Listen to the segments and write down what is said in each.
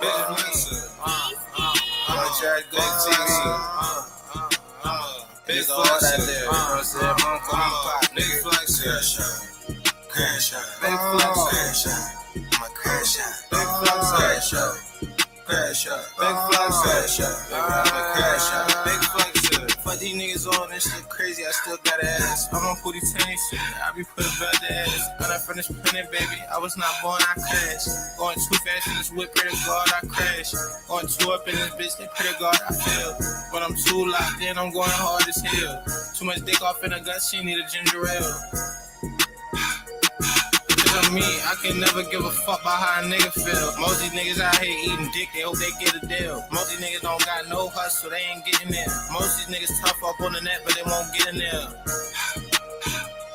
I'm a trash big teaser. Big flexer. You know what I'm saying? Mom call me Pop. Big flexer. Crash out. Big flexer. I'm a crash out. Big flexer. Crash out. Big flexer. I'm a crash out. Big flexer. Fuck these niggas on this shit crazy. I still got ass. I'm on Pootie Tanny shit. I be putting back the ass. When I finished printing, baby, I was not born. I crashed. Going too fast in this whip, pray to God I crash. Going too up in this bitch, they pray to God I fail. But I'm too locked in, I'm going hard as hell. Too much dick off in her gut, she need a ginger ale. Me, I can never give a fuck about how a nigga feel. Most these niggas out here eating dick, they hope they get a deal. Most these niggas don't got no hustle, they ain't getting there. Most these niggas tough up on the net, but they won't get in there.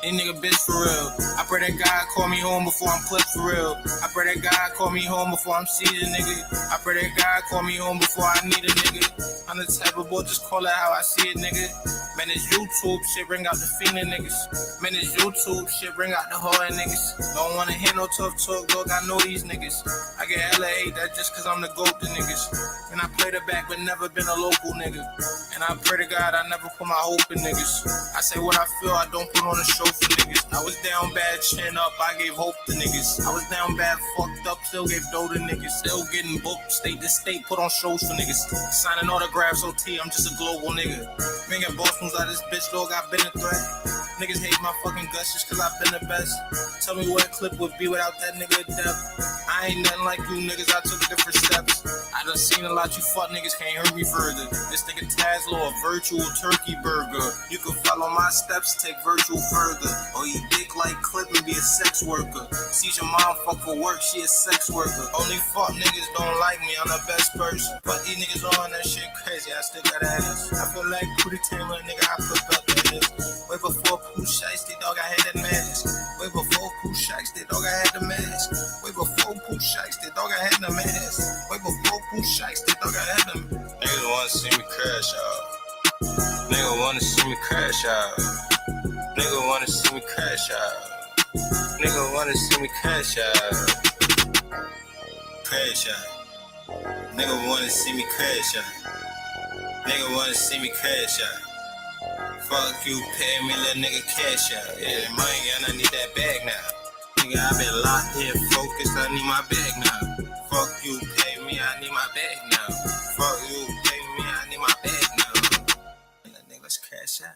These nigga bitch for real. I pray that God call me home before I'm clipped for real. I pray that God call me home before I'm seized, nigga. I pray that God call me home before I need a nigga. I'm the type of boy, just call it how I see it, nigga. Man, this YouTube shit bring out the fiendin' niggas. Man, this YouTube shit bring out the hard niggas. Don't wanna hear no tough talk, dog, I know these niggas. I get hella hate that just cause I'm the GOAT to niggas. And I play the back but never been a local nigga. And I pray to God I never put my hope in niggas. I say what I feel, I don't put on a show for niggas. I was down bad, chin up, I gave hope to niggas. I was down bad, fucked up, still gave dough to niggas. Still getting booked, state to state, put on shows for niggas. Signing autographs, OT, I'm just a global nigga. Bringing Boston's out this bitch, dog, I've been a threat. Niggas hate my fucking guts just cause I've been the best. Tell me what a clip would be without that nigga depth. I ain't nothing like you niggas, I took different steps. I done seen a lot, you fuck niggas can't hurt me further. This nigga Tazlo, a virtual turkey burger. You can follow my steps, take virtual further. Or you dick like clip and be a sex worker. See your mom fuck for work, she a sex worker. Only fuck niggas don't like me, I'm the best person. But these niggas on that shit crazy, I still got ass. I feel like Pootie Taylor, nigga, I put up the ass. Way before Papoose shiesty, dog, I had that mask. Way before Papoose shiesty, dog, I had the mask. Way before Papoose shiesty, dog, I had the mask. Way before Papoose shiesty, dog, I had them. Niggas wanna see me crash out. Nigga wanna see me crash out. Nigga wanna see me crash out. Nigga wanna see me crash out. Crash out. Nigga wanna see me crash out. Nigga wanna see me crash out. Fuck you, pay me, little nigga cash out. Yeah, money, and I need that bag now. Nigga, I been locked here, focused, I need my bag now. Fuck you, pay me, I need my bag now. Fuck you, pay me, I need my bag now. Nigga, let's cash out.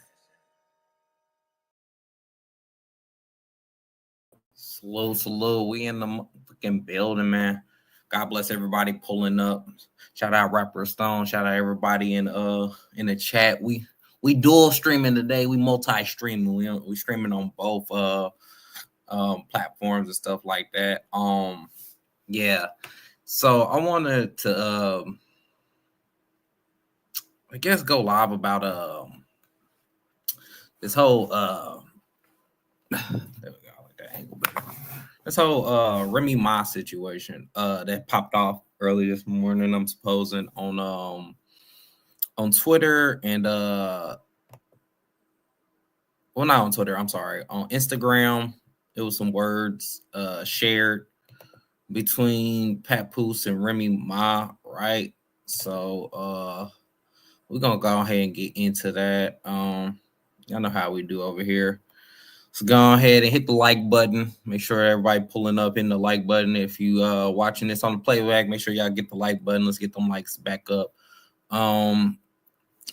Slow. We in the fucking building, man. God bless everybody pulling up. Shout out Rapper Stone. Shout out everybody in the chat. We dual streaming today. We multi-streaming. We streaming on both platforms and stuff like that. Yeah. So I wanted to I guess go live about this whole there we go, like that angle better. This whole Remy Ma situation that popped off early this morning, I'm supposing on Twitter and well, not on Twitter, I'm sorry, on Instagram. It was some words shared between Papoose and Remy Ma, right? So we're gonna go ahead and get into that. Y'all know how we do over here. So go ahead and hit the like button. Make sure everybody pulling up in the like button. If you watching this on the playback, make sure y'all get the like button. Let's get them likes back up.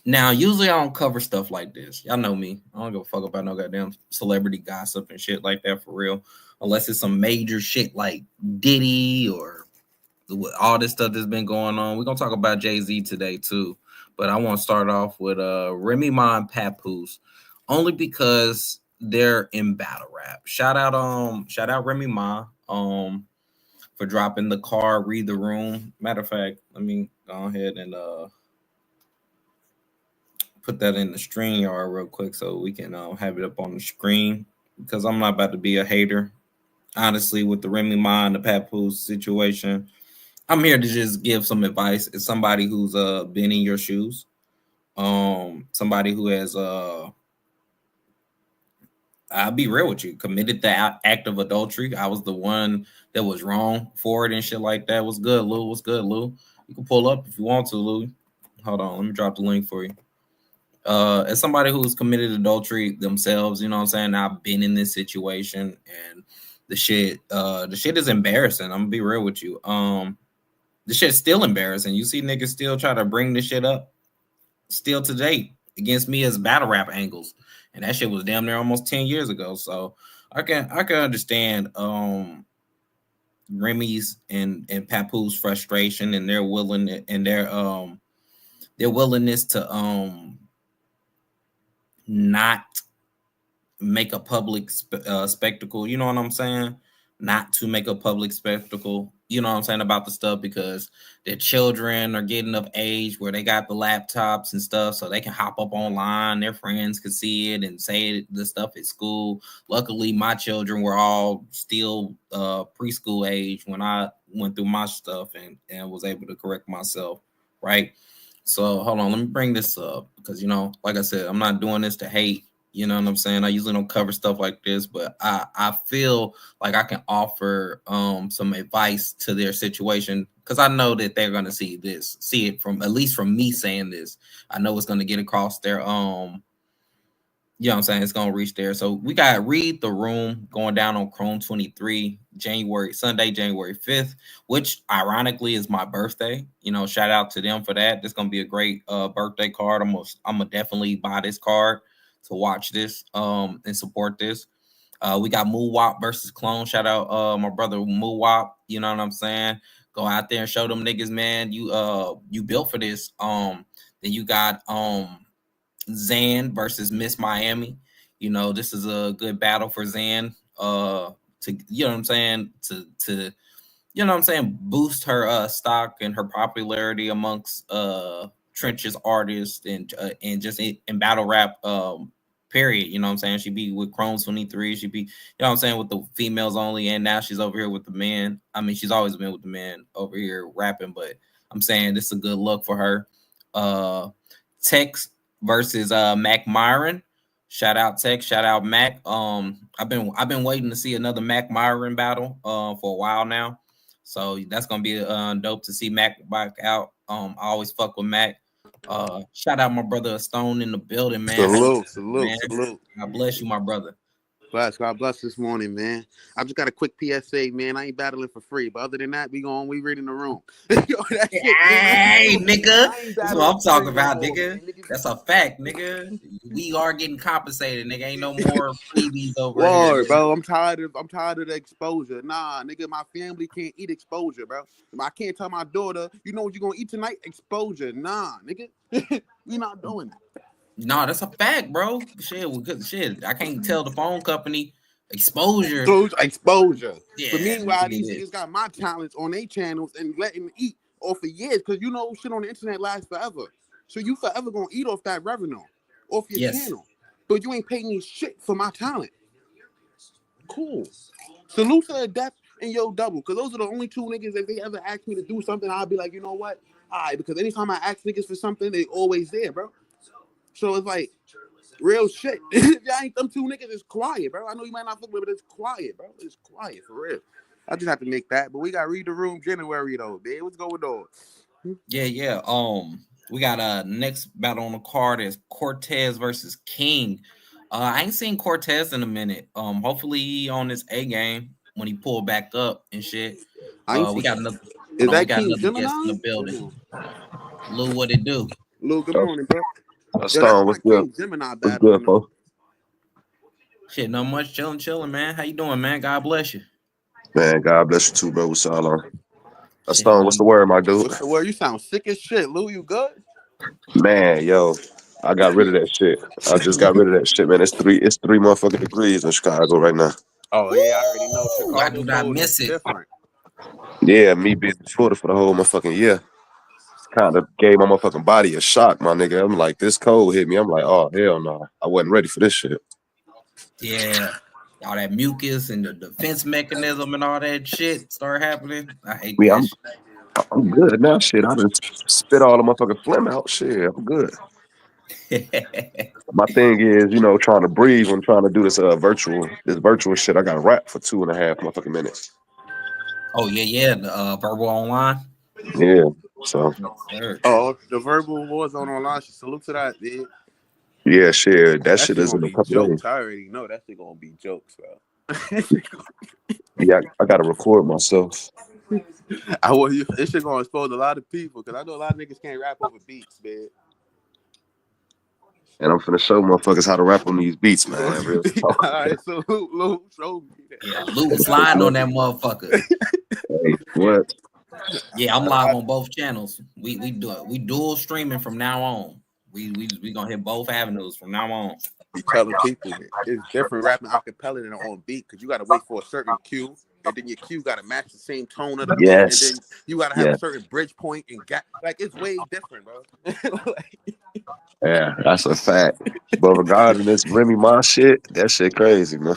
Now, usually I don't cover stuff like this. Y'all know me. I don't give a fuck about no goddamn celebrity gossip and shit like that for real. Unless it's some major shit like Diddy or all this stuff that's been going on. We're going to talk about Jay-Z today too. But I want to start off with Remy Ma and Papoose. Only because they're in battle rap. Shout out Remy Ma for dropping the car, read the room. Matter of fact, let me go ahead and put that in the StreamYard real quick so we can have it up on the screen, because I'm not about to be a hater. Honestly, with the Remy Ma and the Papoose situation, I'm here to just give some advice. As somebody who's been in your shoes, somebody who has I'll be real with you. Committed the act of adultery. I was the one that was wrong for it and shit like that. What's good, Lou? What's good, Lou? You can pull up if you want to, Lou. Hold on, let me drop the link for you. As somebody who's committed adultery themselves, you know what I'm saying? I've been in this situation and the shit is embarrassing. I'm gonna be real with you. The shit's still embarrassing. You see niggas still try to bring this shit up still to date against me as battle rap angles. And that shit was damn near almost 10 years ago. So I can understand Remy's and Papoose frustration and their willingness to not make a public spectacle. You know what I'm saying? Not to make a public spectacle. You know what I'm saying about the stuff because their children are getting of age where they got the laptops and stuff, so they can hop up online. Their friends could see it and say the stuff at school. Luckily, my children were all still preschool age when I went through my stuff and was able to correct myself. Right. So hold on, let me bring this up because like I said, I'm not doing this to hate. You know what I'm saying? I usually don't cover stuff like this, but I feel like I can offer some advice to their situation because I know that they're gonna see it from at least from me saying this. I know it's gonna get across their you know what I'm saying? It's gonna reach there. So we got Read the Room going down on Chrome 23, Sunday, January 5th, which ironically is my birthday. Shout out to them for that. This is gonna be a great birthday card. I'm gonna definitely buy this card to watch this and support this. We got Moowop versus Clone. Shout out my brother Moowop. You know what I'm saying? Go out there and show them niggas, man. You built for this. Then you got Zan versus Miss Miami. This is a good battle for Zan. To boost her stock and her popularity amongst Trench's artists and just in battle rap period. You know what I'm saying? She be with Chrome 23. She be, with the females only, and now she's over here with the men. I mean, she's always been with the men over here rapping, but I'm saying this is a good look for her. Tex versus Mac Myron. Shout out Tex, shout out Mac. I've been waiting to see another Mac Myron battle for a while now. So that's gonna be dope to see Mac back out. I always fuck with Mac. Shout out my brother Stone in the building, man. Salute. God bless you, my brother. God bless this morning, man. I just got a quick PSA, man. I ain't battling for free, but other than that, we reading the room. Hey, nigga, that's what I'm talking about, nigga. That's a fact, nigga. We are getting compensated, nigga. Ain't no more freebies over here, bro. I'm tired of the exposure. Nah, nigga, my family can't eat exposure, bro. I can't tell my daughter, you know what you're gonna eat tonight? Exposure. Nah, nigga, we not doing that. No, that's a fact, bro. Shit. I can't tell the phone company exposure. Yeah, but meanwhile, these niggas got my talents on their channels and letting me eat off for years because shit on the internet lasts forever. So you forever gonna eat off that revenue, off your channel. But you ain't paying me shit for my talent. Cool. Salute to Death and Yo Double, because those are the only two niggas if they ever ask me to do something, I'll be like, you know what? All right, because anytime I ask niggas for something, they always there, bro. So it's like real shit. Y'all ain't them two niggas is quiet, bro. I know you might not fuck with it, but it's quiet, bro. It's quiet for real. I just have to make that. But we got Read the Room January though, man. What's going on? Yeah. We got next battle on the card is Cortez versus King. I ain't seen Cortez in a minute. Hopefully he on his A game when he pulled back up and shit. We got another. Is that we got King another guest in the building. Lou, what it do? Lou, good morning, bro. Stone, what's good? What's good, folks? Shit, not much. Chilling, man. How you doing, man? God bless you. Man, God bless you too, bro. What's all on? Stone, what's the word, my dude? What's the word? You sound sick as shit. Lou, you good? Man, yo, I got rid of that shit. I just got rid of that shit, man. It's three motherfucking degrees in Chicago right now. Oh yeah, I already know. Chicago, I do not miss it. Different. Yeah, me being in Florida for the whole motherfucking year kind of gave my motherfucking body a shock, my nigga. I'm like, this cold hit me. I'm like, oh hell no, I wasn't ready for this shit. Yeah, all that mucus and the defense mechanism and all that shit start happening. I hate that shit. I'm good now. Shit, I done spit all the motherfucking phlegm out. Shit, I'm good. My thing is, you know, trying to breathe when trying to do this virtual shit. I got to rap for 2.5 motherfucking minutes. Oh yeah, the verbal online. Yeah, so. Oh, the verbal wars online. Salute to that, dude. Yeah, shit. That shit is gonna in a be couple jokes. days. I already know that shit gonna be jokes, bro. Yeah, I gotta record myself. This shit gonna expose a lot of people because I know a lot of niggas can't rap over beats, man. And I'm finna show motherfuckers how to rap on these beats, man. Real talk. All right, so Luke, show me that. Yeah, Luke sliding on that motherfucker. Hey, what? Yeah, I'm live on both channels. We dual streaming from now on. We gonna hit both avenues from now on. Be telling people it's different rapping acapella than on beat because you gotta wait for a certain cue, and then your cue gotta match the same tone of the beat, and then you gotta have a certain bridge point and like it's way different, bro. Yeah, that's a fact. But regarding this Remy Ma shit, that shit crazy, man.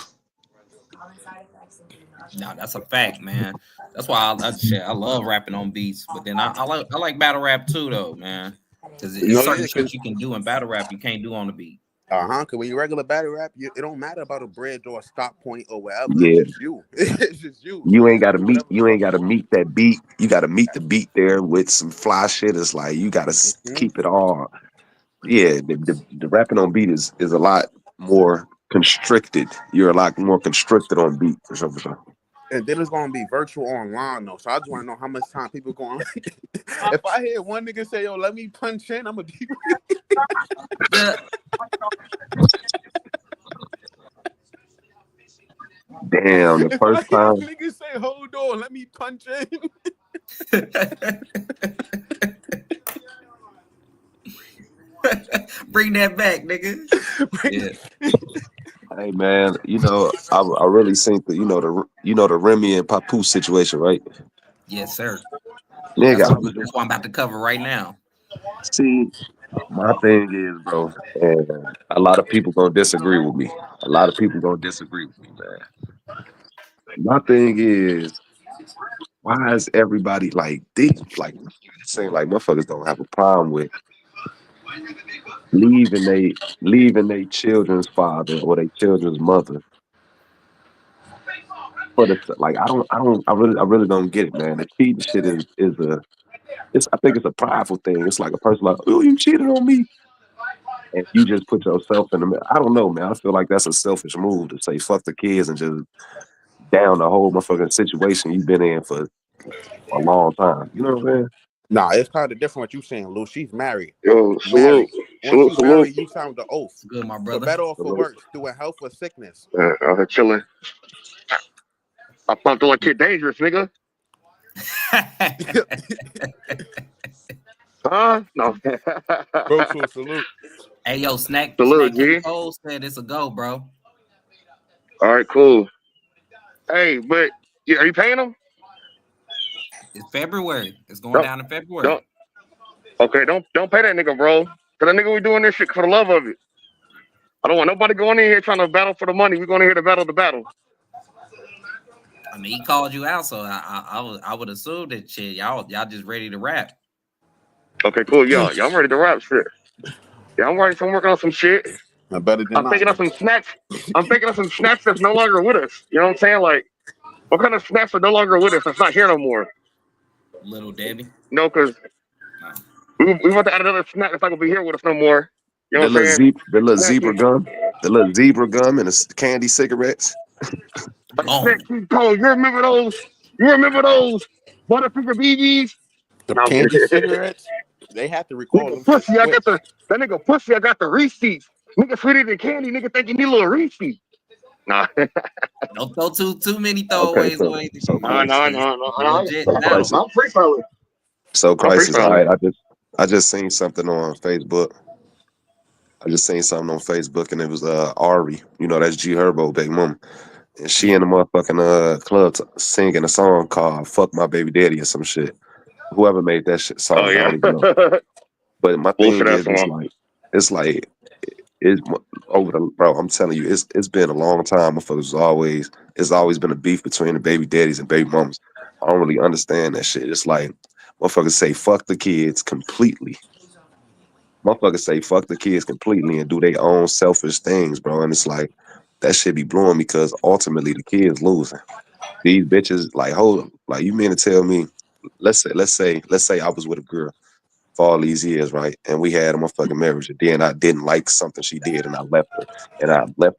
No, that's a fact, man. That's why I love rapping on beats. But then I like battle rap too, though, man. Because it's certain shit you can do in battle rap you can't do on the beat. Because when you regular battle rap, it don't matter about a bridge or a stop point or whatever. Yeah. It's just you. It's just you. You ain't gotta meet. You ain't gotta meet that beat. You gotta meet the beat there with some fly shit. It's like you gotta keep it all. Yeah, the rapping on beat is a lot more constricted. You're a lot more constricted on beat for sure. And then it's gonna be virtual online though. So I just want to know how much time people going. If I hear one nigga say, "Yo, let me punch in," I'm gonna be. Damn, the first time niggas say, "Hold on, let me punch in." Bring that back, nigga. Hey man, you know I really think that the Remy and Papoose situation, right? Yes, sir. Nigga, that's what I'm about to cover right now. See, my thing is, bro, and a lot of people gonna disagree with me. Man. My thing is, why is everybody like saying like motherfuckers don't have a problem with leaving they children's father or their children's mother? But it's like I really don't get it, man. The cheating shit I think it's a prideful thing. It's like a person like, oh, you cheated on me. And you just put yourself in the middle. I don't know, man. I feel like that's a selfish move to say fuck the kids and just down the whole motherfucking situation you've been in for a long time. You know what I'm saying? Nah, it's kind of different what you saying, Lou. She's married. Yo, salute. Once you married, you signed the oath. It's good, my brother. For better or for worse, through health or sickness. Out here chilling. I fucked like kid dangerous, nigga. Huh? No. Bro, to a salute. Hey, yo, Snack Cole said it's a go, bro. All right, cool. Hey, but are you paying them? It's February. It's going down in February. Don't pay that nigga, bro. Cause that nigga, we doing this shit for the love of it. I don't want nobody going in here trying to battle for the money. We're going in here to battle the battle. I mean, he called you out, so I would assume that shit, y'all just ready to rap. Okay, cool. Y'all ready to rap shit. Yeah, I'm ready. I'm working on some shit. I'm thinking of some snacks. I'm thinking of some snacks that's no longer with us. You know what I'm saying? Like, what kind of snacks are no longer with us? That's not here no more. Little Debbie. No, because we want to add another snack that's not gonna be here with us no more. You know what I'm saying? The little zebra gum, and the candy cigarettes. You remember those? Butterfinger BBs? The candy cigarettes? They have to recall them. Pussy, I got the receipts. Nigga sweeter than candy. Nigga think you need a little receipt. Nah. Don't throw too many thhrowways away. No. I'm freestyling. So crisis. All right, I just seen something on Facebook. And it was Ari. You know, that's G Herbo, big mom. And she in the motherfucking club singing a song called "Fuck My Baby Daddy" or some shit. Whoever made that shit song, I don't even know. But my thing is, it's over the bro. I'm telling you, it's been a long time. Motherfuckers it's always been a beef between the baby daddies and baby mamas. I don't really understand that shit. It's like motherfuckers say fuck the kids completely, Motherfuckers say fuck the kids completely and do their own selfish things, bro. And it's like that shit be blowing because ultimately the kids losing. These bitches like hold like you mean to tell me, let's say I was with a girl for all these years, right? And we had a motherfucking marriage, and then I didn't like something she did, and I left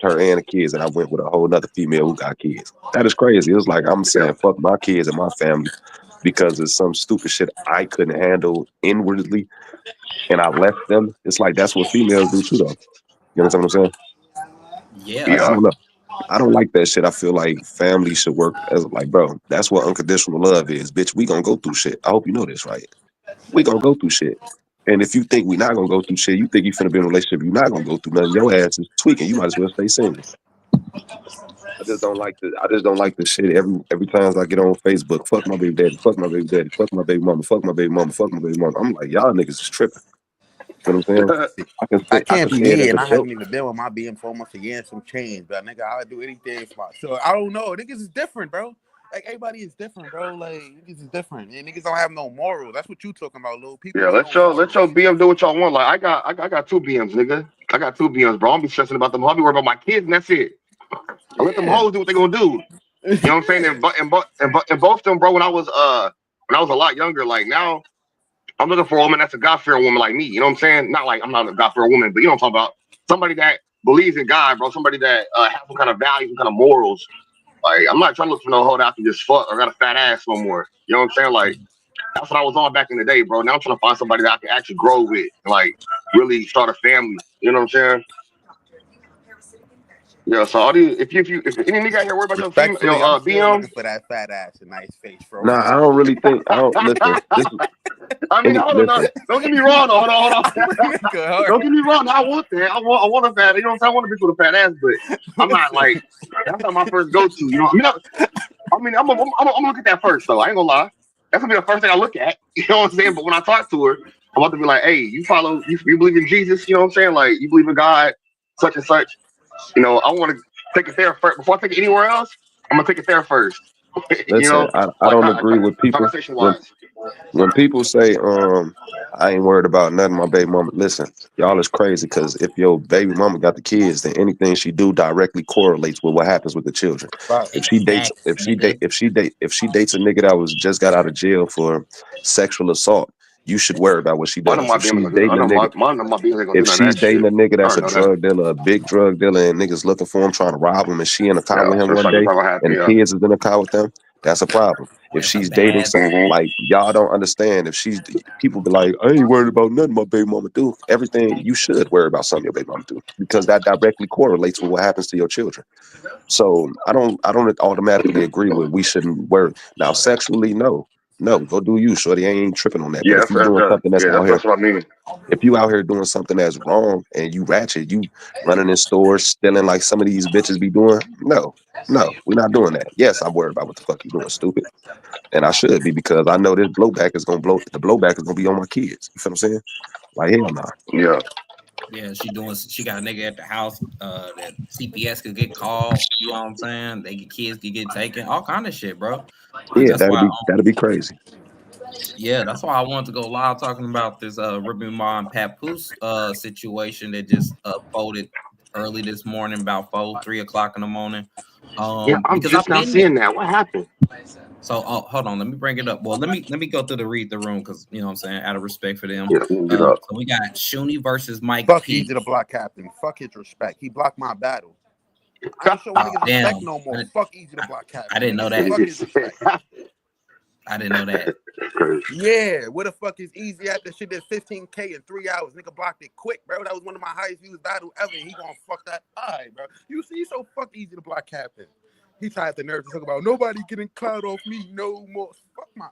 her, and the kids, and I went with a whole nother female who got kids. That is crazy. It was like I'm saying fuck my kids and my family because of some stupid shit I couldn't handle inwardly, and I left them. It's like that's what females do too, though. You understand what I'm saying? Yeah. Like I Yeah. don't know. I don't like that shit. I feel like family should work as like, bro, that's what unconditional love is. Bitch, we gonna go through shit. I hope you know this, right? We gonna go through shit. And if you think we not gonna go through shit, you think you finna be in a relationship, you're not gonna go through nothing. Your ass is tweaking. You might as well stay single. I just don't like the shit every time I get on Facebook. Fuck my baby daddy, fuck my baby daddy, fuck my baby mama, fuck my baby mama, fuck my baby mama. I'm like, y'all niggas is tripping. You know what I'm saying? That I can't can be say it me, as and a I joke. haven't even been with my BM for almost a year and some change, but nigga, I would do anything for myself. I don't know. Niggas is different, bro. Like everybody is different, bro. Like niggas is different. And niggas don't have no morals. That's what you talking about, little people. Yeah, let your BM do what y'all want. Like I got two BMs, nigga. I got two BMs, bro. I don't be stressing about them. I'll be worried about my kids, and that's it. I let them hoes do what they gonna do. You know what I'm saying? And both of them, bro. When I was a lot younger, like now, I'm looking for a woman that's a God-fearing woman like me. You know what I'm saying? Not like I'm not a God-fearing woman, but you know what I'm talking about. Somebody that believes in God, bro. Somebody that has some kind of values, some kind of morals. Like I'm not trying to look for no hoe that I can just fuck or got a fat ass no more. You know what I'm saying? Like that's what I was on back in the day, bro. Now I'm trying to find somebody that I can actually grow with, and, like really start a family. You know what I'm saying? Yeah. So all these, if any nigga out here worry about your female, Respectfully, I'm still BM, looking for that fat ass and nice face, bro. Nah, I don't really think I don't listen. This is I mean, hold on, listen. don't get me wrong, though. Hold on. Nigga, Don't get me wrong. I want that. I want a fat. You know what I'm saying? I want a bitch with a fat ass, but I'm not like that's not my first go to. You know? I'm gonna look at that first, though. I ain't gonna lie. That's gonna be the first thing I look at. You know what I'm saying? But when I talk to her, I'm about to be like, hey, you believe in Jesus? You know what I'm saying? Like you believe in God, such and such. You know, I want to take it there first before I take it anywhere else. I'm gonna take it there first. You Listen, know, I like don't agree with people conversation wise. when people say I ain't worried about nothing my baby mama. Listen, y'all is crazy because if your baby mama got the kids, then anything she do directly correlates with what happens with the children. If she dates Exactly, nigga. if she dates a nigga that was just got out of jail for sexual assault, you should worry about what she One of does. my If she's BMs gonna do. dating I a know nigga one of my BMs ain't gonna do if none of she's that dating shit. a nigga I that's a already know that. drug dealer, a big drug dealer, and niggas looking for him, trying to rob him, and she in the car Yeah, with him so it's one like it's day, not gonna happen. and the Yeah. kids is in the car with them, that's a problem. If That's a she's dating bad. some, like y'all don't understand. If she's people be like, I ain't worried about nothing my baby mama do. Everything you should worry about something your baby mama do because that directly correlates with what happens to your children. So I don't automatically agree with we shouldn't worry. Now sexually, no. No, go do you, shorty. I ain't tripping on that. But Yeah, if you doing something that's out here that's what I mean. if you out here doing something that's wrong and you ratchet, you running in stores, stealing like some of these bitches be doing, no, we're not doing that. Yes, I'm worried about what the fuck you doing, stupid. And I should be because I know this blowback is gonna the blowback is gonna be on my kids. You feel what I'm saying? Like hell nah. Yeah. Yeah, she got a nigga at the house that CPS could get called. You know what I'm saying? Kids could get taken, all kind of shit, bro. Like Yeah, that's why. that'd be crazy. Yeah, that's why I wanted to go live talking about this Remy Ma and Papoose situation that just folded early this morning, about 3 o'clock in the morning. Yeah, I'm Because I've just now been seeing that. What happened? so hold on, let me bring it up. Well, let me go through the read the room because you know what I'm saying, out of respect for them. Yeah, get up. So we got Shuni versus Mike Fuck P. Easy the Block Captain. Fuck his respect. He blocked my battle. I ain't showing niggas respect Damn, no more. Fuck Easy the Block Captain. I didn't know that. Fuck his respect. I didn't know that. Crazy. Yeah, where the fuck is Easy at? That shit did 15K in 3 hours. Nigga blocked it quick, bro. That was one of my highest views battle ever. He gonna fuck that eye, bro. You see, so fuck Easy the Block Captain. He tried the nerve to talk about nobody getting clout off me no more. Fuck my.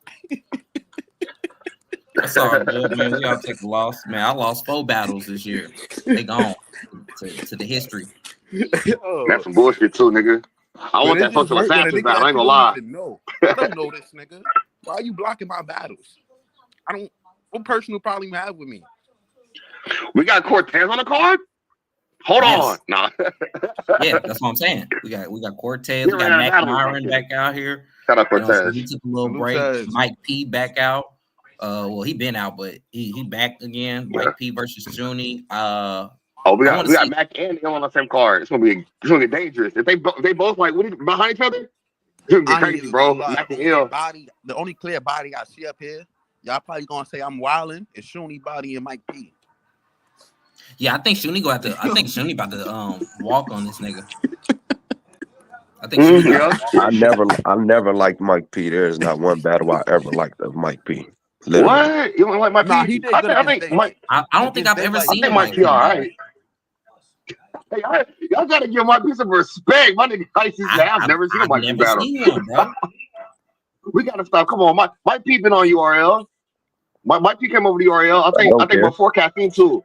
That's all good, man. We all take a loss, man. I lost 4 battles this year. They gone to the history. That's some bullshit too, nigga. I want that fucking assassin battle. I ain't gonna lie. Know. I don't know this nigga. Why are you blocking my battles? I don't. What personal problem you have with me? We got Cortez on the card. Hold on, nah. Yeah, that's what I'm saying. We got Cortez. We got Mac Myron back out here. Shout out Cortez. So he took a little break. Mike P back out. Well, he been out, but he back again. Mike P versus Junie. We got Mac and him on the same card. It's gonna get dangerous. If they both like behind each other, it's gonna get crazy, bro. Mac and Hill. The only clear body I see up here, y'all probably gonna say I'm wilding. Is Shuni Body and Mike P. Yeah, I think Shuni about to walk on this nigga. I think I never liked Mike P. There's not one battle I ever liked of Mike P. Literally. What? You don't like Mike P? Nah, he did good. I think Mike. I don't think I've ever seen Mike P. All right. Hey, y'all gotta give Mike P some respect. My nigga I've never seen a Mike P battle. We gotta stop. Come on, Mike P been on URL. Mike P came over to URL. I think before caffeine too.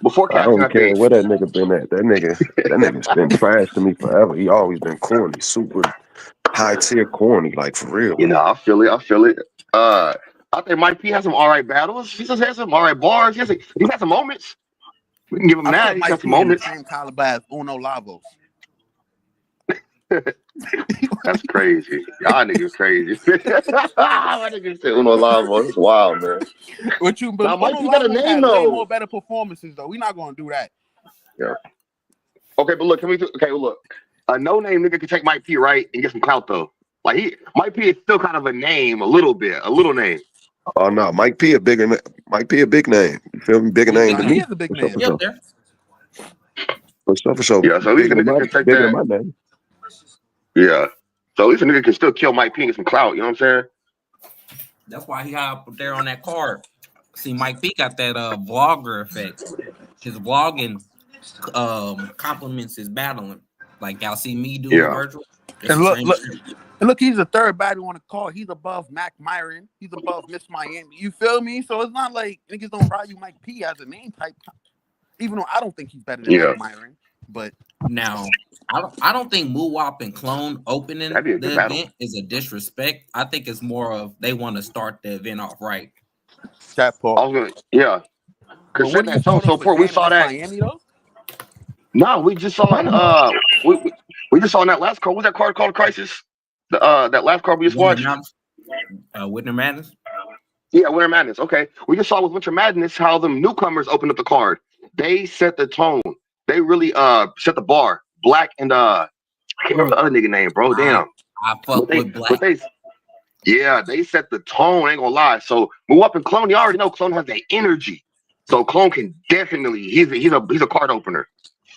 Before caffeine, I don't care where that nigga been at. That nigga's been trash to me forever. He always been corny, super high tier corny, like for real. You know, I feel it. I think Mike P has some all right battles. He just has some all right bars. He's had some moments. We can give him that. He's got some moments. Same caliber as Uno Lavos. That's crazy. Y'all niggas crazy. My niggas said Uno Lavos. That's wild, man. But now, Mike P got a name though. Way more better performances though. We're not gonna do that. Yeah. Okay, but look, look. A no-name nigga can take Mike P, right, and get some clout though. Like Mike P is still kind of a name, a little name. Oh no, Mike P a big name. You feel me? Bigger name than me. He is a big name. For sure. Yeah, so at least a nigga can take that. My name. Yeah. So at least a nigga can still kill Mike P and get some clout, you know what I'm saying? That's why he got up there on that card. See, Mike P got that vlogger effect. His vlogging complements his battling. Like y'all see me do virtual. And look, he's the third battle on the card. He's above Mac Myron. He's above Miss Miami. You feel me? So it's not like niggas don't value Mike P as a name type. Even though I don't think he's better than Mac Myron. But now, I don't think Moowop and Clone opening the event is a disrespect. I think it's more of they want to start the event off right. Chat Paul. Because so far we saw that. Miami, though? No, we just saw we just saw in that last card. What's that card called? Crisis. That last card we just watched. Winter Madness. Yeah, Winter Madness. Okay, we just saw with Winter Madness how the newcomers opened up the card. They set the tone. They really set the bar. Black and I can't remember the other nigga name, bro. Damn. I fuck with Black. They set the tone. I ain't gonna lie. So move up and Clone. You already know Clone has that energy. So Clone can definitely. He's a card opener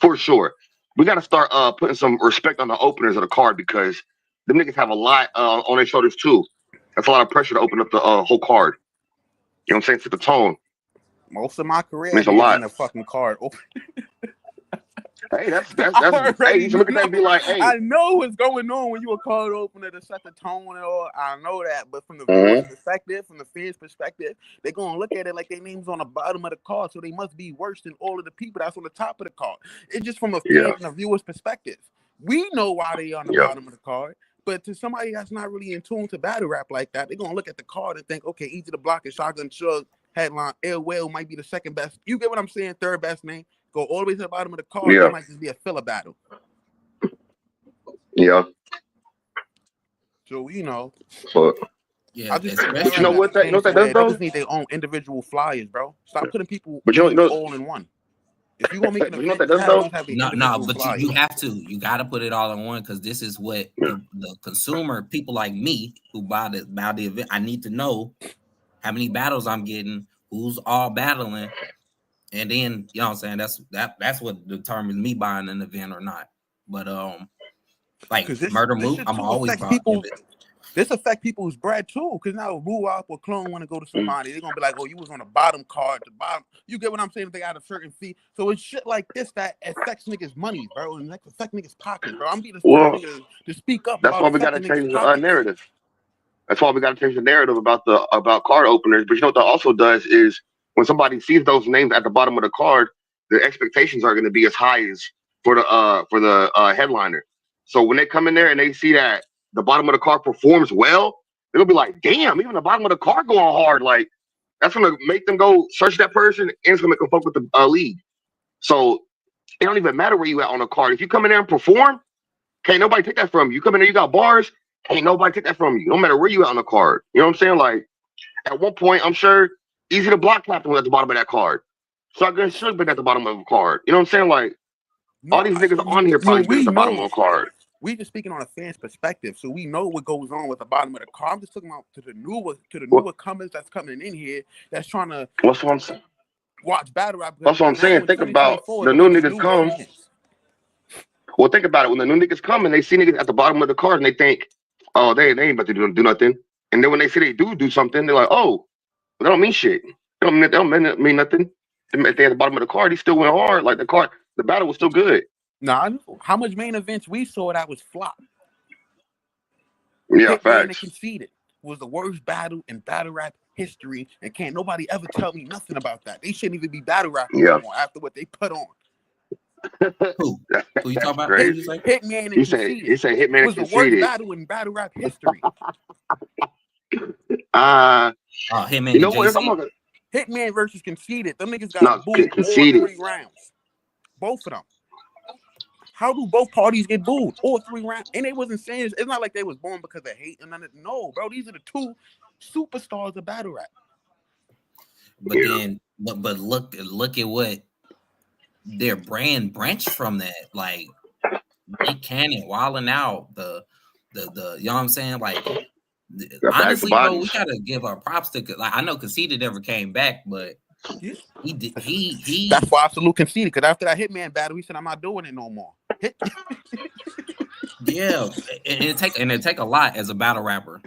for sure. We gotta start putting some respect on the openers of the card because them niggas have a lot on their shoulders too. That's a lot of pressure to open up the whole card. You know what I'm saying? Set the tone. Most of my career, it's a lot. In a fucking card open. Hey, that's hey, you should look at that and be like, hey. I know what's going on when you a card opener to set the tone and all. I know that, but from the viewer's perspective, from the fans' perspective, they're gonna look at it like their name's on the bottom of the card, so they must be worse than all of the people that's on the top of the card. It's just from a fan and a viewer's perspective. We know why they on the bottom of the card, but to somebody that's not really in tune to battle rap like that, they're gonna look at the card and think, okay, Easy to Block and Shotgun Shug headline, Ill Will might be the second best. You get what I'm saying? Third best name. Go all the way to the bottom of the card. It might just be a filler battle. Yeah. So you know. But yeah, I just you know what that does though? They just need their own individual flyers, bro. Stop putting people all in one. If you gonna make it, you know what that does though? No, but you have to. You got to put it all in one because this is what the consumer, people like me who buy the event. I need to know how many battles I'm getting, who's all battling. And then, you know what I'm saying? That's what determines me buying an event or not. But like Murder Move, I'm always buying it. This affect people's bread too, because now Moowop or Clone want to go to somebody, they're gonna be like, "Oh, you was on the bottom card, the bottom." You get what I'm saying? If they got a certain fee, so it's shit like this that affects niggas' money, bro, and that affect niggas' pockets, bro. I'm being the to speak up. That's why we gotta change the narrative. That's why we gotta change the narrative about card openers. But you know what that also does is when somebody sees those names at the bottom of the card, the expectations are going to be as high as for the headliner. So when they come in there and they see that the bottom of the card performs well, they'll be like, "Damn, even the bottom of the card going hard." Like that's going to make them go search that person, and it's going to make them fuck with the league. So it don't even matter where you at on the card. If you come in there and perform, can't nobody take that from you. You come in there, you got bars, ain't nobody take that from you. No matter where you at on the card. You know what I'm saying? Like At one point, I'm sure Easy the Block Captain was at the bottom of that card. Shotgun should been at the bottom of the card. You know what I'm saying? Like all these niggas on here probably been at the bottom of the card. We just speaking on a fan's perspective, so we know what goes on with the bottom of the card. I'm just talking about to the newer comers that's coming in here that's trying to. What's what I'm saying? Watch battle rap. That's what I'm saying. Think about the new niggas come. Well, think about it. When the new niggas come and they see niggas at the bottom of the card and they think, oh, they ain't about to do nothing. And then when they see they do something, they're like, oh, that don't mean shit. They don't mean nothing. If they at the bottom of the card, he still went hard. Like the battle was still good. Nah, how much main events we saw that was flop? Yeah, facts. Conceded was the worst battle in battle rap history, and can't nobody ever tell me nothing about that. They shouldn't even be battle rappers anymore after what they put on. Who you talking about? Hitman and Conceded. He said Hitman was the worst battle in battle rap history. Hitman. You know what? Hitman versus Conceded. Them niggas got booed all 3 rounds. Both of them. How do both parties get booed all 3 rounds? And they wasn't saying it's not like they was born because of hate and none of no, bro. These are the 2 superstars of battle rap. But then, but look at what their brand branched from that. Like Nick Cannon, Wildin' Out, the you know what I'm saying? Like honestly, bro, we gotta give our props to like I know Conceded never came back, but he did. He. That's why I salute Conceded, because after that Hitman battle, he said, "I'm not doing it no more." Yeah, and it take a lot as a battle rapper.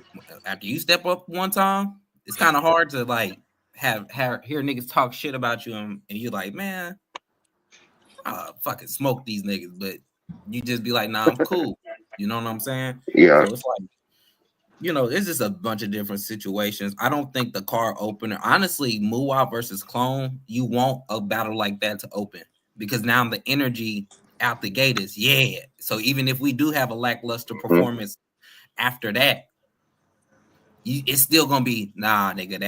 After you step up one time, it's kind of hard to like have hear niggas talk shit about you, and you're like, man, fucking smoke these niggas, but you just be like, nah, I'm cool. You know what I'm saying? Yeah. So it's like, you know, it's just a bunch of different situations. I don't think the card opener, honestly, Muwap versus Clone, you want a battle like that to open because now the energy out the gate is So even if we do have a lackluster performance after that, it's still gonna be nigga.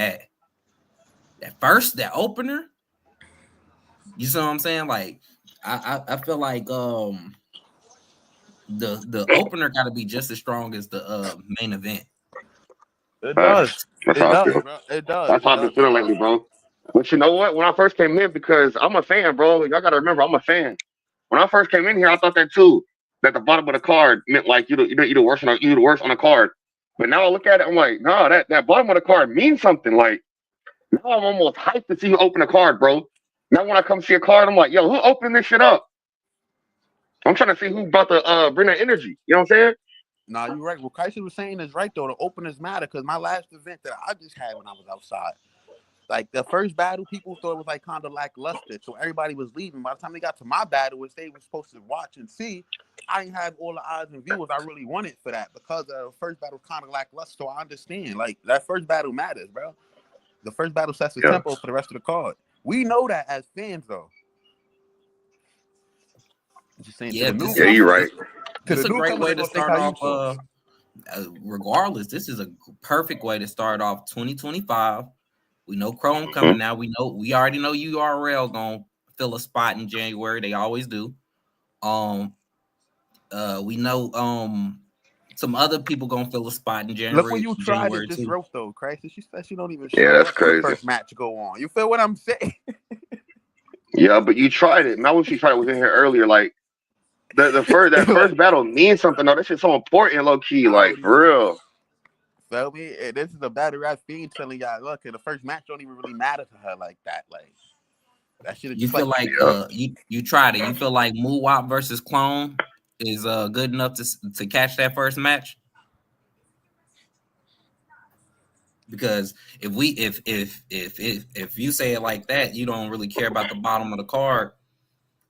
That opener. You see what I'm saying? Like I feel like the opener got to be just as strong as the main event. It does. It does, bro. It does. That's how I've been feeling lately, bro. But you know what? When I first came in, because I'm a fan, bro. Y'all gotta remember, I'm a fan. When I first came in here, I thought that too. That the bottom of the card meant like you the worst on the card. But now I look at it, I'm like, nah, that bottom of the card means something. Like now I'm almost hyped to see you open a card, bro. Now when I come see a card, I'm like, yo, who opened this shit up? I'm trying to see who about to bring that energy. You know what I'm saying? Nah, you're right. What Kaisi was saying is right, though. The openers matter, because my last event that I just had when I was outside, like the first battle, people thought it was like kind of lackluster, so everybody was leaving. By the time they got to my battle, which they were supposed to watch and see, I didn't have all the eyes and viewers I really wanted for that, because the first battle was kind of lackluster. So I understand, like that first battle matters, bro. The first battle sets the tempo for the rest of the card. We know that as fans, though. Just saying, you're right. It's a great way to start off. Regardless, this is a perfect way to start off 2025. We know Chrome coming now. We already know URL gonna fill a spot in January. They always do. We know some other people gonna fill a spot in January. Look when you tried it just wrote though, Crisis. She said she don't even show that's crazy. The first match go on. You feel what I'm saying? Yeah, but you tried it. Not when she tried it was in here earlier. Like that first battle means something. No, that shit's so important, low key. Like for real. Feel me? And this is a battle rap fiend telling y'all, look, the first match don't even really matter to her like that. Like that shit. You feel like you tried it. You feel like Muwap versus Clone is good enough to catch that first match? Because if you say it like that, you don't really care about the bottom of the card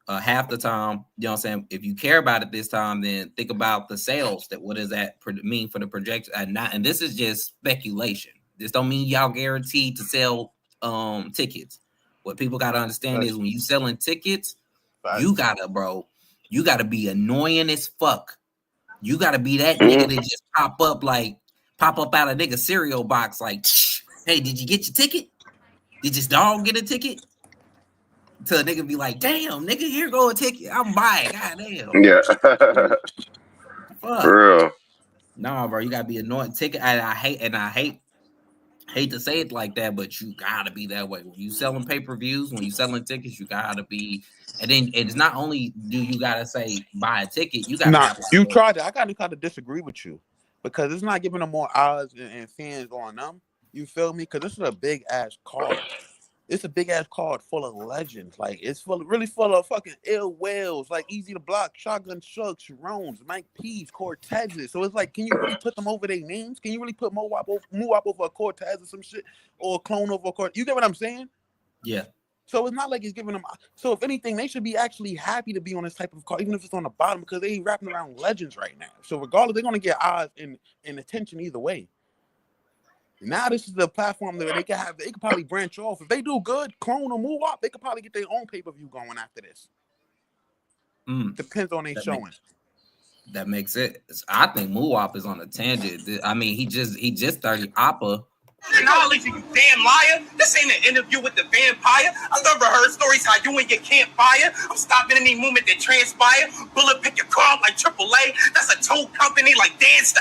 half the time. You know what I'm saying? If you care about it this time, then think about the sales. That what does that mean for the projection? And this is just speculation. This don't mean y'all guaranteed to sell tickets. What people got to understand is when you selling tickets, you gotta be annoying as fuck. You gotta be that nigga that just pop up out of nigga cereal box like, hey, did you get your ticket? Did your dog get a ticket? Till a nigga be like, damn, nigga, here go a ticket. I'm buying. God damn. Yeah. Fuck. For real. Nah, bro, you gotta be annoying. Ticket. I hate hate to say it like that, but you gotta be that way. When you selling pay-per-views, when you selling tickets, you gotta be. And then it's not only do you gotta say buy a ticket, you gotta have you tried to. I gotta kind of disagree with you because it's not giving them more odds and fans on them. You feel me? Because this is a big ass card. It's a big ass card full of legends. Like it's really full of fucking ill whales, like Easy to Block, Shotgun Shucks, Sharones, Mike P's, Cortezes. So it's like, can you really put them over their names? Can you really put Muwap over a Cortez or some shit, or a clone over a Cortez? You get what I'm saying? Yeah. So it's not like it's giving them. So if anything, they should be actually happy to be on this type of card, even if it's on the bottom, because they ain't wrapping around legends right now. So regardless, they're gonna get odds and attention either way. Now this is the platform that they could probably branch off. If they do good, clone or move up, they could probably get their own pay-per-view going after this. Depends on their showing. That makes it. I think Muwap is on a tangent. I mean, he just started Appa. Knowledge, you damn liar. This ain't an interview with the vampire. I never heard stories how you and your campfire. I'm stopping any movement that transpire. Bullet pick your car up like AAA. That's a tow company like Dance.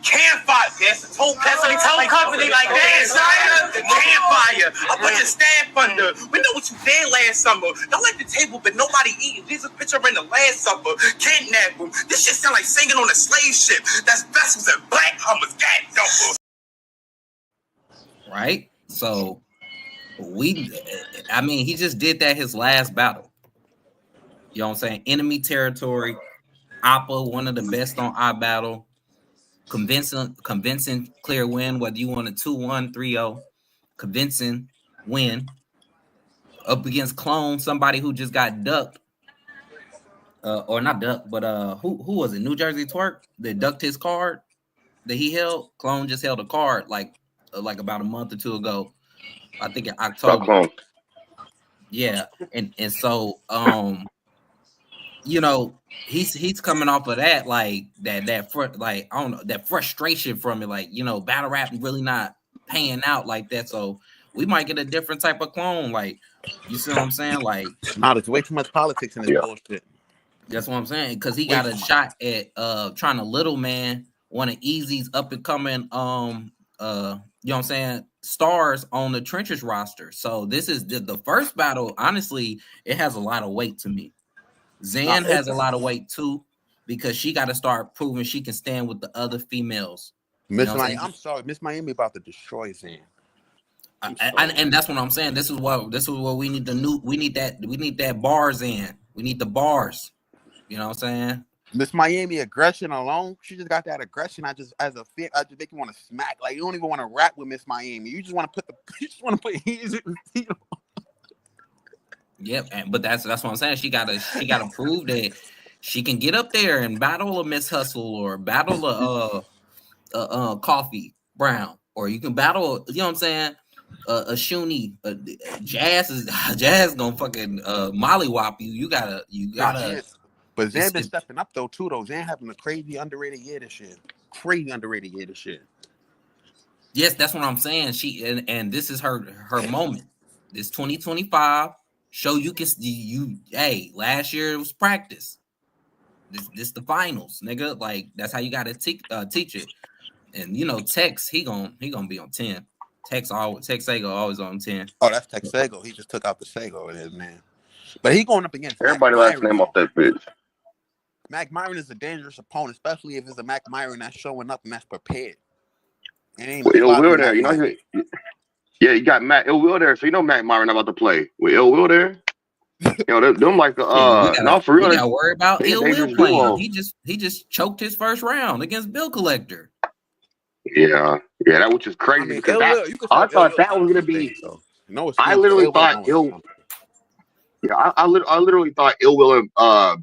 Campfire. That's a tow company like Dance. Campfire. I put your staff under. We know what you did last summer. Y'all at the table, but nobody eating. Jesus picture in the Last Supper. Kidnap them. This shit sound like singing on a slave ship. That's vessels and black hummers. Gat numbers. Right? So I mean, he just did that his last battle. You know what I'm saying? Enemy territory, Appa, one of the best on iBattle, convincing clear win, whether you want a 2-1, 3-0, convincing win up against Clone, somebody who just got ducked. Or not ducked, but who was it? New Jersey Twerk that ducked his card that he held. Clone just held a card like about a month or two ago. I think in October. Yeah, and so you know, he's coming off of that like like I don't know, that frustration from it, like, you know, battle rap really not paying out like that. So we might get a different type of clone, like, you see what I'm saying? Like, no, there's way too much politics in this bullshit. That's what I'm saying, because he got a shot at trying to little man one of Easy's up and coming you know what I'm saying, stars on the Trenches roster. So this is the first battle. Honestly, it has a lot of weight to me. Zan has a lot of weight too, because she got to start proving she can stand with the other females. I'm sorry, Miss Miami about to destroy Zan. And that's what I'm saying. This is what we need we need that bars in. We need the bars. You know what I'm saying? Miss Miami aggression alone, she just got that aggression. I just make you want to smack. Like, you don't even want to rap with Miss Miami. You just want to put easy. Yep, but that's what I'm saying. She gotta prove that she can get up there and battle a Miss Hustle or battle a Coffee Brown, or you can battle, you know what I'm saying, a Shuni. Jazz gonna fucking mollywop you. You gotta. But Zan been stepping up though too. Zan having a crazy underrated year this year. Yes, that's what I'm saying. She and this is her moment. This 2025 show you can hey, last year it was practice. This the finals, nigga. Like, that's how you gotta teach it. And you know, Tex, he gonna be on 10. Texago always on 10. Oh, that's Texago. He just took out the Sago in his man. But he going up against everybody last name off that bitch. Mac Myron is a dangerous opponent, especially if it's a Mac Myron that's showing up and that's prepared. With Ill Will there, you know. Yeah, you got Mac Ill Will there, so you know Mac Myron about to play with Ill Will there. You know, them like the for real. You gotta worry about Ill Will playing. He just choked his first round against Bill Collector. Yeah, that, which is crazy, because I thought that was gonna be. No, I literally thought I literally thought Ill Will and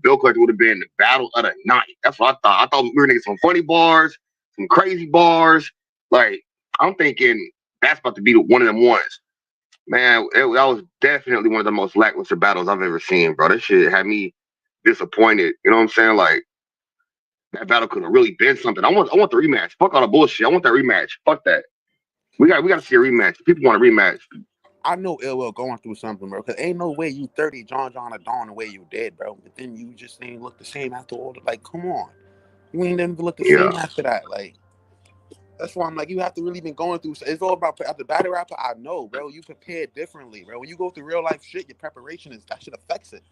Bill Collector would have been the battle of the night. That's what I thought. I thought we were gonna get some funny bars, some crazy bars. Like, I'm thinking that's about to be one of them ones. Man, that was definitely one of the most lackluster battles I've ever seen, bro. That shit had me disappointed. You know what I'm saying? Like, that battle could have really been something. I want the rematch. Fuck all the bullshit. I want that rematch. Fuck that. We got to see a rematch. People want a rematch. I know Ill Will going through something, bro. Cause ain't no way you 30 John or Dawn the way you did, bro. But then you just ain't look the same after all. Like, come on, you ain't even look the same after that. Like, That's why I'm like, you have to really been going through. It's all about the battle rapper. I know, bro. You prepare differently, bro. When you go through real life shit, your preparation that shit affects it.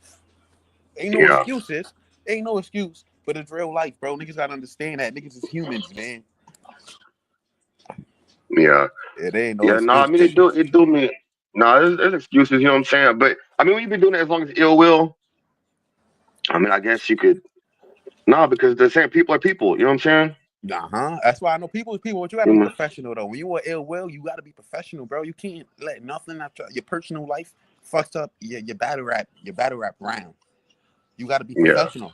Ain't no excuses. Ain't no excuse, but it's real life, bro. Niggas gotta understand that niggas is humans, man. Yeah. It ain't no Yeah, excuse. nah, I mean, it do me. Nah, there's excuses, you know what I'm saying? But, I mean, when you've been doing it as long as Ill Will, I mean, I guess you could. Nah, because they're saying people are people, you know what I'm saying? That's why I know people is people, but you gotta be professional though. When you are Ill Will, you gotta be professional, bro. You can't let nothing after your personal life fucks up your battle rap round. You gotta be professional.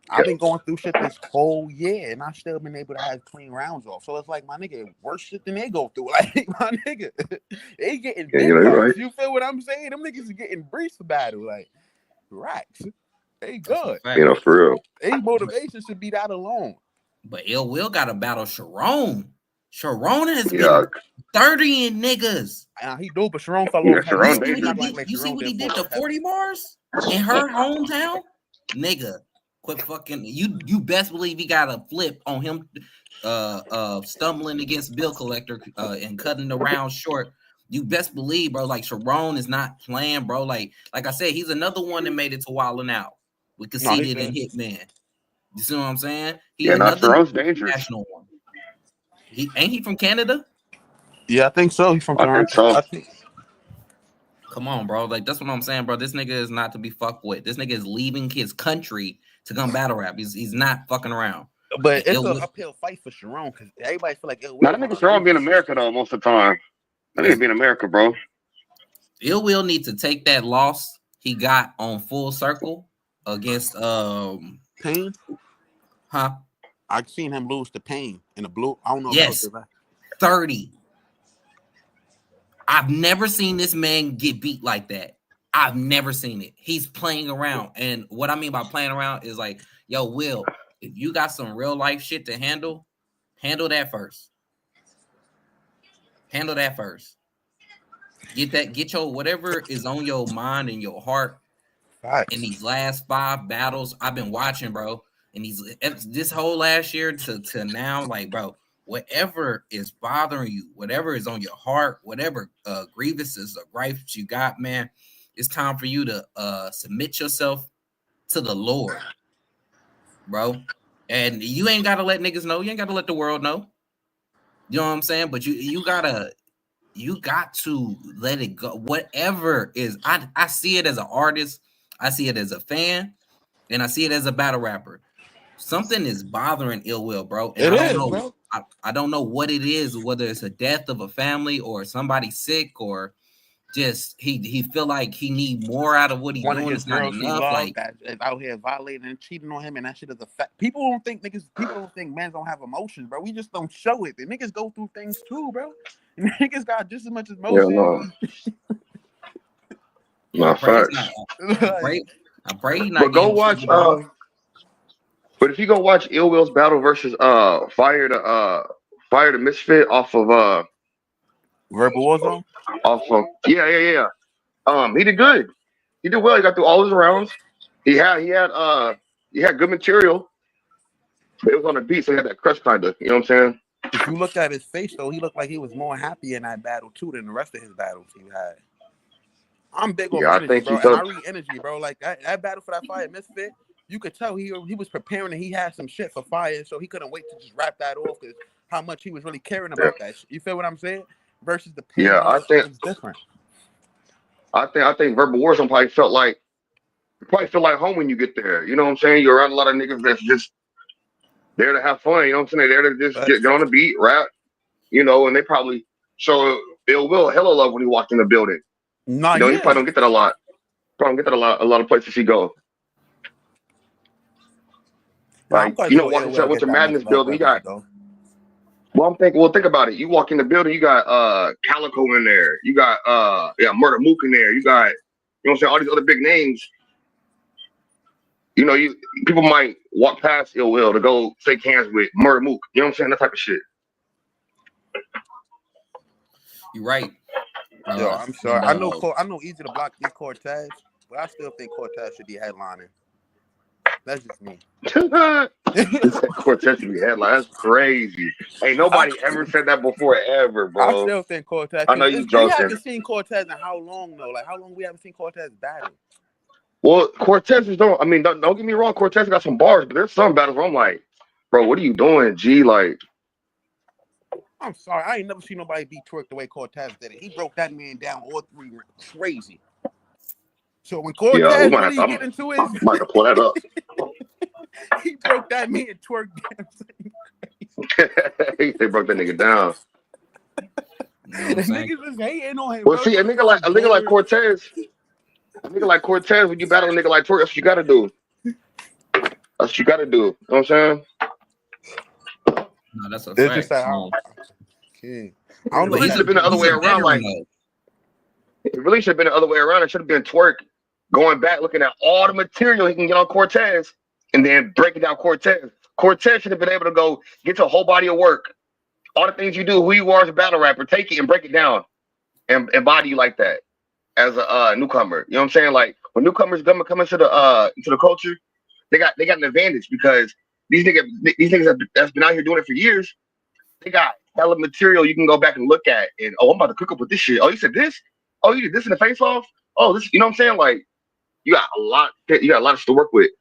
I've been going through shit this whole year, and I still been able to have clean rounds off. So it's like, my nigga, worse shit than they go through. Like, my nigga, they getting big right. You feel what I'm saying? Them niggas is getting briefs for battle, like racks. They good. You know, for real. They motivation should be that alone. But Ill Will got to battle Sharon. Sharon has been 30 in niggas. He do, but Sharon fell off. You see what he did to 40 bars in her hometown? Nigga, quit fucking. You best believe he got a flip on him stumbling against bill collector and cutting the round short. You best believe, bro, like Sharon is not playing, bro. Like I said, he's another one that made it to Wildin' Out. We could see it in Hitman. You see what I'm saying? Sharon's dangerous. One. Ain't he from Canada? Yeah, I think so. He's from Toronto. I think. Come on, bro. Like, that's what I'm saying, bro. This nigga is not to be fucked with. This nigga is leaving his country to come battle rap. He's not fucking around. But it's an uphill fight for Sharon because everybody feel like Now that nigga Sharon be in America though most of the time. That nigga be in America, bro. Ill Will need to take that loss he got on Full Circle against Pain. Huh? I've seen him lose to Pain in the blue. I don't know. Yes, 30. I've never seen this man get beat like that. I've never seen it. He's playing around. And what I mean by playing around is like, yo, Will, if you got some real life shit to handle that first. Handle that first. Get your whatever is on your mind and your heart. In these last 5 battles I've been watching, bro, and this whole last year to now, like, bro, whatever is bothering you, whatever is on your heart, whatever grievances or gripes you got, man, it's time for you to submit yourself to the Lord, bro. And you ain't gotta let niggas know, you ain't gotta let the world know. You know what I'm saying? But you got to let it go. Whatever is, I see it as an artist, I see it as a fan, and I see it as a battle rapper. Something is bothering Ill Will, bro. And I don't know what it is, whether it's a death of a family or somebody sick or just he feel like he need more out of what he's doing. It's not enough. Like, that is out here violating and cheating on him, and that shit is a fact. People don't think men don't have emotions, bro. We just don't show it. The niggas go through things too, bro. And niggas got just as much emotion. No facts. I pray not. But go watch. But if you go watch Ill Will's battle versus Fire the Misfit off of Verbal Warzone. Off of yeah. He did good. He did well. He got through all his rounds. He had good material. But it was on the beat, so he had that crush kind of. You know what I'm saying? If you look at his face, though, he looked like he was more happy in that battle too than the rest of his battles he had. I'm big on energy, bro. And I read energy, bro. Like that battle for that Fire Misfit, you could tell he was preparing and he had some shit for Fire, so he couldn't wait to just wrap that off because how much he was really caring about that shit. You feel what I'm saying? Versus the pain, I think it's different. I think Verbal Warzone probably felt like home when you get there. You know what I'm saying? You're around a lot of niggas that's just there to have fun. You know what I'm saying? They're there to just get on the beat, rap. You know, and they probably show Ill Will hella love when he walked in the building. He probably don't get that a lot. Probably don't get that a lot of places he go. Like, you know, walking to Winter Madness building, you got. Well, think about it. You walk in the building, you got Calico in there. You got Murder Mook in there. You got, you know what I'm saying, all these other big names. You know, people might walk past Ill Will to go shake hands with Murder Mook. You know what I'm saying? That type of shit. You're right. Yo, I'm sorry. I know easy to block these Cortez, but I still think Cortez should be headlining. That's just me. Cortez should be headline. That's crazy. Ain't nobody ever said that before, ever, bro. I still think Cortez. I know you We joking. haven't seen Cortez in how long though? Like how long we haven't seen Cortez battle? Well, Cortez is don't. I mean, don't get me wrong. Cortez got some bars, but there's some battles where I'm like, bro, what are you doing, G? Like, I'm sorry, I ain't never seen nobody beat Twerk the way Cortez did it. He broke that man down all 3 rounds. Crazy. So when Cortez really get into it, I might have to pull that up. he broke that man Twerk down. They broke that nigga down. Niggas was hating on him. Well, see, a nigga like Cortez, when you battle a nigga like Twerk, that's what you gotta do. That's what you gotta do. You know what I'm saying? No, that's a It's fact. just that I don't know. It should have been the other way around. Like, it really should have been the other way around. It should have been Twerk going back, looking at all the material he can get on Cortez, and then breaking down Cortez. Cortez should have been able to go get to a whole body of work. All the things you do, who you are as a battle rapper, take it and break it down and embody you like that as a newcomer. You know what I'm saying? Like when newcomers come into the culture, they got an advantage because these niggas that's been out here doing it for years, they got hella material you can go back and look at and I'm about to cook up with this shit. Oh, you said this? Oh, you did this in the face off? Oh, this, you know what I'm saying? Like you got a lot to work with.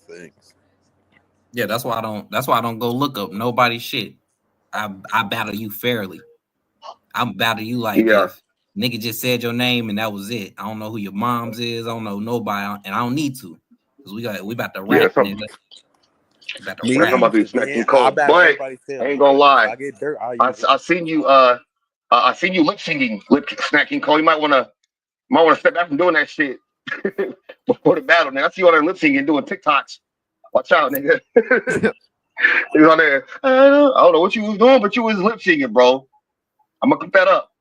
Thanks. Yeah, that's why I don't go look up nobody's shit. I battle you fairly. I battle you like if nigga just said your name and that was it. I don't know who your mom's is. I don't know nobody, and I don't need to because we about to rap, nigga. I'm about to be smacking cold, but I ain't gonna lie. I get dirt. I seen you lip smacking Cole. You might wanna step back from doing that shit before the battle. Now I see you on there lip syncing doing TikToks. Watch out, nigga. He was on there. I don't know what you was doing, but you was lip syncing, bro. I'm gonna clip that up.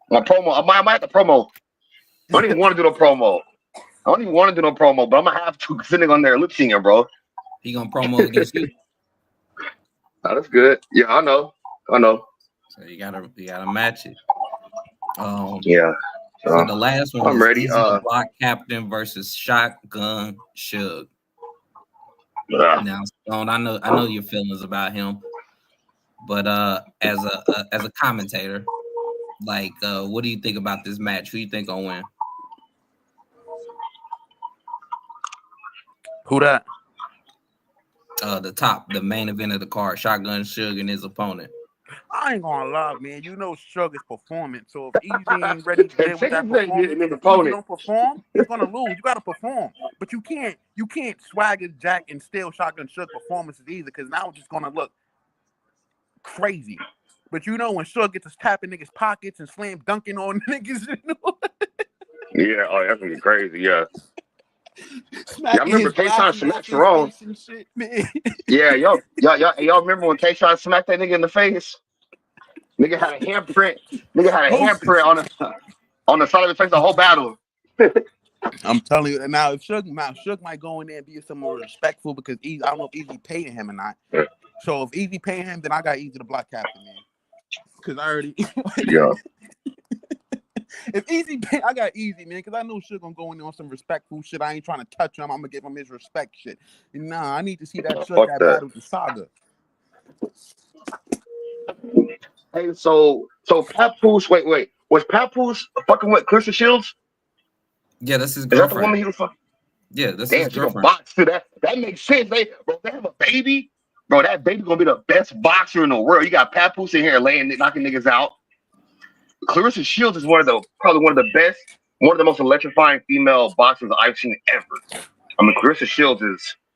My promo. I might have to promo. I don't even want to do no promo. But I'm gonna have to sitting on there lip syncing, bro. He gonna promo against you. Oh, that's good. Yeah, I know. So you gotta match it. Yeah. So the last one. I'm ready. Block Captain versus Shotgun Suge. Now, Stone, I know your feelings about him, but as a commentator, like, what do you think about this match? Who you think gonna win? Who that? The main event of the card, Shotgun Suge and his opponent. I ain't gonna lie, man. You know Suge is performance. So if Easy ain't ready to deal with that performance, if Easy don't perform, he's gonna lose. You gotta perform. But you can't swagger Jack and steal Shotgun Suge performances either, because now it's just gonna look crazy. But you know when Suge gets to tapping niggas' pockets and slam dunking on niggas, you know? Yeah, oh, that's gonna be crazy, yeah. I remember K-Shine smacked Jerome. Yeah, y'all remember when K-Shine smacked that nigga in the face? Nigga had a handprint. On the side of his face the whole battle. I'm telling you now. If Suge might go in there and be some more respectful because I don't know if Easy paying him or not. So if Easy paying him, then I got Easy to block Captain, man. Because I already. Yeah. If Easy pay, I got Easy, man. Because I know Suge gonna go in there on some respectful shit. I ain't trying to touch him. I'm gonna give him his respect shit. And I need to see that Suge that battle with Saga. Hey, so Papoose, wait. Was Papoose fucking with Clarissa Shields? Yeah, that's his Is girlfriend. that the woman he was fucking? Yeah, that's his girlfriend. Box too. That makes sense. They have a baby. Bro, that baby gonna be the best boxer in the world. You got Papoose in here knocking niggas out. Clarissa Shields is probably one of the best, one of the most electrifying female boxers I've seen ever. I mean, Clarissa Shields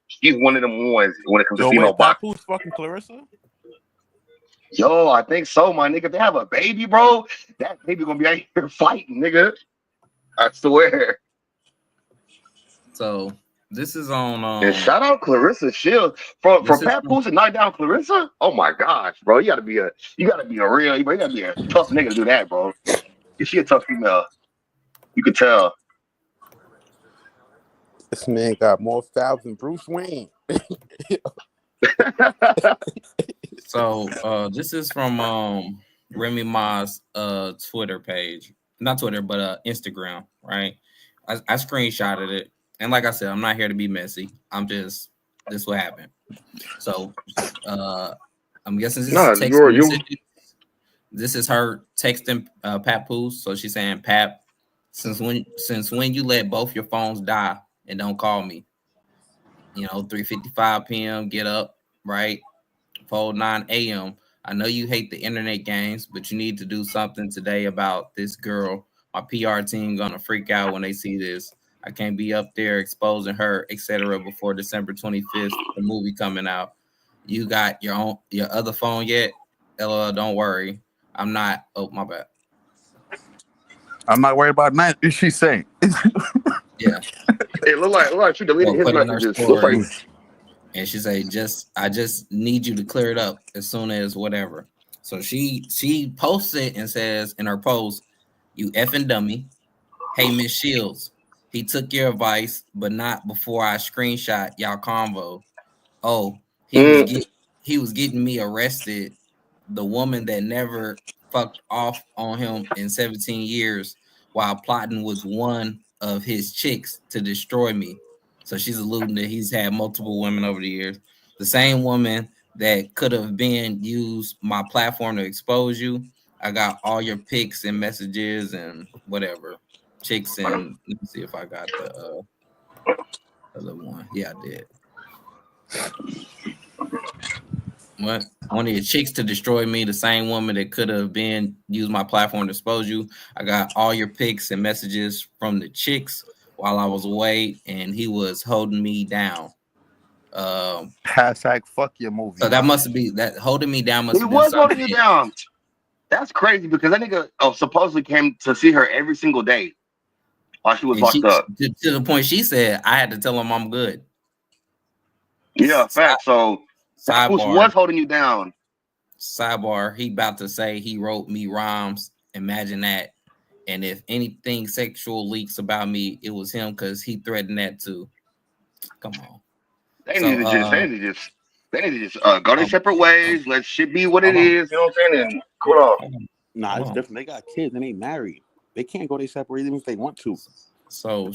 she's one of them ones when it comes to female boxing. Papoose fucking Clarissa? Yo, I think so, my nigga. If they have a baby, bro, that baby gonna be out here fighting, nigga. I swear. So this is on. And shout out Clarissa Shields for Papoose to knock down Clarissa. Oh my gosh, bro, you gotta be a real, you gotta be a tough nigga to do that, bro. Is she a tough female? You could tell. This man got more fouls than Bruce Wayne. So this is from Remy Ma's Twitter page. Not Twitter, but Instagram, right? I screenshotted it. And like I said, I'm not here to be messy. I'm just this what happened. So I'm guessing this Nah, is text you. message. This is her texting Papoose. So she's saying, Pap, since when you let both your phones die and don't call me? 3:55 p.m. get up, right? 9 a.m. I know you hate the internet games, but you need to do something today about this girl. My PR team gonna freak out when they see this. I can't be up there exposing her, etc. before December 25th, the movie coming out. You got your other phone yet? LOL, don't worry. I'm not. Oh, my bad. I'm not worried about that. Is she saying? Yeah. It look like she deleted his messages. And she say, I just need you to clear it up as soon as whatever. So she posted and says in her post, you effing dummy. Hey, Miss Shields, he took your advice, but not before I screenshot y'all convo. Oh, he was getting me arrested. The woman that never fucked off on him in 17 years while plotting with one of his chicks to destroy me. So she's alluding that he's had multiple women over the years. The same woman that could have been used my platform to expose you. I got all your pics and messages and whatever. Chicks and let me see if I got the other one. Yeah, I did. What? One of your chicks to destroy me, the same woman that could have been used my platform to expose you. I got all your pics and messages from the chicks while I was away, and he was holding me down. Hashtag fuck your movie. So that must be that holding me down. Must he have was been holding you down. That's crazy because that nigga supposedly came to see her every single day while she was locked up. To the point she said, I had to tell him I'm good. Yeah, fact. So Papoose was holding you down. Sidebar, he about to say he wrote me rhymes. Imagine that. And if anything sexual leaks about me, it was him because he threatened that too. Come on. They need to just go their separate ways. Let shit be what it is. You know what I'm saying? And cool off. Nah, it's different. They got kids and they married. They can't go their separate even if they want to. So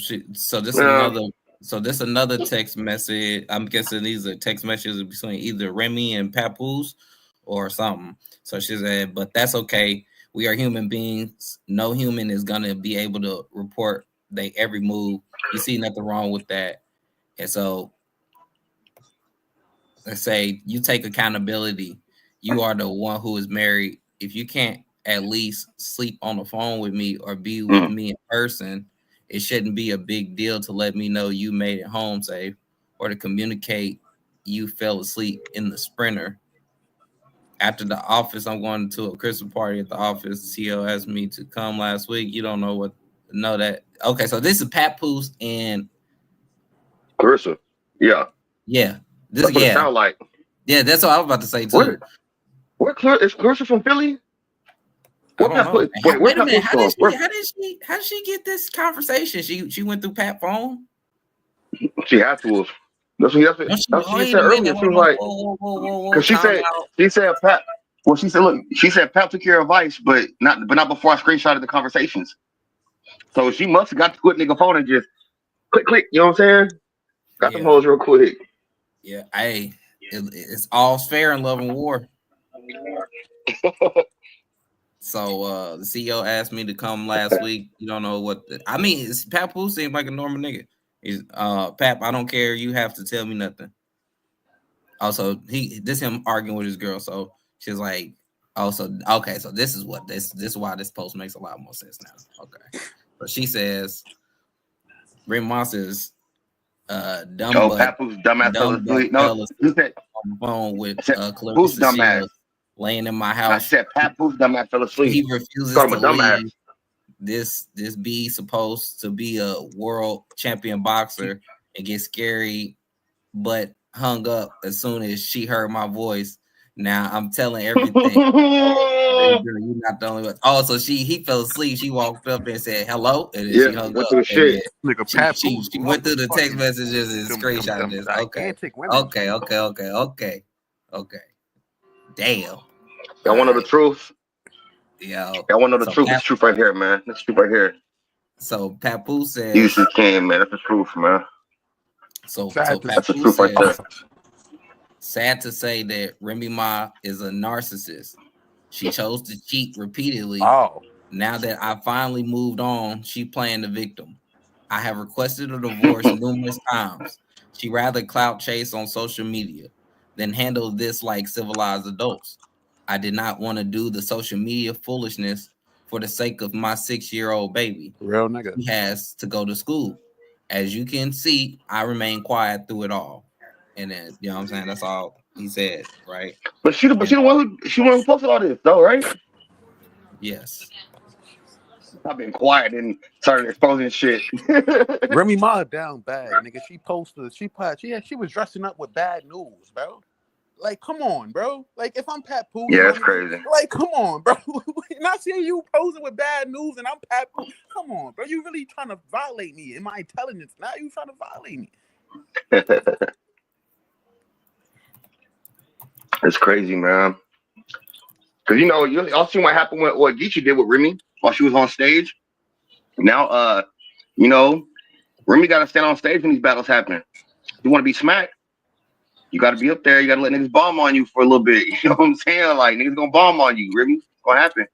this another text message. I'm guessing these are text messages between either Remy and Papoose or something. So she said, but that's okay. We are human beings. No human is gonna be able to report their every move. You see nothing wrong with that. And so let's say you take accountability. You are the one who is married. If you can't at least sleep on the phone with me or be with me in person, it shouldn't be a big deal to let me know you made it home safe or to communicate you fell asleep in the Sprinter. After the office, I'm going to a Christmas party at the office. The CEO asked me to come last week. You don't know that. Okay, so this is Papoose and Clarissa. Yeah. Yeah. That's what it sound like. Yeah, that's what I was about to say too. Is Clarissa from Philly? Wait a minute. How did she get this conversation? She went through Pat's phone? She had to. That's what she said earlier. She was like, because she said Pat. Well, she said Pat took your advice, but not before I screenshotted the conversations. So she must have got the good nigga phone and just click. You know what I'm saying? Got them hoes real quick. Yeah, it's all fair in love and war. So the CEO asked me to come last week. You don't know what Papoose seems like a normal nigga. He's Pap, I don't care. You have to tell me nothing. Also, this him arguing with his girl. So she's like, okay. So this is why this post makes a lot more sense now. Okay, so she says, Remy Monsters, Papoose dumbass fell asleep. No, you said on the phone with Clarissa dumbass laying in my house. I said Papoose dumbass fell asleep. He refuses to leave. This be supposed to be a world champion boxer and get scary, but hung up as soon as she heard my voice. Now I'm telling everything. You're not the only one. Oh, so he fell asleep. She walked up and said hello, and then she hung up. She went through the text messages and screenshot this. Okay. Damn. Y'all want to know the truth? Yeah. Y'all want to know the truth? This truth right here, man. This truth right here. So Papoose said, "You can, man. That's the truth, man." So that's a truth right there. Sad to say that Remy Ma is a narcissist. She chose to cheat repeatedly. Now that I finally moved on, she playing the victim. I have requested a divorce numerous times. She rather clout chase on social media than handle this like civilized adults. I did not want to do the social media foolishness for the sake of my 6-year-old baby. Real nigga. He has to go to school. As you can see, I remain quiet through it all. And then, you know what I'm saying? That's all he said, right? But she the one who posted all this, though, right? Yes. I've been quiet and started exposing shit. Remy Ma down bad, nigga. She was dressing up with bad news, bro. Like, come on, bro. Like, if I'm Papoose, yeah, that's crazy. Like, come on, bro. And I see you posing with bad news, and I'm Papoose. Come on, bro. You really trying to violate me in my intelligence? Now you trying to violate me? It's crazy, man. Because you all seen what happened with what Geechee did with Remy while she was on stage. Now, Remy got to stand on stage when these battles happen. You want to be smacked? You got to be up there. You got to let niggas bomb on you for a little bit. You know what I'm saying? Like, niggas gonna bomb on you, Remy. It's gonna happen.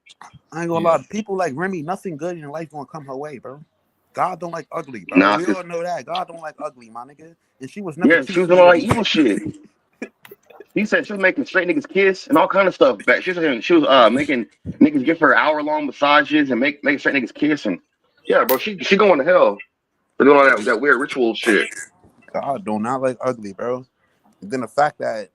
I ain't gonna lie. People like Remy, nothing good in your life gonna come her way, bro. God don't like ugly, bro. Nah, we all know that. God don't like ugly, my nigga. And she was never. Yeah, she was doing like evil shit. He said she was making straight niggas kiss and all kind of stuff. Back she was making niggas give her hour-long massages and make straight niggas kiss, and yeah, bro, she going to hell for doing all that weird ritual shit. God do not like ugly, bro. And then the fact that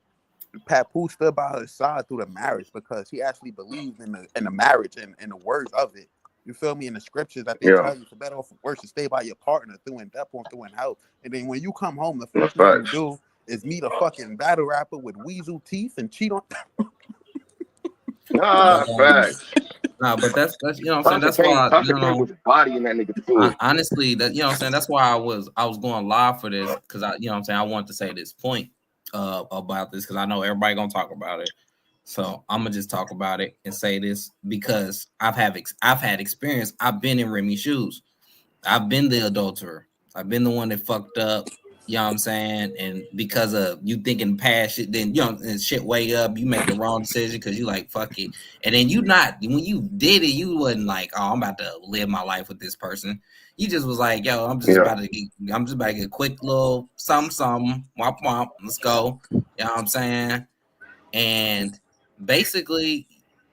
Papoose stood by her side through the marriage because he actually believed in the marriage and the words of it. You feel me? In the scriptures that they tell you, for better or for worse, to stay by your partner through and depth or through and out. And then when you come home, the first thing you do is meet a fucking battle rapper with weasel teeth and cheat on. Facts. Nah, but that's you know what I'm saying. That's why with the body in that nigga too. Honestly, that you know what I'm saying. That's why I was going live for this because I you know what I'm saying I wanted to say this point about this because I know everybody gonna talk about it. So I'm gonna just talk about it and say this because I've had experience. I've been in Remy's shoes. I've been the adulterer. I've been the one that fucked up. You know what I'm saying? And because of you thinking past shit, then and shit way up, you make the wrong decision because you like fuck it. And then when you did it, you wasn't like, oh, I'm about to live my life with this person. You just was like, yo, I'm just about to get a quick little something, womp womp, let's go. You know what I'm saying? And basically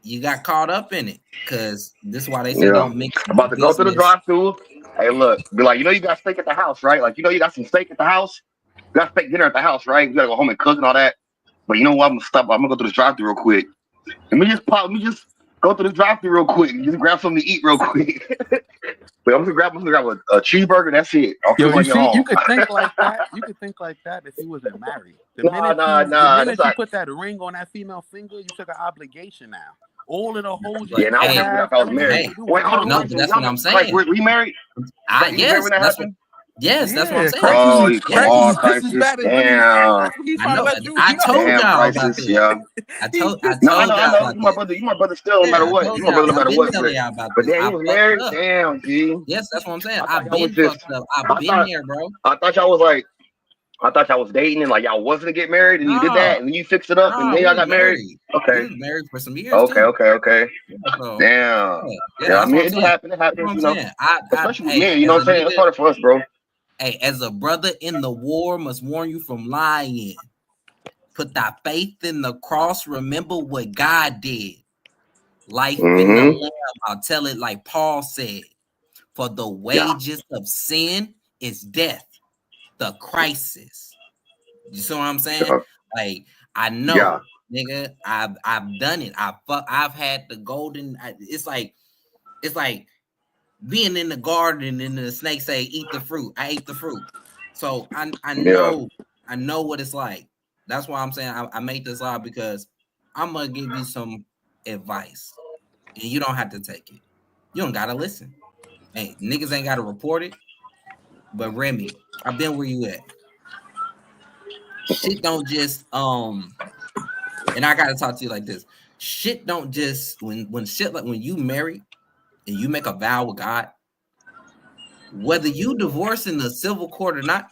you got caught up in it because this is why they say don't mix. About to go to the drive-thru. Hey, look, be like, you got steak at the house, right? Like, you got some steak at the house. You got steak dinner at the house, right? You gotta go home and cook and all that. But you know what? I'm gonna stop. I'm gonna go to the drive-thru real quick. Let me just go to the drive-thru real quick and just grab something to eat real quick. But I'm gonna grab a cheeseburger. That's it. You could think like that. You could think like that if you wasn't married. The minute you put that ring on that female finger, you took an obligation now. All of the hoes. Yeah, now I was married. Wait, hold on. No, that's what I'm saying. Like, we married? Yes, that's what I'm saying. Oh, you crisis. Damn. I told y'all about this. Yeah. I told y'all. You my brother still, no matter what. You my brother no matter what. But then he was married. Damn, G. Yes, that's what I'm saying. I've been fucked up. I've been here, bro. I thought y'all was dating and like y'all wasn't to get married and you did that and then you fixed it up and then y'all got married. Okay. We was married for some years. Okay. So, damn. Yeah, I mean it happens, you know. Especially with men, you know what I'm saying? It's harder for us, bro. Hey, as a brother in the war must warn you from lying. Put thy faith in the cross. Remember what God did. Life in the lamb. I'll tell it like Paul said. For the wages of sin is death. The crisis. You see what I'm saying? Like I know, nigga. I've done it. I've had the golden. It's like being in the garden and the snake say eat the fruit. I ate the fruit. So I know what it's like. That's why I'm saying I made this live because I'm gonna give you some advice and you don't have to take it. You don't gotta listen. Hey, niggas ain't gotta report it. But Remy, I've been where you at. Shit don't just and I gotta talk to you like this. Shit don't just when shit like when you marry and you make a vow with God, whether you divorce in the civil court or not,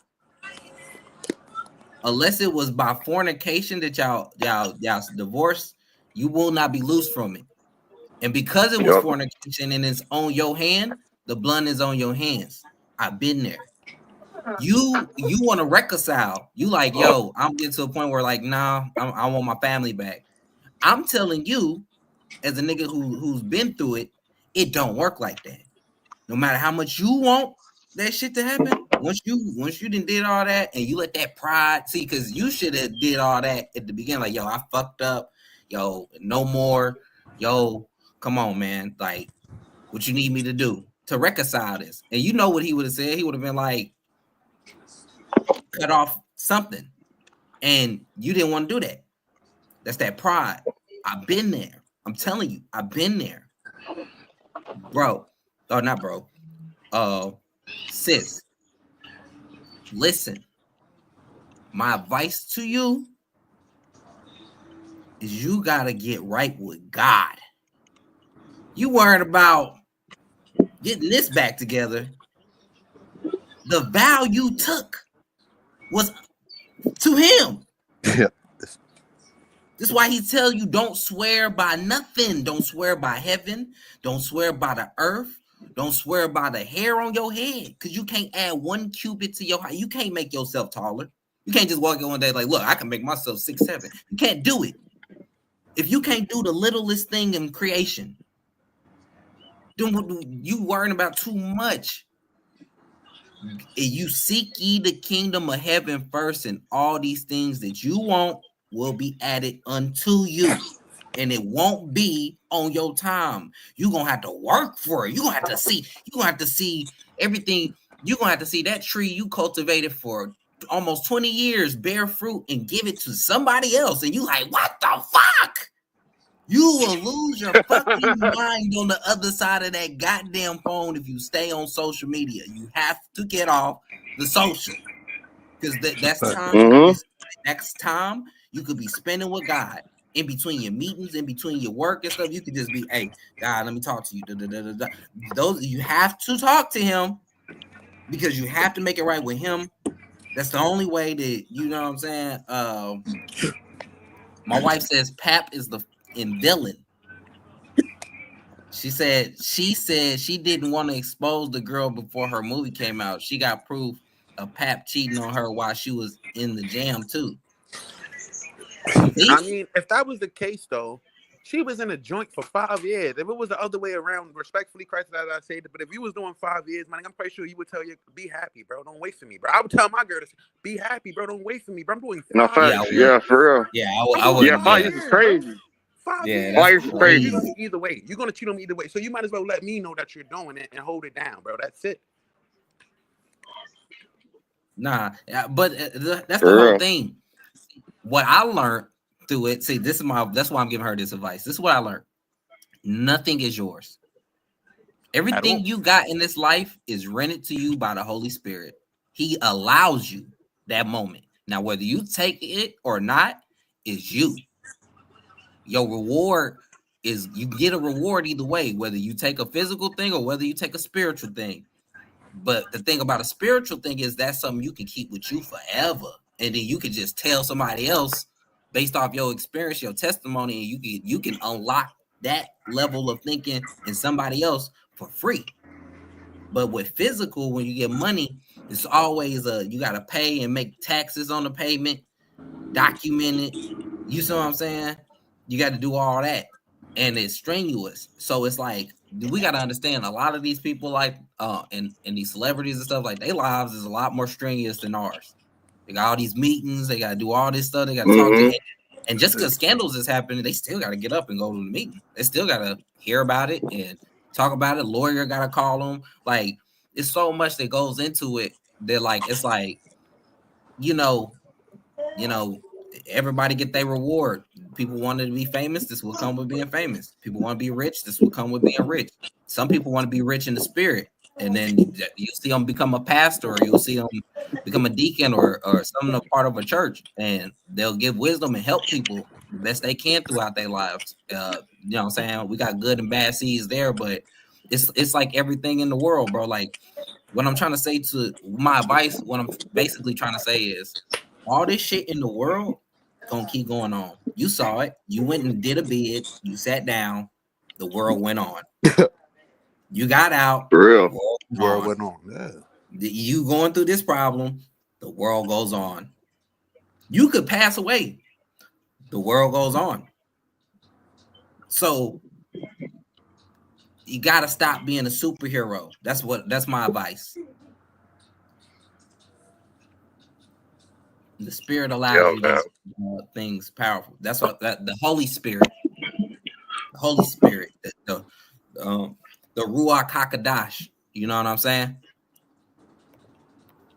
unless it was by fornication that y'all divorced, you will not be loose from it. And because it was fornication and it's on your hand, the blood is on your hands. I've been there. You want to reconcile. You like, yo, I'm getting to a point where like, nah, I want my family back. I'm telling you, as a nigga who's been through it, it don't work like that. No matter how much you want that shit to happen, once you did all that and you let that pride see, because you should have did all that at the beginning, like, yo, I fucked up, yo, no more, yo, come on, man, like, what you need me to do to reconcile this? And you know what he would have said? He would have been like, cut off something, and you didn't want to do that. That's that pride. I've been there. I'm telling you, I've been there, bro. Oh, not bro. Sis, listen. My advice to you is you gotta get right with God. You worried about getting this back together. The vow you took was to him. Yeah. This is why he tells you don't swear by nothing. Don't swear by heaven. Don't swear by the earth. Don't swear by the hair on your head, because you can't add 1 cubit to your height. You can't make yourself taller. You can't just walk in one day like, look, I can make myself 6'7". You can't do it. If you can't do the littlest thing in creation, then you worrying about too much. You seek ye the kingdom of heaven first, and all these things that you want will be added unto you. And it won't be on your time. You're gonna have to work for it. You're gonna have to see everything. You're gonna have to see that tree you cultivated for almost 20 years bear fruit and give it to somebody else. And you like, what the fuck? You will lose your fucking mind on the other side of that goddamn phone if you stay on social media. You have to get off the social, because that's time. Next time you could be spending with God. In between your meetings, in between your work and stuff, you could just be, hey, God, let me talk to you. Those, you have to talk to him, because you have to make it right with him. That's the only way that, you know what I'm saying? My wife says Pap is in villain. She said she didn't want to expose the girl before her movie came out. She got proof of Pap cheating on her while she was in the jam too. I mean, if that was the case, though, she was in a joint for 5 years. If it was the other way around, respectfully, Christ, as I say, but if you was doing 5 years, man, I'm pretty sure you would tell you, be happy, bro. Don't wait for me, bro. I would tell my girl to be happy, bro. Don't wait for me, bro. I'm doing 5 years. Yeah, for real. Yeah, I would. Yeah, 5 years is crazy. 5 Yeah, years. 5 years is crazy. Either way, you're gonna cheat on me either way. So you might as well let me know that you're doing it and hold it down, bro. That's it. Nah, but that's the whole thing. What I learned through it, see, that's why I'm giving her this advice. This is what I learned. Nothing is yours. Everything you got in this life is rented to you by the Holy Spirit. He allows you that moment. Now, whether you take it or not is you. Your reward is, you get a reward either way, whether you take a physical thing or whether you take a spiritual thing. But the thing about a spiritual thing is that's something you can keep with you forever. And then you can just tell somebody else based off your experience, your testimony, and you can unlock that level of thinking in somebody else for free. But with physical, when you get money, it's always you got to pay and make taxes on the payment, document it. You see what I'm saying? You got to do all that, and it's strenuous. So it's like, we got to understand a lot of these people, like and these celebrities and stuff, like, their lives is a lot more strenuous than ours. They got all these meetings, they got to do all this stuff, they got to talk to, and just because scandals is happening, they still got to get up and go to the meeting. They still got to hear about it and talk about it. Lawyer got to call them. Like, it's so much that goes into it that, like, it's like, you know, everybody get their reward. People wanted to be famous. This will come with being famous. People want to be rich. This will come with being rich. Some people want to be rich in the spirit. And then you see them become a pastor, or you'll see them become a deacon or some part of a church, and they'll give wisdom and help people the best they can throughout their lives. You know what I'm saying? We got good and bad seeds there, but it's like everything in the world, bro. Like, what I'm trying to say, to my advice, what I'm basically trying to say is, all this shit in the world gonna keep going on. You saw it. You went and did a bid. You sat down. The world went on. You got out. For real. The world went on. Yeah. You going through this problem. The world goes on. You could pass away. The world goes on. So you gotta stop being a superhero. That's my advice. The Spirit allows you these things powerful. That's what the Holy Spirit, the Ruach HaKodesh. You know what I'm saying?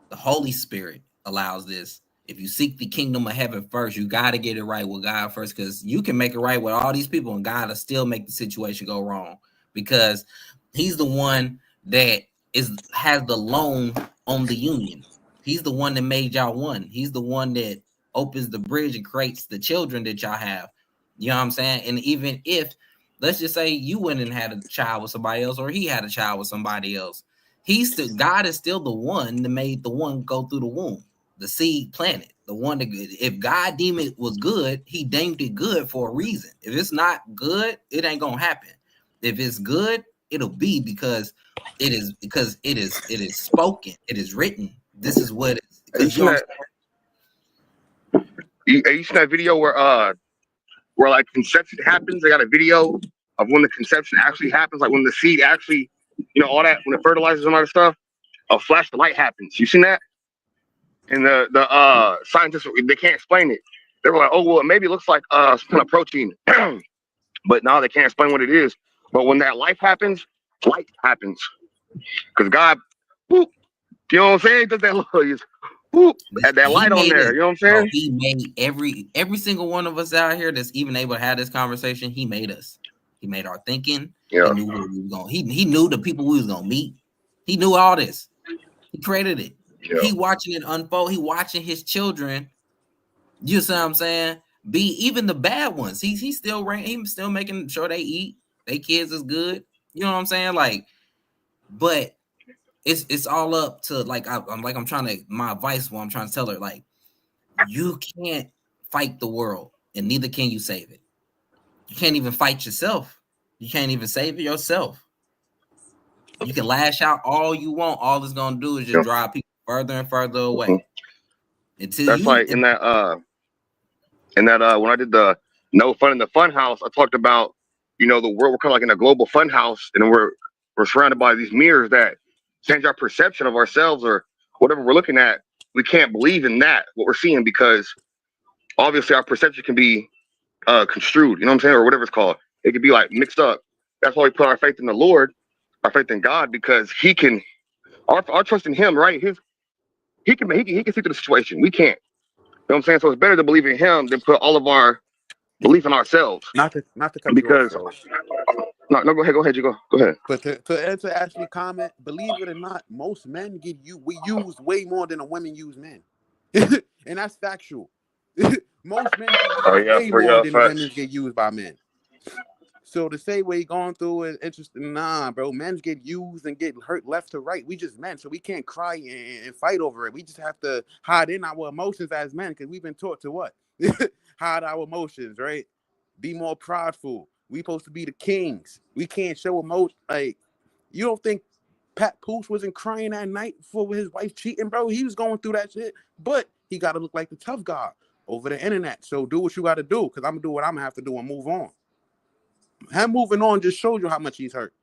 The Holy Spirit allows this. If you seek the kingdom of heaven first, you got to get it right with God first, because you can make it right with all these people, and God will still make the situation go wrong, because He's the one that has the loan on the union. He's the one that made y'all one. He's the one that opens the bridge and creates the children that y'all have. You know what I'm saying? And even if, let's just say you went and had a child with somebody else, or he had a child with somebody else, God is still the one that made the one go through the womb, the seed planted, the one that, if God deemed it was good, He deemed it good for a reason. If it's not good, it ain't gonna happen. If it's good, it'll be because it is spoken, it is written. This is what it is. You seen that video where like conception happens? They got a video of when the conception actually happens, like when the seed actually, all that, when it fertilizes and all that stuff, a flash of light happens. You seen that? And the scientists, they can't explain it. They were like, oh, well, maybe it looks like some kind of protein. But now they can't explain what it is. But when that light happens. Because God, whoop, you know what I'm saying? Does that little, whoop, had that light on there. You know what I'm saying? He made every single one of us out here that's even able to have this conversation. He made us. He made our thinking. Yeah. He knew where we was going. He knew the people we was gonna meet. He knew all this. He created it. Yeah. He watching it unfold. He watching his children. You see what I'm saying? Be even the bad ones. He's still making sure they eat. They kids is good. You know what I'm saying? Like, but it's all up to my advice. What I'm trying to tell her, like, you can't fight the world, and neither can you save it. You can't even fight yourself. You can't even save it yourself. You can lash out all you want. All it's gonna do is just drive people further and further away. Until that's like in that when I did the No Fun in the Fun House, I talked about, the world, we're kind of like in a global fun house, and we're surrounded by these mirrors that change our perception of ourselves or whatever we're looking at. We can't believe in that, what we're seeing, because obviously our perception can be construed, you know what I'm saying, or whatever it's called. It could be like mixed up. That's why we put our faith in the Lord, our faith in God, because He can, our trust in Him, right? He can see through the situation. We can't. You know what I'm saying? So it's better to believe in Him than put all of our belief in ourselves. Not to cut because you off, no, go ahead, you go ahead. But to actually comment, believe it or not, most men we use way more than a women use men. And that's factual. Most men way more than women get used by men. So to say we're going through it, interesting, nah, bro. Men get used and get hurt left to right. We just men, so we can't cry and fight over it. We just have to hide in our emotions as men, because we've been taught to what? Hide our emotions, right? Be more prideful. We supposed to be the kings. We can't show emotion. Like, you don't think Papoose wasn't crying that night for his wife cheating, bro? He was going through that shit, but he got to look like the tough guy over the internet. So do what you got to do, because I'm gonna do what I'm gonna have to do and move on. Him moving on just shows you how much he's hurt.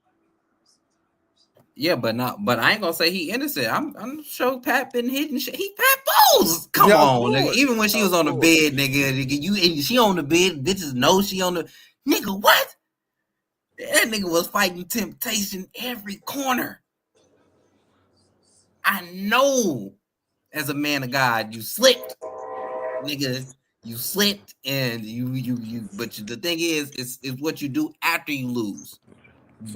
Yeah, but I ain't gonna say he innocent. I'm sure Pat been hitting shit. He Papoose. Come on, nigga. Even when she was on the bed, nigga, she on the bed. Bitches know she on the nigga. What? That nigga was fighting temptation every corner. I know, as a man of God, you slipped, nigga. You slipped, and you. But the thing is, it's what you do after you lose.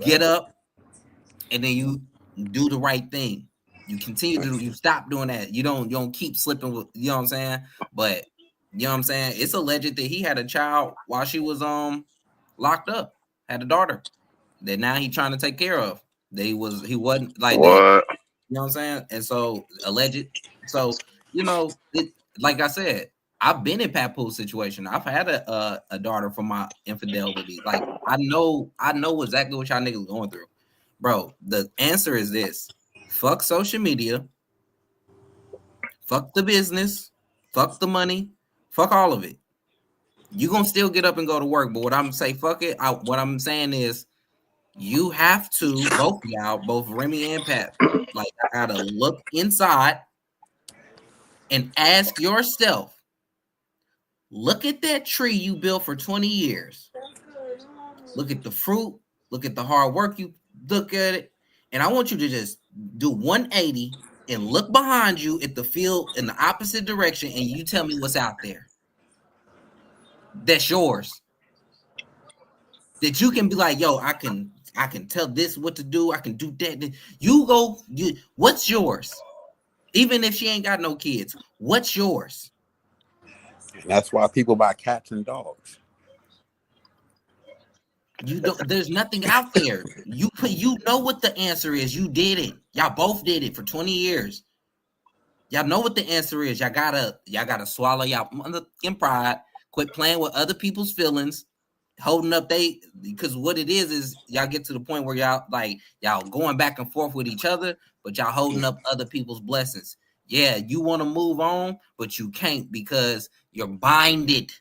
Get up, and then you do the right thing. You continue to you stop doing that. You don't keep slipping with, you know what I'm saying? But you know what I'm saying? It's alleged that he had a child while she was locked up, had a daughter that now he's trying to take care of. He wasn't like what? That. You know what I'm saying? And so alleged. So, like I said, I've been in Papoose situation. I've had a daughter from my infidelity. Like I know exactly what y'all niggas going through, bro. The answer is this: fuck social media, fuck the business, fuck the money, fuck all of it. You gonna still get up and go to work, but what I'm saying, fuck it. What I'm saying is, you have to both y'all, both Remy and Pat, like I gotta look inside and ask yourself. Look at that tree you built for 20 years. Look at the fruit. Look at the hard work you look at it. And I want you to just do 180 and look behind you at the field in the opposite direction and you tell me what's out there. That's yours. That you can be like, yo, I can tell this what to do. I can do that. What's yours? Even if she ain't got no kids, what's yours? And that's why people buy cats and dogs. There's nothing out there. You know what the answer is. You did it. Y'all both did it for 20 years. Y'all know what the answer is. Y'all gotta swallow y'all in pride. Quit playing with other people's feelings. Holding up because what it is y'all get to the point where y'all going back and forth with each other, but y'all holding up other people's blessings. Yeah, you want to move on, but you can't because you're binded.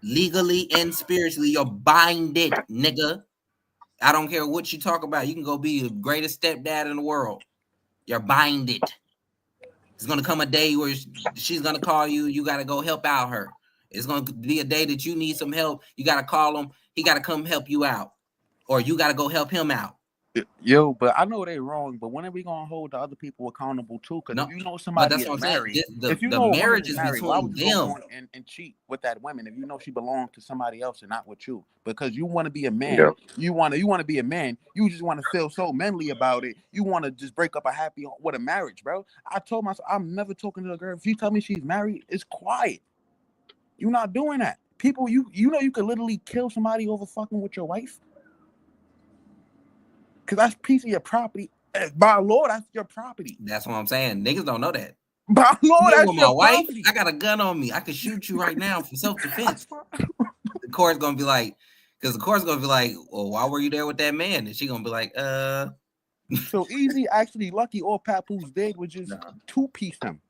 Legally and spiritually, you're binded, nigga. I don't care what you talk about. You can go be the greatest stepdad in the world. You're binded. It's gonna come a day where she's gonna call you. You gotta go help out her. It's gonna be a day that you need some help. You gotta call him. He gotta come help you out, or you gotta go help him out. Yo, but I know they're wrong. But when are we gonna hold the other people accountable too? Because if you know somebody is married, if you know marriage is married, why would you go and cheat with that woman if you know she belongs to somebody else and not with you? Because you want to be a man. Yeah. You want to be a man. You just want to feel so manly about it. You want to just break up with a marriage, bro. I told myself I'm never talking to a girl. If she tell me she's married, it's quiet. You're not doing that. People, you know you could literally kill somebody over fucking with your wife. Because that's a piece of your property. By law, that's your property. That's what I'm saying. Niggas don't know that. By law, that's your wife. Property. I got a gun on me. I can shoot you right now for self-defense. The court's gonna be like, well, why were you there with that man? And she gonna be like, So Easy actually lucky all Papoose did was just two-piece him.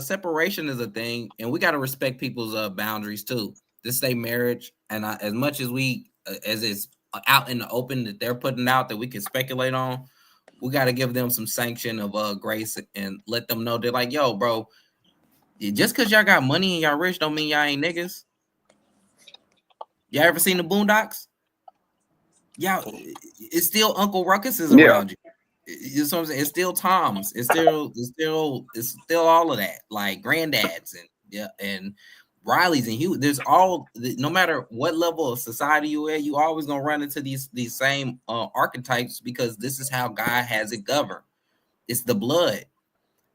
Separation is a thing, and we gotta respect people's boundaries too. This ain't marriage, and as much as as it's out in the open that they're putting out that we can speculate on, we got to give them some sanction of grace and let them know they're like, yo, bro, just because y'all got money and y'all rich don't mean y'all ain't niggas. Y'all ever seen the Boondocks? Y'all, it's still Uncle Ruckus is around you. You know what I'm saying? It's still Tom's. It's still all of that, like Granddads and Riley's and Hugh. There's no matter what level of society you at, you always gonna run into these same archetypes because this is how God has it governed. It's the blood,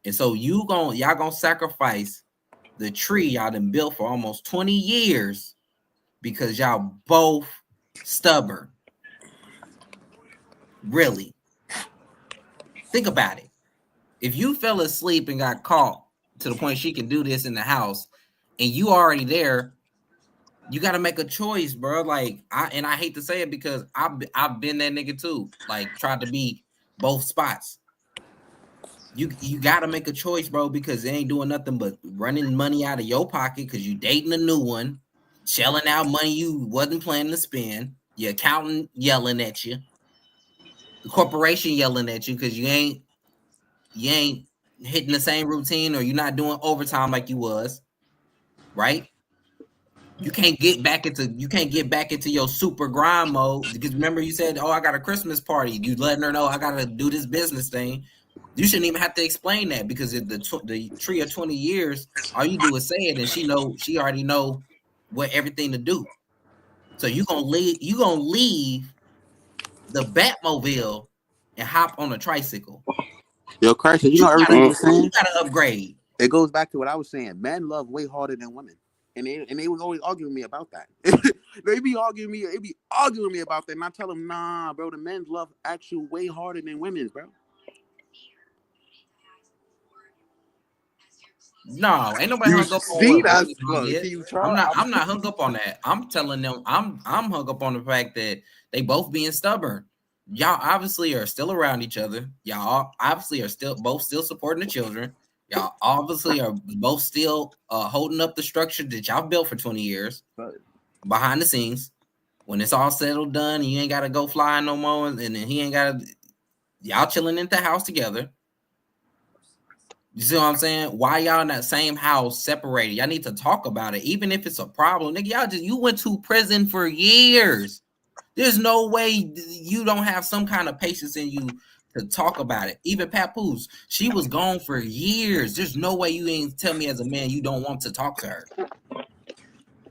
and so y'all gonna sacrifice the tree y'all done built for almost 20 years because y'all both stubborn. Really, think about it. If you fell asleep and got caught to the point she can do this in the house, and you already there, you got to make a choice, bro. Like I hate to say it because I've been that nigga too. Like tried to be both spots. You got to make a choice, bro, because they ain't doing nothing but running money out of your pocket because you dating a new one, shelling out money you wasn't planning to spend. Your accountant yelling at you, the corporation yelling at you because you ain't hitting the same routine or you're not doing overtime like you was. Right? You can't get back into your super grind mode because remember you said, "Oh, I got a Christmas party." You letting her know I got to do this business thing. You shouldn't even have to explain that because if the tree of 20 years, all you do is say it, and she already know what everything to do. So you gonna leave the Batmobile and hop on a tricycle. Yo, Christ, you know everything you're saying. You gotta upgrade. It goes back to what I was saying. Men love way harder than women. And they was always arguing with me about that. They be arguing me about that. And I tell them, nah, bro, the men's love actually way harder than women's, bro. No, ain't nobody You hung up on see what that? Remy Look, did. see you try. I'm not hung up on that. I'm telling them I'm hung up on the fact that they both being stubborn. Y'all obviously are still around each other. Y'all obviously are still supporting the children. Y'all obviously are both still holding up the structure that y'all built for 20 years behind the scenes. When it's all settled done, you ain't gotta go flying no more, and then he ain't gotta. Y'all chilling in the house together. You see what I'm saying? Why y'all in that same house separated? Y'all need to talk about it, even if it's a problem. Nigga, you went to prison for years. There's no way you don't have some kind of patience in you to talk about it. Even Papoose, she was gone for years. There's no way you ain't tell me as a man you don't want to talk to her.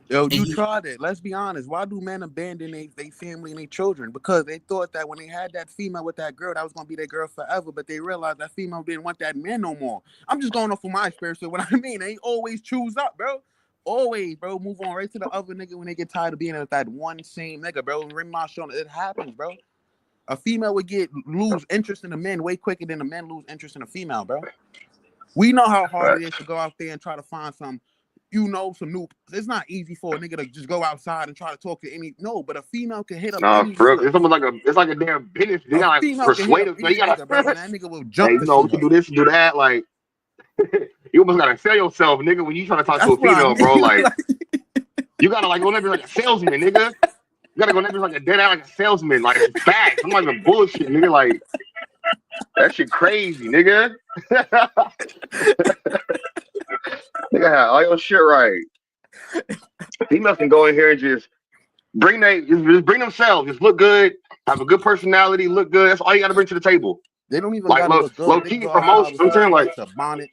Yo, you tried it. Let's be honest. Why do men abandon their family and their children? Because they thought that when they had that female with that girl, that was gonna be their girl forever. But they realized that female didn't want that man no more. I'm just going off of my experience. So what I mean, they always choose up, bro. Always, bro. Move on right to the other nigga when they get tired of being with that one same nigga, bro. Remy showing it happens, bro. A female would lose interest in a man way quicker than a man lose interest in a female, bro. We know how hard it is to go out there and try to find some new. It's not easy for a nigga to just go outside and try to talk to any. No, but a female can hit up. Bro, it's almost like a damn business. You gotta persuade him. You gotta, bro, and that nigga will jump. Hey, you know, we can do this and do that. Like, you almost gotta sell yourself, nigga, when you trying to talk to a female, bro. Like, you gotta go there like a salesman, nigga. You gotta go there like a dead out like a salesman. Like, it's facts. I'm like a bullshit, nigga. Like, that shit crazy, nigga. Nigga have all your shit right. Females can go in here and just bring themselves, just look good, have a good personality, look good. That's all you gotta bring to the table. They don't even like gotta look good. Low key for most. I'm saying like a bonnet,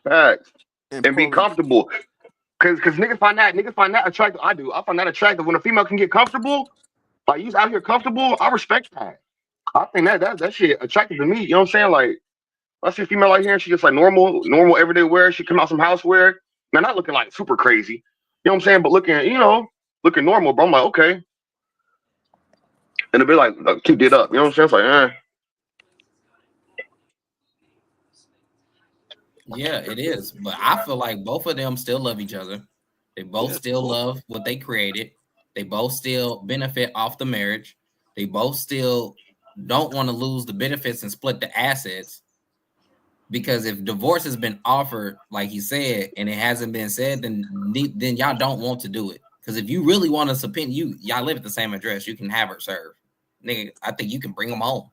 facts, and be comfortable. Cause niggas find that attractive. I find that attractive when a female can get comfortable. Like, you out here comfortable, I respect that. I think that shit attractive to me. You know what I'm saying? Like, I see a female like here and she just like normal everyday wear. She come out some housewear. Man, not looking like super crazy. You know what I'm saying? But looking normal, bro. I'm like, okay. And it'll be like, keep it up. You know what I'm saying? It's like, Yeah, it is. But I feel like both of them still love each other. They both still love what they created. They both still benefit off the marriage. They both still don't want to lose the benefits and split the assets. Because if divorce has been offered, like he said, and it hasn't been said, then y'all don't want to do it. Because if you really want to subpoena, y'all live at the same address, you can have her served. Nigga, I think you can bring them home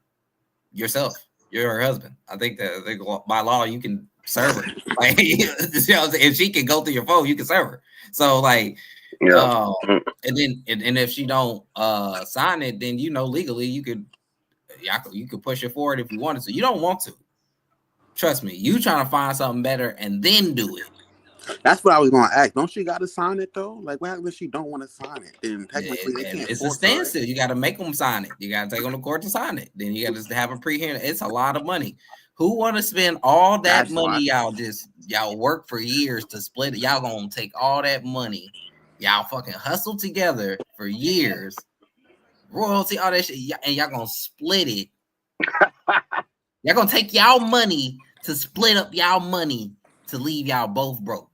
yourself. You're her husband. I think that by law you can serve her. Like, if she can go through your phone, you can serve her. So like, and if she don't sign it, then legally you could push it forward if you wanted to. You don't want to. Trust me, you trying to find something better and then do it. That's what I was going to ask. Don't she got to sign it though? Like, what happens if she don't want to sign it? Then technically they can't. It's a standstill. You got to make them sign it. You got to take them to court to sign it. Then you got to have a pre-hearing. It's a lot of money. Who want to spend all that money? Y'all work for years to split it. Y'all gonna take all that money. Y'all fucking hustle together for years. Royalty, all that shit, and y'all gonna split it. Y'all gonna take y'all money to split up y'all money to leave y'all both broke.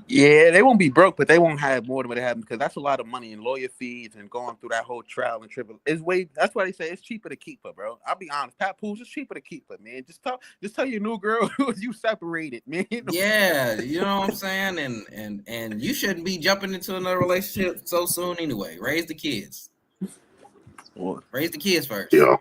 Yeah, they won't be broke, but they won't have more than what they have because that's a lot of money in lawyer fees and going through that whole trial and tribble. That's why they say it's cheaper to keep her, bro. I'll be honest, Papoose, it's cheaper to keep her, man. Just tell your new girl you separated, man. Yeah, you know what I'm saying, and you shouldn't be jumping into another relationship so soon anyway. Raise the kids. Raise the kids first. Yeah.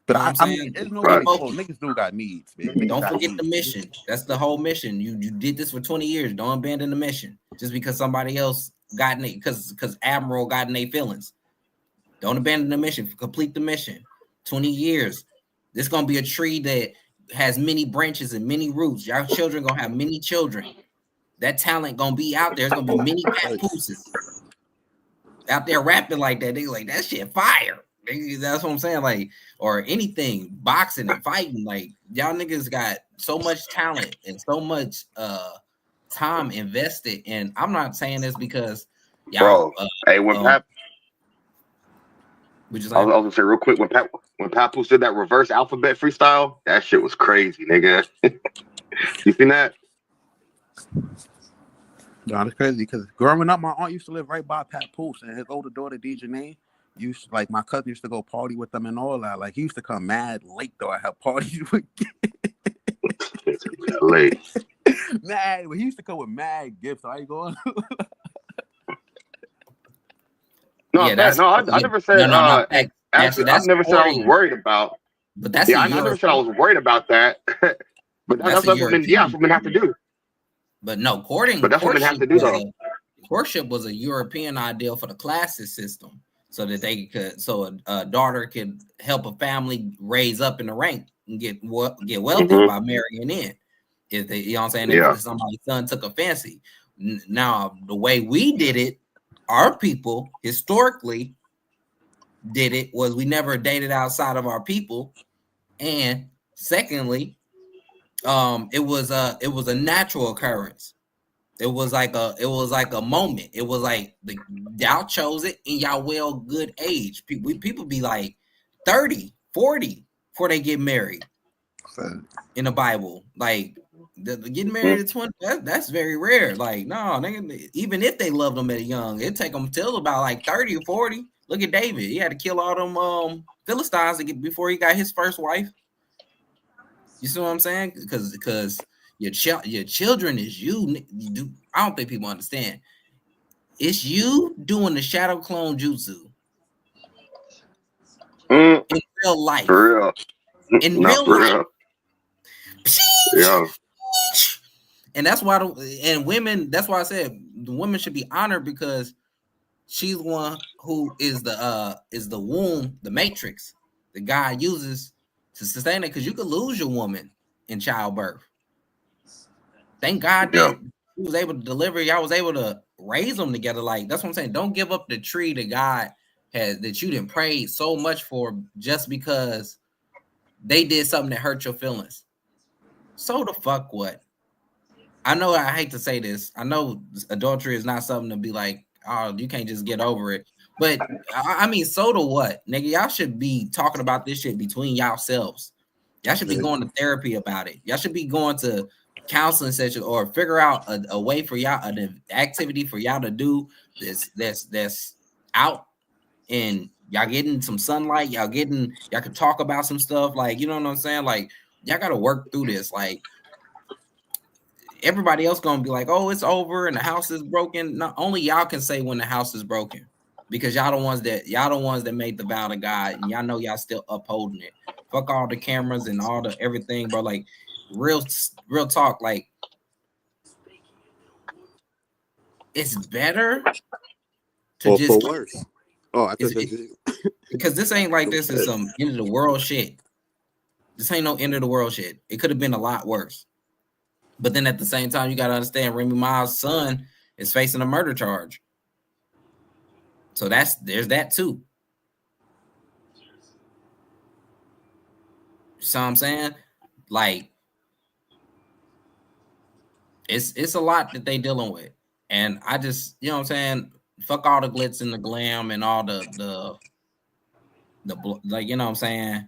But I mean, there's no way niggas do got needs, man. Don't forget the mission. That's the whole mission. You did this for 20 years. Don't abandon the mission just because somebody else got in it, because Admiral got in their feelings. Don't abandon the mission. Complete the mission. 20 years. This is gonna be a tree that has many branches and many roots. Y'all children gonna have many children. That talent gonna be out there. There's gonna be many Papooses out there rapping like that. They like that shit fire. That's what I'm saying. Like, or anything, boxing and fighting. Like, y'all niggas got so much talent and so much time invested. And I'm not saying this because y'all. Bro, hey, when I was gonna say real quick when Papoose did that reverse alphabet freestyle, that shit was crazy, nigga. You seen that? No, that's crazy because growing up, my aunt used to live right by Papoose, and his older daughter, Dejanay, used like my cousin used to go party with them and all that. Like he used to come mad late though at her parties. Late. Mad, he used to come with mad gifts. I ain't going. No, yeah, I never said. Actually, I never said I was worried about. But that's I never said I was worried about that. But that's what men have to do. But no, courting. But that's what men have to do, though. Courtship was a European ideal for the classes system, so that they could, so a daughter could help a family raise up in the rank and get wealthy by marrying in. If they, you know what I'm saying? Yeah. If somebody's son took a fancy. Now, the way we did it, our people historically did it was we never dated outside of our people, and secondly, it was a natural occurrence. It was like a moment. It was like y'all chose it in y'all good age. People be like 30, 40 before they get married in the Bible. Like getting married at 20, that's very rare. Like no, even if they loved them at a young, it take them till about like 30 or 40. Look at David. He had to kill all them Philistines before he got his first wife. You see what I'm saying? Because your children is you. I don't think people understand. It's you doing the shadow clone jutsu in real life. For real. In real life. Yeah. And that's why women, that's why I said the women should be honored, because she's one who is the womb, the matrix that God uses to sustain it, because you could lose your woman in childbirth. Thank God that he was able to deliver. Y'all was able to raise them together. Like that's what I'm saying. Don't give up the tree that God has, that you didn't pray so much for, just because they did something that hurt your feelings. So the fuck what? I know I hate to say this. I know adultery is not something to be like, oh, you can't just get over it. But I mean, so to what, nigga? Y'all should be talking about this shit between yourselves. Y'all should be going to therapy about it. Y'all should be going to counseling session, or figure out a way for y'all, an activity for y'all to do that's out, and y'all getting some sunlight. Y'all can talk about some stuff. Like, you know what I'm saying? Like, y'all got to work through this. Like, everybody else gonna be like, oh, it's over and the house is broken. Not only y'all can say when the house is broken, because y'all the ones that made the vow to God, and y'all know y'all still upholding it. Fuck all the cameras and all the everything, bro. Like real talk. Like, it's better to just for worse. Oh, because this ain't like this is some end of the world shit. This ain't no end of the world shit. It could have been a lot worse. But then at the same time, you got to understand, Remy Ma's son is facing a murder charge. So there's that too. So I'm saying, like, it's a lot that they dealing with. And I just, you know what I'm saying, fuck all the glitz and the glam and all the like, you know what I'm saying,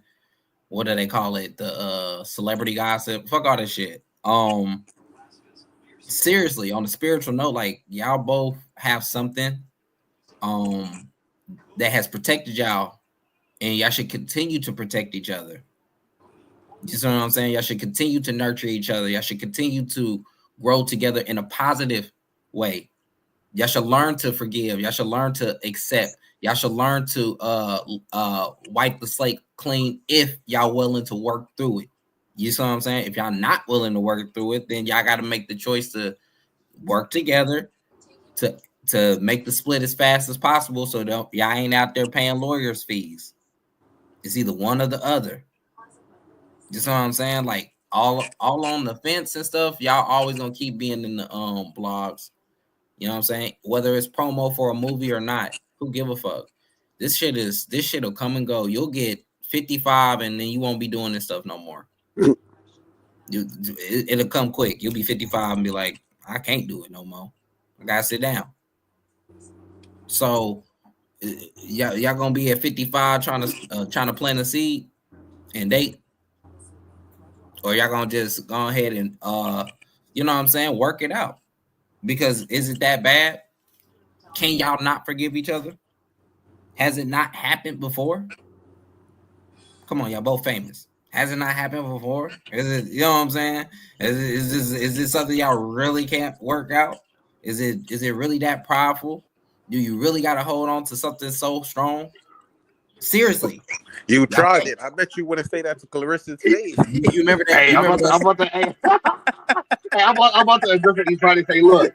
what do they call it? The celebrity gossip. Fuck all this shit. Seriously, on a spiritual note, like, y'all both have something that has protected y'all, and y'all should continue to protect each other. You see what I'm saying? Y'all should continue to nurture each other. Y'all should continue to grow together in a positive way. Y'all should learn to forgive. Y'all should learn to accept. Y'all should learn to wipe the slate clean if y'all willing to work through it. You see what I'm saying? If y'all not willing to work through it, then y'all got to make the choice to work together to make the split as fast as possible, so y'all ain't out there paying lawyers' fees. It's either one or the other. You see what I'm saying? Like, all on the fence and stuff, y'all always gonna keep being in the blogs. You know what I'm saying? Whether it's promo for a movie or not, who give a fuck? This shit'll come and go. You'll get 55 and then you won't be doing this stuff no more. It'll come quick. You'll be 55 and be like, I can't do it no more. I gotta sit down. So y'all gonna be at 55 trying to plant a seed and date, or y'all gonna just go ahead and you know what I'm saying, work it out? Because is it that bad? Can y'all not forgive each other? Has it not happened before? Come on, y'all both famous. Has it not happened before? Is it, you know what I'm saying? Is this something y'all really can't work out? Is it really that prideful? Do you really got to hold on to something so strong? Seriously, you tried it. I bet you wouldn't say that to Clarissa's face. You remember that? Hey, I'm about to address it. He's trying to say, look,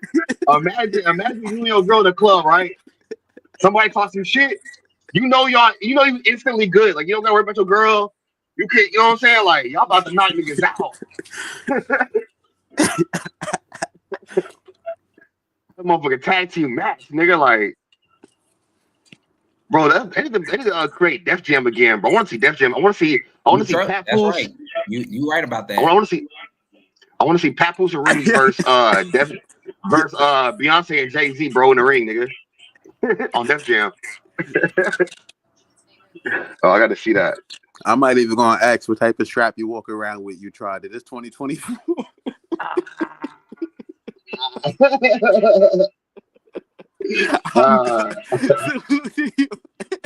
imagine you and your girl in the club, right? Somebody talks some shit. You know you instantly good. Like, you don't gotta worry about your girl. You can't, you know what I'm saying? Like, y'all about to knock niggas out. That motherfucking tag team match, nigga. Like, bro, they need to create Def Jam again, bro. I want to see Def Jam. I want to see Papoose. That's right. You right about that. I want to see Papoose and Remy versus Beyonce and Jay-Z, bro, in the ring, nigga. On Def Jam. Oh, I got to see that. I might even gonna ask what type of strap you walk around with. You tried it. It's 2024.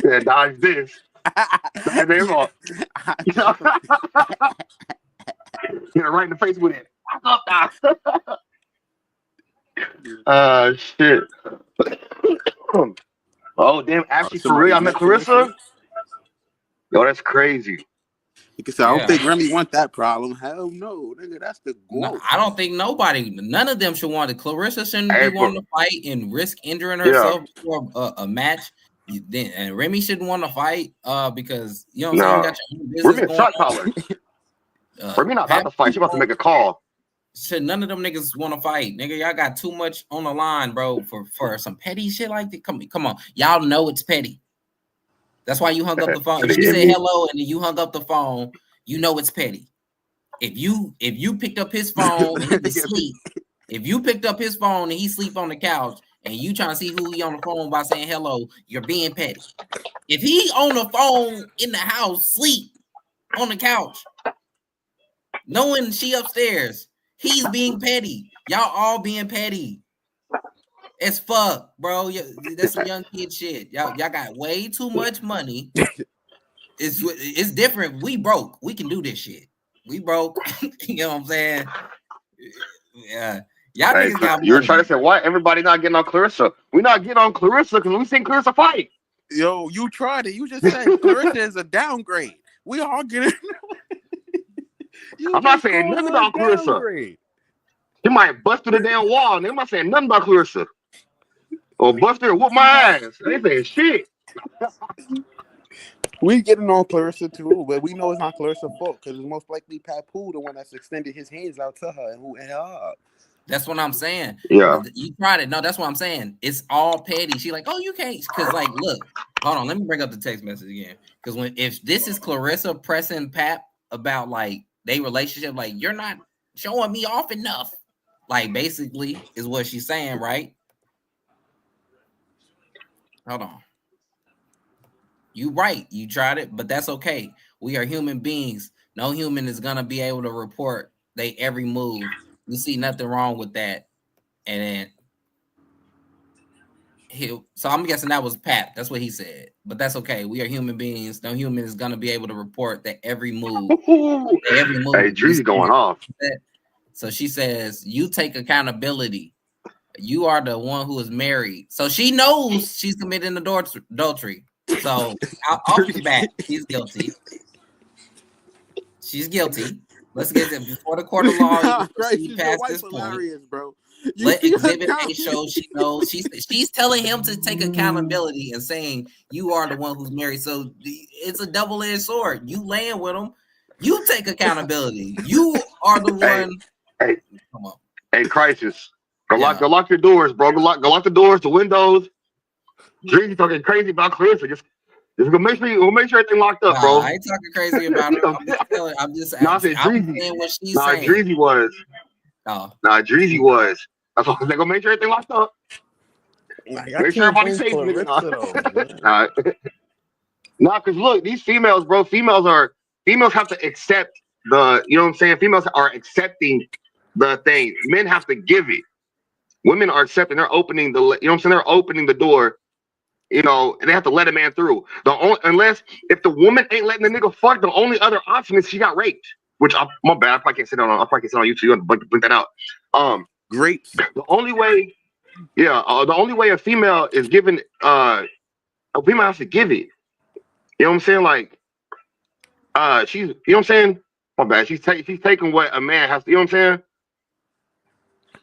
Yeah, dodge this. Hit her right in the face with it. Shit. Oh, damn. Actually, for real, I met Clarissa? Yo, that's crazy. You can say, I don't think Remy want that problem. Hell no, nigga. That's the goal. No, I don't think none of them should want it. Clarissa shouldn't be wanting to fight and risk injuring herself before a match. And Remy shouldn't want to fight because, you know what I'm saying? You got your own business. Remy a shot caller. Remy not about to fight. She about to make a call. Shit, none of them niggas want to fight, nigga. Y'all got too much on the line, bro, for some petty shit like that. Come on, y'all know it's petty. That's why you hung up the phone. If she said hello and then you hung up the phone, you know it's petty. If you picked up his phone and he was asleep, if you picked up his phone and he sleep on the couch and you trying to see who he on the phone by saying hello, you're being petty. If he on the phone in the house, sleep on the couch, knowing she upstairs, he's being petty. Y'all all being petty. It's fuck, bro. That's some young kid shit. Y'all got way too much money. It's different. We broke. We can do this shit. We broke. You know what I'm saying? Yeah. Y'all niggas got money. You were trying to say why everybody not getting on Clarissa? We not getting on Clarissa because we seen Clarissa fight. Yo, you tried it. You just said Clarissa is a downgrade. We all get it. I'm not saying nothing about Clarissa. She might bust through the damn wall. And I'm not saying nothing about Clarissa. Or bust her, whoop my ass. They saying shit. We getting on Clarissa too, but we know it's not Clarissa's fault because it's most likely Papoose, the one that's extended his hands out to her and who and her. That's what I'm saying. Yeah. You tried it. No, that's what I'm saying. It's all petty. She like, oh, you can't. Because, like, look, hold on. Let me bring up the text message again. Because if this is Clarissa pressing Pap about, like, they relationship, like, you're not showing me off enough. Like, basically, is what she's saying, right? Hold on. You right. You tried it, but that's okay. We are human beings. No human is going to be able to report they every move. You see nothing wrong with that. And then so I'm guessing that was Pap. That's what he said. But that's okay. We are human beings. No human is going to be able to report that every move. Every move. Hey, Dree's going off. So she says, you take accountability. You are the one who is married. So she knows she's committing adultery. So off the bat, she's guilty. She's guilty. Let's get it before the court of law. She passed this point. Bro. Let Exhibit A show she knows. She's telling him to take accountability and saying you are the one who's married. So it's a double-edged sword. You laying with him. You take accountability. You are the one. Hey, come on. Hey, Crisis. Go lock your doors, bro. Go lock the doors, the windows. Dree's talking crazy about Clarissa. Just make sure everything locked up, bro. I ain't talking crazy about her. I'm just saying what she's saying. Dreezy was. Oh. Dreezy was. That's what they're gonna make sure everything locked up. Like, Make sure everybody's safe, nigga. Nah, because look, these females, bro, females have to accept the, you know what I'm saying? Females are accepting the thing. Men have to give it. Women are accepting, they're opening the, you know what I'm saying? They're opening the door, you know, and they have to let a man through. Unless if the woman ain't letting the nigga fuck, the only other option is she got raped. Which my bad, I probably can't say that on YouTube. You have to blink that out. Grapes. The only way, the only way a female is given, a female has to give it. You know what I'm saying? Like, she's, you know what I'm saying? My bad. She's taking what a man has to, you know what I'm saying?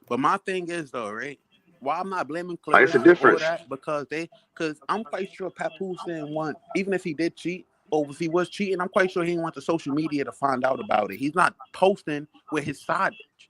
But my thing is though, right? Why I'm not blaming Like, it's a Clarissa difference. or that because I'm quite sure Papoose didn't want, even if he did cheat or if he was cheating, I'm quite sure he didn't want the social media to find out about it. He's not posting with his side bitch.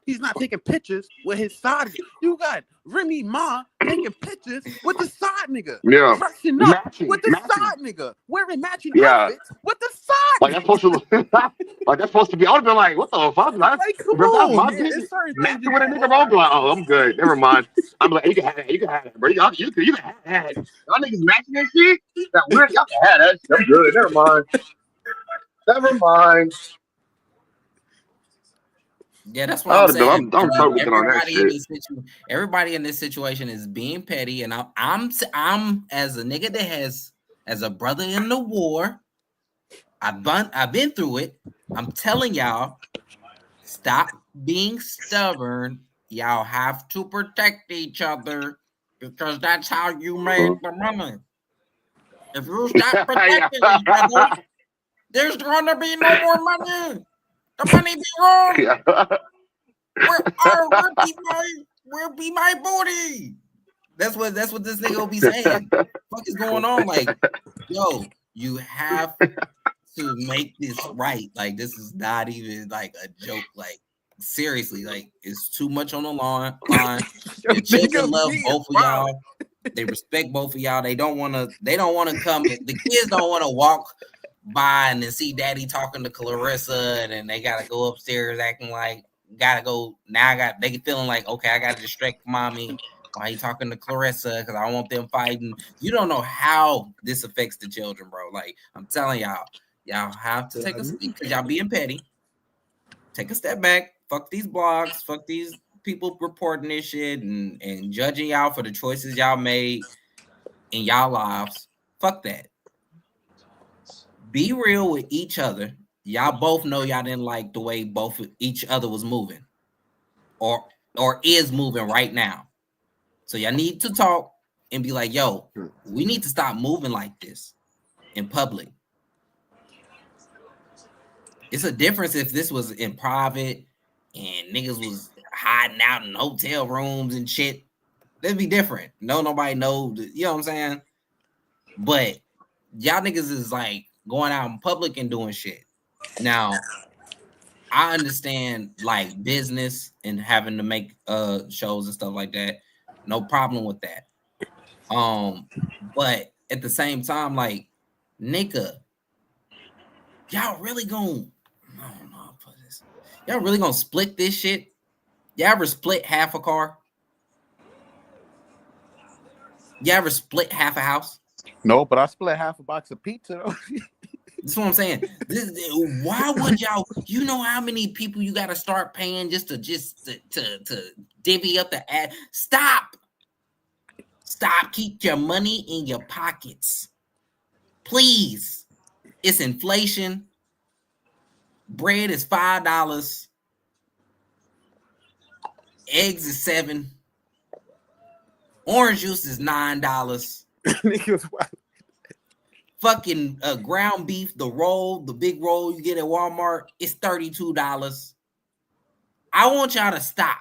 He's not taking pictures with his side bitch. You got Remy Ma taking pictures with the side nigga. Yeah. Dressing up with the side nigga. Wearing matching outfits with the side like, nigga. That's supposed to be, I would have been like, what the fuck? Like, come that's on, my man. business. Matching with a nigga, bro. I'm like, oh, I'm good. Never mind. I'm like, you can have that, bro. You can have that. Y'all niggas matching that shit? That weird, y'all can have that shit. I'm good. Never mind. Yeah, that's what I'm saying. I'm totally on that shit. Everybody in this situation is being petty, and I'm as a nigga that has, as a brother in the war, I've been through it. I'm telling y'all, stop being stubborn. Y'all have to protect each other because that's how you make the money. If you stop protecting each other, there's gonna be no more money. The money be wrong. Where be my booty? That's what this nigga will be saying. What is going on? Like, yo, you have to make this right. Like, this is not even like a joke. Like, seriously, like, it's too much on the line. The children love both of y'all. They respect both of y'all. They don't want to come. The kids don't want to walk by and then see daddy talking to Clarissa, and then they gotta go upstairs acting like they feeling like, okay, I gotta distract mommy while he talking to Clarissa because I want them fighting. You don't know how this affects the children, bro. Like, I'm telling y'all have to take a seat because y'all being petty. Take a step back. Fuck these blogs. Fuck these people reporting this shit and judging y'all for the choices y'all made in y'all lives. Fuck that. Be real with each other. Y'all both know y'all didn't like the way both each other was moving or is moving right now. So y'all need to talk and be like, yo, we need to stop moving like this in public. It's a difference if this was in private and niggas was hiding out in hotel rooms and shit. That'd be different. Nobody knows, you know what I'm saying? But y'all niggas is like going out in public and doing shit. Now, I understand like business and having to make shows and stuff like that. No problem with that. But at the same time, like, nigga, y'all really gonna, I don't know how to put this. Y'all really gonna split this shit? You ever split half a car? You ever split half a house? No, but I split half a box of pizza though. That's what I'm saying. Why would y'all? You know how many people you got to start paying just to divvy up the ad? Stop. Keep your money in your pockets, please. It's inflation. Bread is $5. Eggs is $7. Orange juice is $9. Fucking ground beef, the big roll you get at Walmart, it's $32. I want y'all to stop.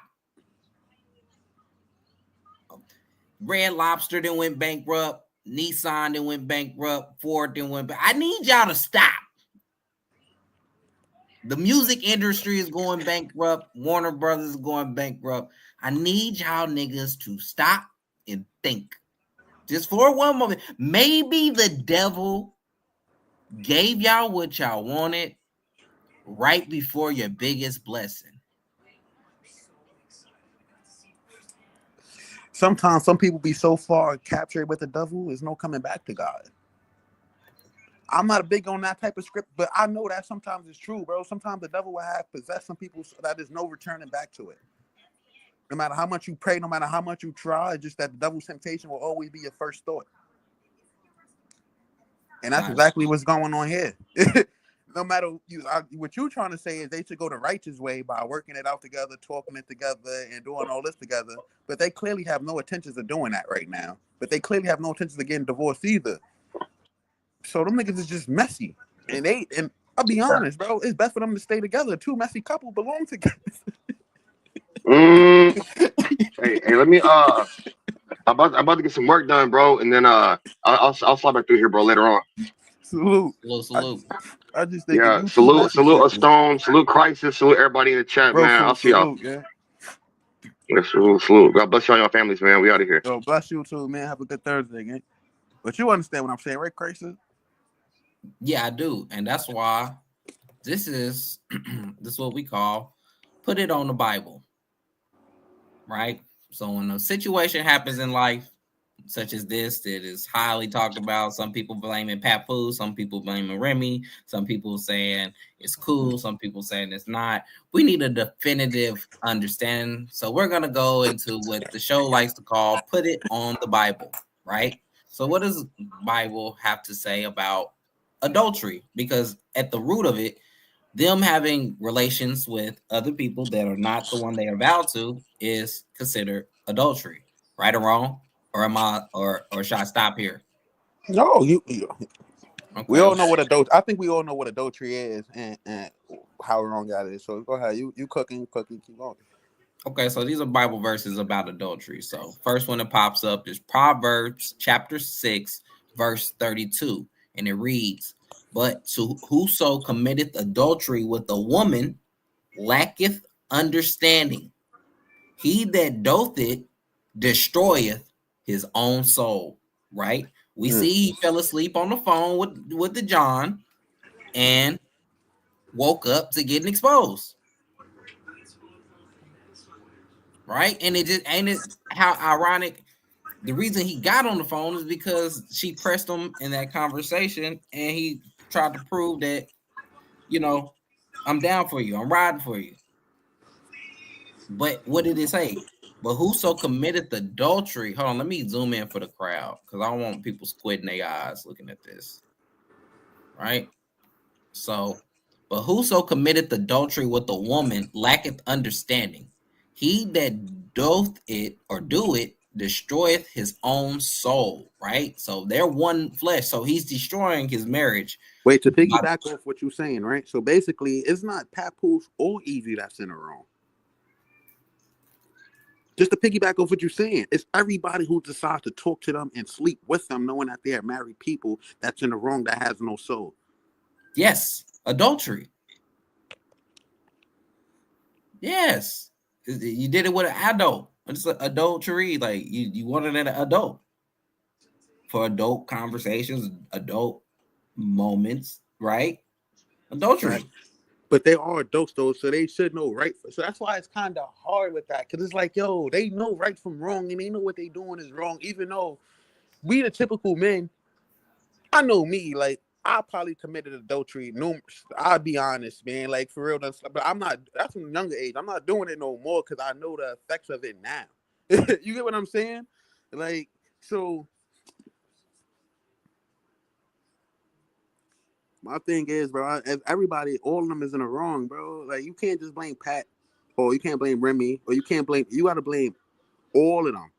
Red Lobster then went bankrupt. Nissan then went bankrupt. Ford then went bankrupt. I need y'all to stop. The music industry is going bankrupt. Warner Brothers is going bankrupt. I need y'all niggas to stop and think. Just for one moment. Maybe the devil gave y'all what y'all wanted right before your biggest blessing. sometimes some people be so far captured with the devil, there's no coming back to God. I'm not big on that type of script, but I know that sometimes it's true, bro. Sometimes the devil will have possessed some people so that there's no returning back to it. No matter how much you pray, no matter how much you try, it's just that the devil's temptation will always be your first thought. And that's exactly what's going on here. No matter what you're trying to say is they should go the righteous way by working it out together, talking it together, and doing all this together. But they clearly have no intentions of doing that right now. But they clearly have no intentions of getting divorced either. So them niggas is just messy. And I'll be honest, bro, it's best for them to stay together. Two messy couples belong together. Hey, let me I'm about to get some work done, bro, and then I'll slide back through here, bro, later on. Salute. I just think salute a stone, salute Crisis, salute everybody in the chat, bro, man. I'll see y'all. Yeah, salute. God bless y'all and your families, man. We out of here. Yo, bless you too, man. Have a good Thursday, man. But you understand what I'm saying, right, Crisis? Yeah, I do, and that's why this is what we call put it on the Bible, right? So when a situation happens in life, such as this, that is highly talked about, some people blaming Papoose, some people blaming Remy, some people saying it's cool, some people saying it's not. We need a definitive understanding. So we're gonna go into what the show likes to call put it on the Bible, right? So what does the Bible have to say about adultery? Because at the root of it, them having relations with other people that are not the one they are vowed to is considered adultery, right or wrong? Or am I, or should I stop here? No, you okay. We all know what adultery. I think we all know what adultery is and how wrong that is. So go ahead, you cooking, keep going. Okay, so these are Bible verses about adultery. So first one that pops up is Proverbs chapter 6, verse 32, and it reads, "But to whoso committeth adultery with a woman lacketh understanding. He that doth it destroyeth his own soul." Right? We see he fell asleep on the phone with the John and woke up to getting exposed. Right? And it just ain't it how ironic. The reason he got on the phone is because she pressed him in that conversation and he tried to prove that, I'm down for you, I'm riding for you. But what did it say? But whoso committed adultery, hold on, let me zoom in for the crowd because I don't want people squinting their eyes looking at this. Right? So, but whoso committed adultery with a woman lacketh understanding. He that doth it or do it destroyeth his own soul, right? So they're one flesh. So he's destroying his marriage. Wait, to piggyback off what you're saying, right? So basically, it's not Papoose or Easy that's in the wrong. Just to piggyback off what you're saying, it's everybody who decides to talk to them and sleep with them, knowing that they are married people that's in the wrong, that has no soul. Yes, adultery. Yes, you did it with an adult. It's adultery. Like you wanted an adult for adult conversations, adult moments, right? Adultery. Right. But they are adults though, so they should know right. So that's why it's kind of hard with that, because it's like, yo, they know right from wrong, and they know what they doing is wrong. Even though we the typical men, I know me, like I probably committed adultery. No, I'll be honest, man, like for real. But I'm not. That's from a younger age. I'm not doing it no more because I know the effects of it now. You get what I'm saying? Like so. My thing is, bro, everybody, all of them is in the wrong, bro. Like, you can't just blame Pat, or you can't blame Remy, or you got to blame all of them.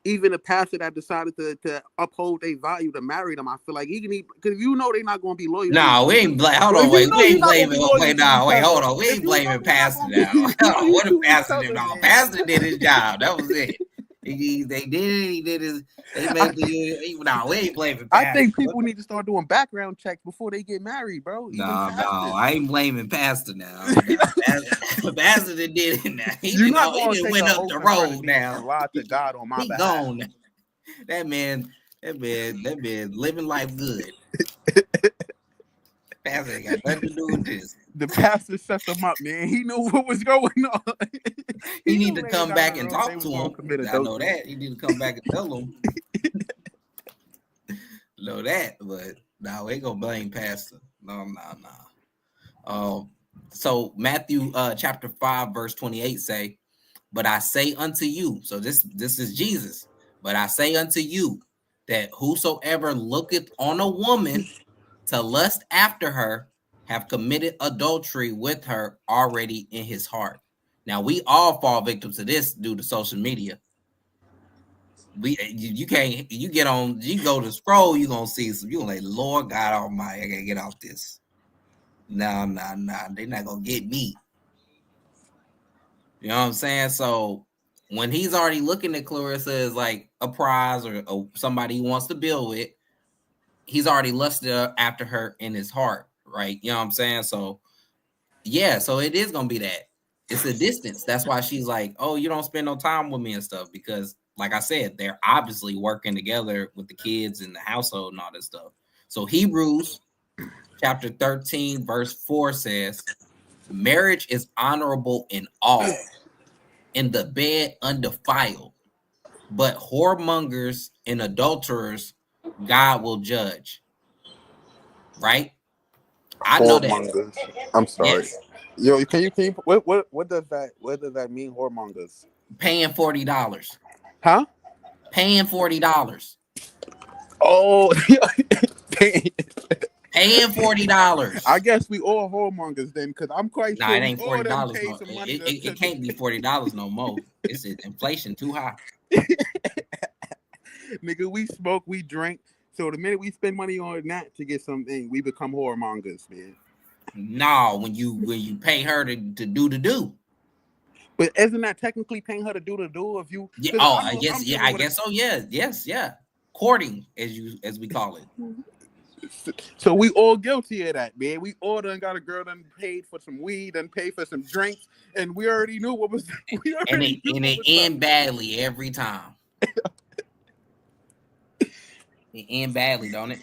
Even the pastor that decided to uphold their value to marry them, I feel like he can eat, because you know they're not going to be loyal. No, we ain't blaming. Hold on, wait. We ain't blaming. Wait, hold on. We ain't blaming pastor now. What a pastor did? No, pastor did his job. That was it. They did it. He did his. They made the. No, we ain't blaming pastor. I think people need to start doing background checks before they get married, bro. No, I ain't blaming pastor now. Pastor did it now. He went up the road now. Lie to God on my behalf. Gone. That man living life good. Pastor ain't got nothing to do with this. The pastor set them up, man. He knew what was going on. He need to come back and talk to him. I know that. He need to come back and tell him. Know that, but no, we ain't gonna blame Pastor. No. So Matthew chapter 5, verse 28 say, but I say unto you, so this is Jesus, but I say unto you that whosoever looketh on a woman to lust after her have committed adultery with her already in his heart. Now we all fall victim to this due to social media. You can't, you get on, you go to scroll, you gonna see some, you gonna like, Lord God Almighty, I gotta get off this. Nah, they're not gonna get me. You know what I'm saying? So when he's already looking at Clarissa as like a prize or somebody he wants to build with, he's already lusted after her in his heart, right? You know what I'm saying? So yeah, so it is gonna be that. It's a distance. That's why she's like, oh, you don't spend no time with me and stuff, because like I said, they're obviously working together with the kids and the household and all this stuff. So Hebrews chapter 13, verse 4 says, marriage is honorable in all, in the bed undefiled, but whoremongers and adulterers God will judge. Right? I know that. I'm sorry. Yes. Yo, can you what does that mean, whoremongers? Paying $40. Huh? Paying $40. Oh, Paying $40. I guess we all whoremongers then, because I'm quite sure it ain't $40. pay some money. It can't be $40 no more. It's inflation too high. Nigga, we smoke, we drink. So the minute we spend money on that to get something, we become whoremongers, man. No, when you pay her to do the do. But isn't that technically paying her to do the do? If you, yeah, I guess so. Yeah, yes, yeah. Courting, as we call it. So we all guilty of that, man. We all done got a girl done paid for some weed, done paid for some drinks, and we already knew what was. And it end badly every time. It end badly, don't it?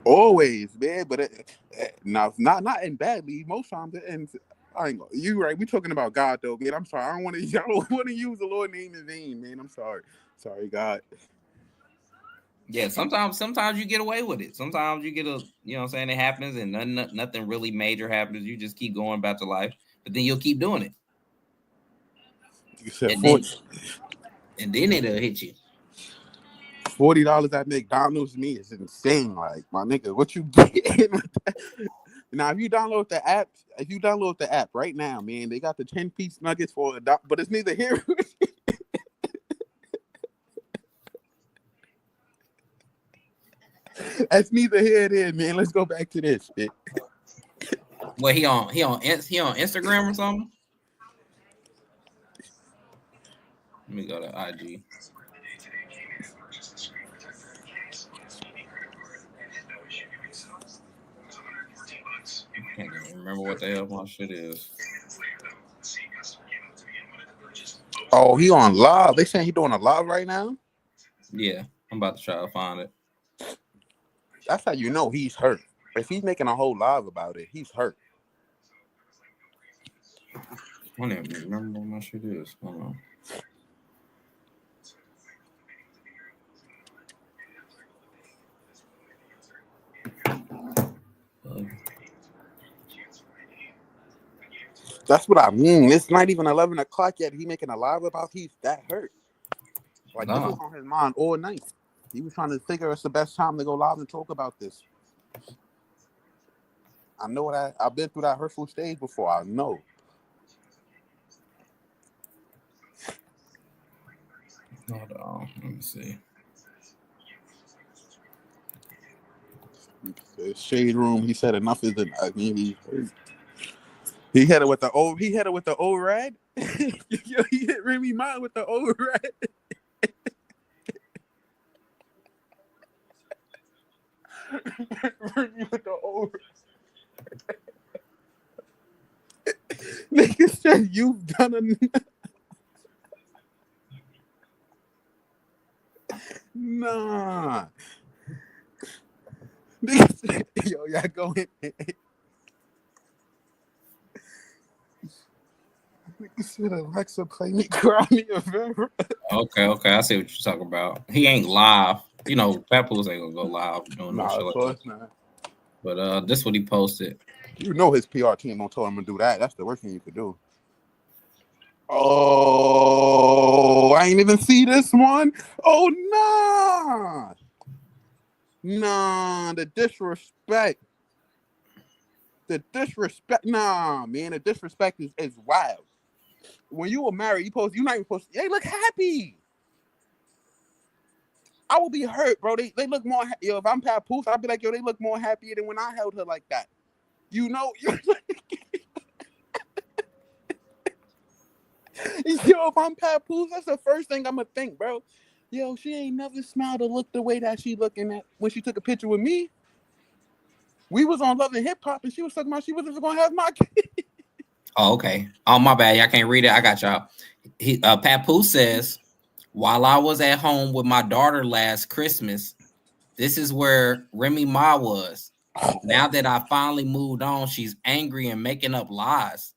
Always, man. But not in badly. Most times it ends. I ain't gonna, you right. We talking about God though, man. I'm sorry. I don't want to use the Lord name in vain, man. I'm sorry. Sorry, God. Yeah, sometimes you get away with it. Sometimes you get you know what I'm saying, it happens and nothing really major happens. You just keep going about your life, but then you'll keep doing it. And then it'll hit you. $40 at McDonald's to me is insane. Like, my nigga, what you get? Now, if you download the app right now, man, they got the 10-piece nuggets for $1, but it's neither here. That's neither here nor there, man. Let's go back to this shit. Well, he on Instagram or something? Let me go to IG. I can't even remember what the hell my shit is. Oh, he on live. They saying he doing a live right now? Yeah, I'm about to try to find it. That's how you know he's hurt. If he's making a whole live about it, he's hurt. I don't even remember what my shit is. Hold on. That's what I mean. It's not even 11 o'clock yet. He making a live about he's that hurt. Like, this was on his mind all night. He was trying to figure it's the best time to go live and talk about this. I know that I've been through that hurtful stage before. I know. Hold on. Let me see. The shade room. He said enough is enough. I mean, he hit it with the old. He hit it with the old red. He hit Remy mine with the old red. Remy with the old. Nigga said you've done enough. Nah. Nigga said, yo, y'all going. You said Alexa play me, cry me a river. Okay, I see what you're talking about. He ain't live. You know, Papoose ain't gonna go live doing no shit like that. Not. But this what he posted. You know his PR team don't tell him to do that. That's the worst thing you could do. Oh, I ain't even see this one. Oh, nah, the disrespect. Nah, man, the disrespect is wild. When you were married, you're not even supposed to. They look happy. I will be hurt, bro. They look more. Yo, if I'm Papoose, I'll be like, yo, they look more happier than when I held her like that. You know. Yo, if I'm Papoose, that's the first thing I'm gonna think, bro. Yo, she ain't never smiled or looked the way that she looking at when she took a picture with me. We was on Love and Hip Hop, and she was talking about she wasn't gonna have my kid. Oh, okay. Oh, my bad. Y'all can't read it. I got y'all. Papoose says, while I was at home with my daughter last Christmas, this is where Remy Ma was. Now that I finally moved on, she's angry and making up lies.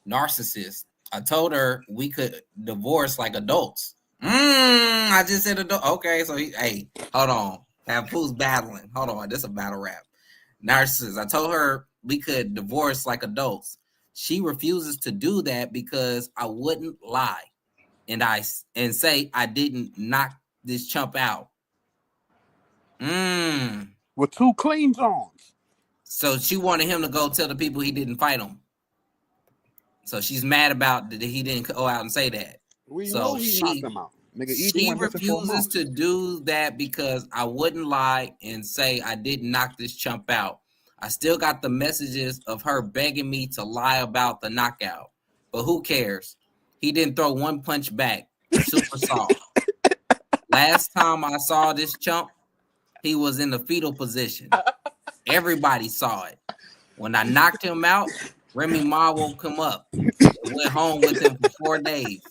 Narcissist. I told her we could divorce like adults. I just said adult. Okay, so hey, hold on. Papoose battling. Hold on, this is a battle rap. Narcissist. I told her we could divorce like adults. She refuses to do that because I wouldn't lie and say I didn't knock this chump out. With 2 clean songs. So she wanted him to go tell the people he didn't fight him. So she's mad about that he didn't go out and say that. We know he knocked him out. Nigga, she refuses to do that because I wouldn't lie and say I didn't knock this chump out. I still got the messages of her begging me to lie about the knockout. But who cares? He didn't throw one punch back. Super soft. Last time I saw this chump, he was in the fetal position. Everybody saw it. When I knocked him out, Remy Ma woke him up. Went home with him for 4 days.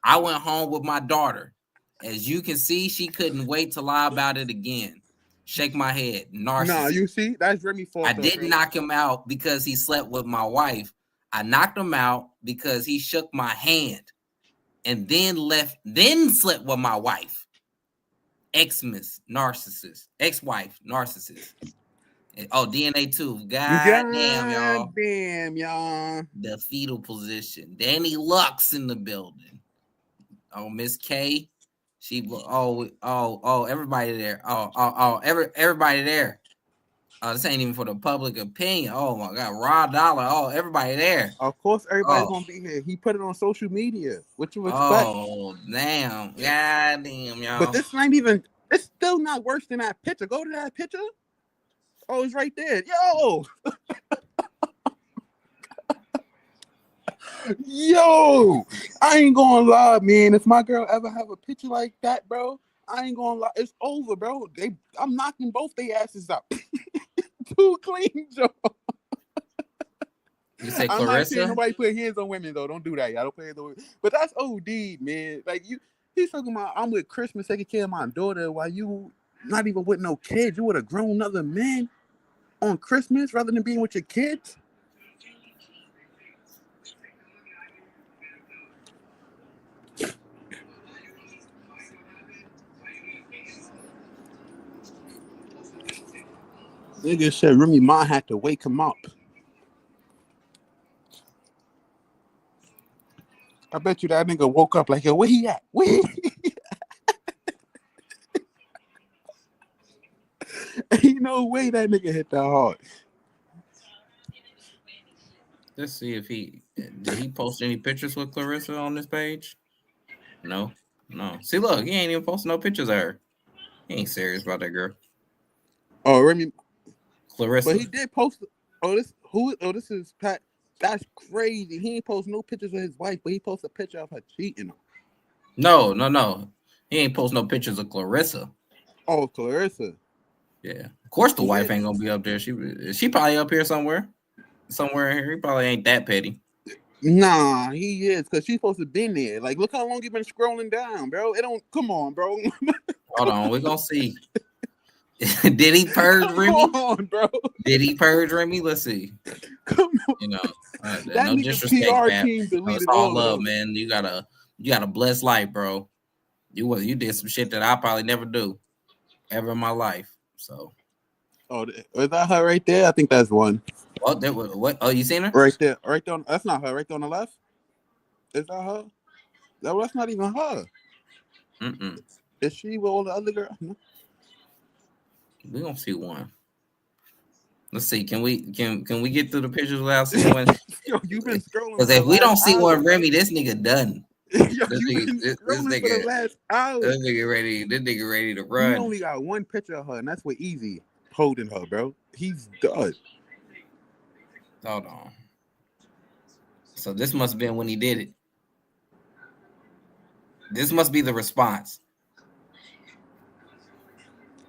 I went home with my daughter. As you can see, she couldn't wait to lie about it again. Shake my head. Narcissist. Nah, you see, that's Remy fault. I didn't knock him out because he slept with my wife. I knocked him out because he shook my hand and then slept with my wife. Ex-wife, narcissist. Oh, DNA too. God damn, y'all. Damn, y'all. The fetal position. Danny Lux in the building. Oh, Miss K. She everybody there. Everybody there. This ain't even for the public opinion. Oh my God, Raw Dollar. Oh, everybody there. Of course, everybody's gonna be here. He put it on social media. What you expect? Oh, damn. God damn, y'all. But this ain't even. It's still not worse than that picture. Go to that picture. Oh, it's right there. Yo. Yo, I ain't gonna lie, man. If my girl ever have a picture like that, bro, I ain't gonna lie. It's over, bro. I'm knocking both their asses out. 2 clean, Joe. You say I'm Clarissa? not saying nobody put hands on women, though. Don't do that, y'all. Don't put hands on women. But that's OD, man. Like, he's talking about, I'm with Christmas taking care of my daughter while you not even with no kids. You with a grown other man on Christmas rather than being with your kids. Nigga said Remy Ma had to wake him up. I bet you that nigga woke up like, yo, where he at? Where he Ain't no way that nigga hit that hard. Let's see if did he post any pictures with Clarissa on this page? No. See, look, he ain't even posting no pictures of her. He ain't serious about that girl. Oh, Remy. Clarissa. But he did post. This is Pat. That's crazy. He ain't post no pictures of his wife, but he posted a picture of her cheating. No. He ain't post no pictures of Clarissa. Oh, Clarissa. Yeah. Of course the wife ain't gonna be up there. She probably up here somewhere. Somewhere in here. He probably ain't that petty. Nah, he is, because she's supposed to be there. Like, look how long you been scrolling down, bro. It don't come on, bro. Hold on, we're gonna see. Did he purge Remy? Come on, bro. Did he purge Remy? Let's see. Come on. You know, That no nigga disrespect, PR Pat. team No, it's deleted all all love, of them. man. You got a blessed life, bro. You did some shit that I probably never do ever in my life. So, Oh, is that her right there? I think that's one. What? Oh, you seen her? Right there. That's not her. Right there on the left. Is that her? No, that's not even her. Is she with all the other girls? No. We gonna see one. Let's see. Can we get through the pictures without seeing one? Yo, you've been scrolling. Because if we don't see one, Remy, this nigga done. Yo, you've been scrolling for the last hour. This nigga ready to run. He only got one picture of her, and that's with Easy holding her, bro. He's done. Hold on. So this must have been when he did it. This must be the response.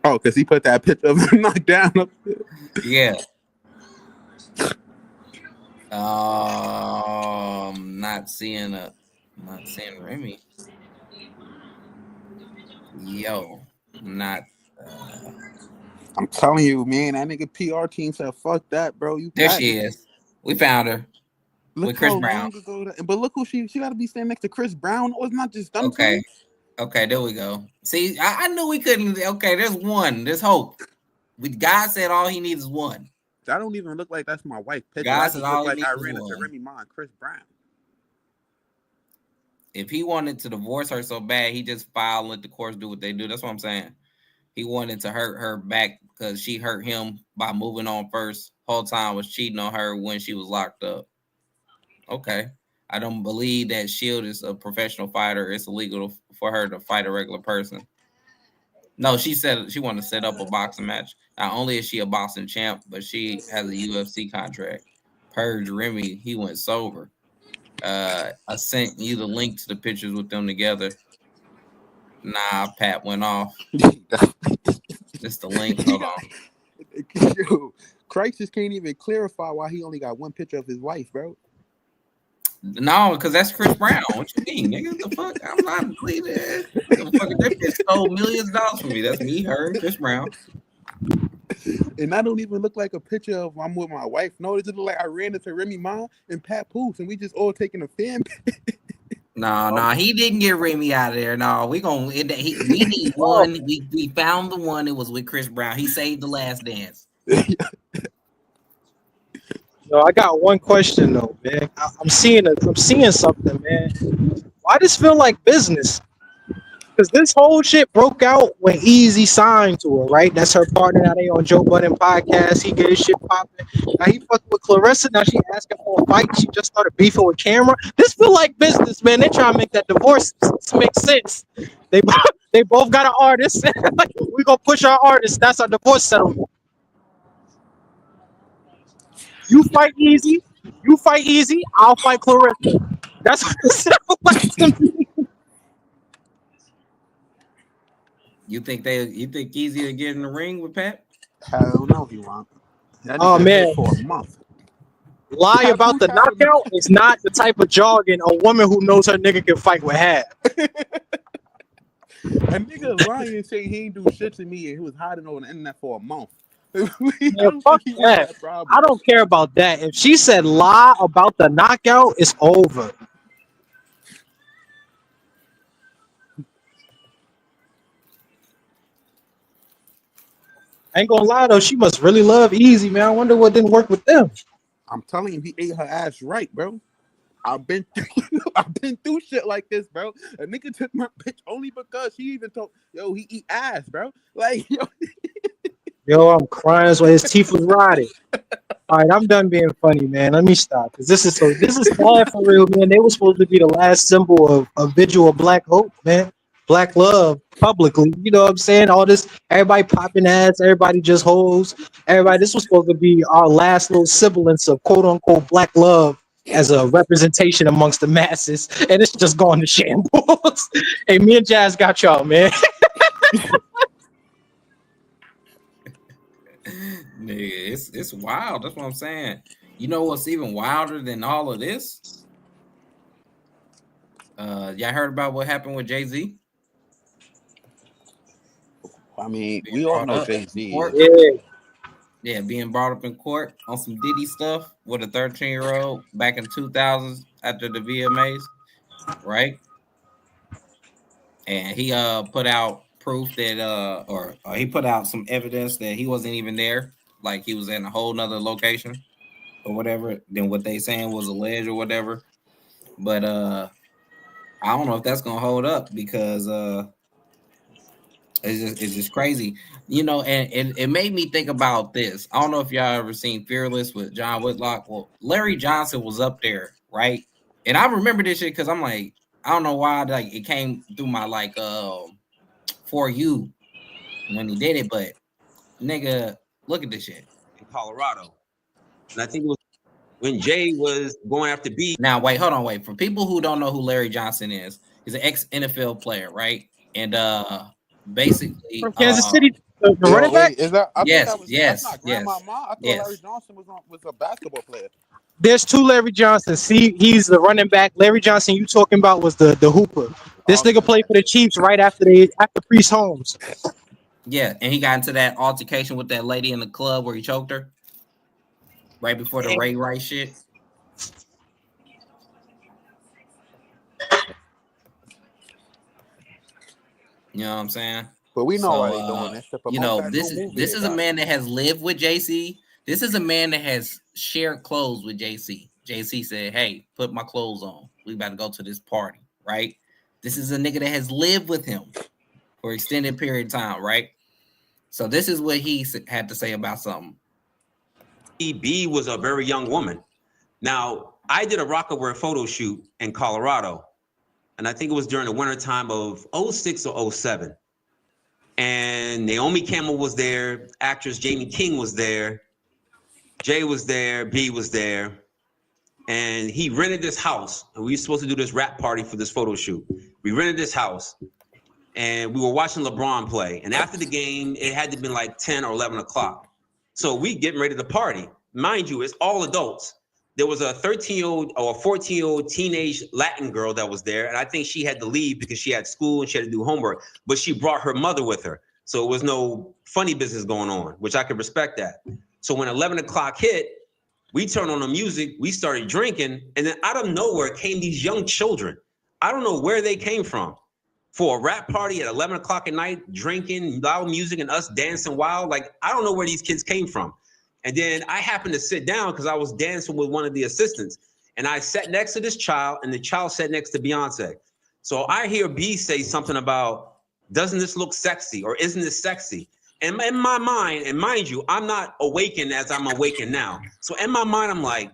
Oh, because he put that picture of him knocked down up there. Yeah. Not seeing Remy. Yo, not. I'm telling you, man, that nigga PR team said, "Fuck that, bro." There she is. We found her. Look with Chris how Brown. long ago that, but look who she got to be standing next to Chris Brown. Oh, it's not just them Okay. two. Okay, there we go. See, I knew we couldn't. Okay, there's one. There's hope. God said all he needs is one. That don't even look like that's my wife picture. God That said just all look he like I needs ran is into one. Remy Ma and Chris Brown. If he wanted to divorce her so bad, he just filed and let the courts do what they do. That's what I'm saying. He wanted to hurt her back because she hurt him by moving on first. Whole time was cheating on her when she was locked up. Okay. I don't believe that Shield is a professional fighter. It's illegal for her to fight a regular person. No, she said she wanted to set up a boxing match. Not only is she a boxing champ, but she has a UFC contract. Purge Remy, he went sober. I sent you the link to the pictures with them together. Nah, Pat went off. Just the link. Hold on. Yo, Christ just can't even clarify why he only got one picture of his wife, bro. No, because that's Chris Brown. What you mean, nigga? What the fuck? I'm not believing it. That bitch stole millions of dollars from me. That's me, her, and Chris Brown. And I don't even look like a picture of I'm with my wife. No, it just look like I ran into Remy Ma and Papoose, and we just all taking a fan. No, he didn't get Remy out of there. No, we need one. We found the one. It was with Chris Brown. He saved the last dance. No, I got one question though, man. I'm seeing something, man. Why does feel like business? Because this whole shit broke out when Easy signed to her, right? That's her partner. Now they on Joe Budden podcast. He get his shit popping. Now he fucking with Clarissa. Now she asking for a fight. She just started beefing with Camera. This feel like business, man. They trying to make that divorce make sense. They both got an artist. We gonna push our artist. That's our divorce settlement. You fight Easy. I'll fight Clarissa. That's what it sounds like to me. You think Easy will get in the ring with Pat? Hell no, he won't. Oh man, for a month. Lie about the knockout is not the type of jargon a woman who knows her nigga can fight with have. A nigga lying and saying he ain't do shit to me and he was hiding on the internet for a month. Man, fuck that. I don't care about that. If she said lie about the knockout, it's over. I ain't gonna lie though, she must really love Easy, man. I wonder what didn't work with them. I'm telling you, he ate her ass right, bro. I've been through shit like this, bro. A nigga took my bitch only because she even told, yo, he eat ass, bro. Like, Yo, I'm crying. That's why his teeth was rotted. All right, I'm done being funny, man. Let me stop because this is bad for real, man. They were supposed to be the last symbol of visual black hope, man. Black love publicly. You know what I'm saying? All this, everybody popping ads, everybody just hoes. Everybody, this was supposed to be our last little semblance of quote unquote black love as a representation amongst the masses, and it's just gone to shambles. Hey, me and Jazz got y'all, man. Nigga, it's wild. That's what I'm saying. You know what's even wilder than all of this? Y'all heard about what happened with Jay-Z? I mean, we all know Jay-Z. Yeah. Yeah, being brought up in court on some Diddy stuff with a 13-year-old back in 2000s after the VMAs, right? And he put out proof that or he put out some evidence that he wasn't even there, like he was in a whole nother location or whatever than what they saying was alleged or whatever. But I don't know if that's gonna hold up because it's just crazy, you know. And it made me think about this. I don't know if y'all ever seen Fearless with John Whitlock. Well, Larry Johnson was up there, right? And I remember this shit because I'm like, I don't know why, like it came through my like For You when he did it, but nigga, look at this shit in Colorado, and I think it was when Jay was going after B. Now, wait. For people who don't know who Larry Johnson is, he's an ex-NFL player, right? And basically from Kansas City, the running back. Is that? I yes, thought that was, yes, that's not yes, Grandma Ma. I thought yes. Larry Johnson was a basketball player. There's two Larry Johnsons. See, he's the running back. Larry Johnson, you talking about, was the hooper. This nigga played for the Chiefs right after Priest Holmes. Yeah, and he got into that altercation with that lady in the club where he choked her right before the Ray Rice shit. You know what I'm saying? But we know why they doing this. You know, this is a man that has lived with JC. This is a man that has shared clothes with JC. JC said, "Hey, put my clothes on. We about to go to this party," right? This is a nigga that has lived with him for an extended period of time, right? So this is what he had to say about something. B was a very young woman. Now, I did a Rockaware photo shoot in Colorado, and I think it was during the wintertime of 06 or 07. And Naomi Campbell was there, actress Jamie King was there, Jay was there, B was there, and he rented this house, and we were supposed to do this rap party for this photo shoot. We rented this house, and we were watching LeBron play, and after the game, it had to be like 10 or 11 o'clock. So we getting ready to party. Mind you, it's all adults. There was a 13-year-old or a 14-year-old teenage Latin girl that was there, and I think she had to leave because she had school and she had to do homework, but she brought her mother with her. So it was no funny business going on, which I could respect that. So when 11 o'clock hit, we turned on the music, we started drinking, and then out of nowhere came these young children. I don't know where they came from. For a rap party at 11 o'clock at night, drinking, loud music, and us dancing wild, like, I don't know where these kids came from. And then I happened to sit down because I was dancing with one of the assistants. And I sat next to this child, and the child sat next to Beyonce. So I hear B say something about, doesn't this look sexy? Or isn't this sexy? And in my mind, and mind you, I'm not awakened as I'm awakened now. So in my mind, I'm like,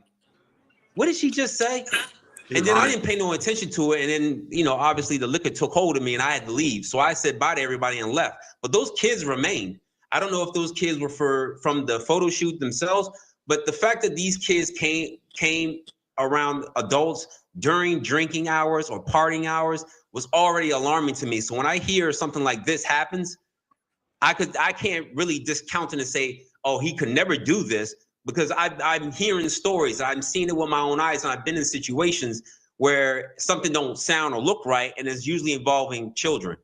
what did she just say? And then I didn't pay no attention to it. And then, you know, obviously the liquor took hold of me and I had to leave. So I said bye to everybody and left. But those kids remained. I don't know if those kids were from the photo shoot themselves, but the fact that these kids came around adults during drinking hours or partying hours was already alarming to me. So when I hear something like this happens, I can't really discount it and say, oh, he could never do this, because I'm hearing stories, I'm seeing it with my own eyes, and I've been in situations where something don't sound or look right, and it's usually involving children.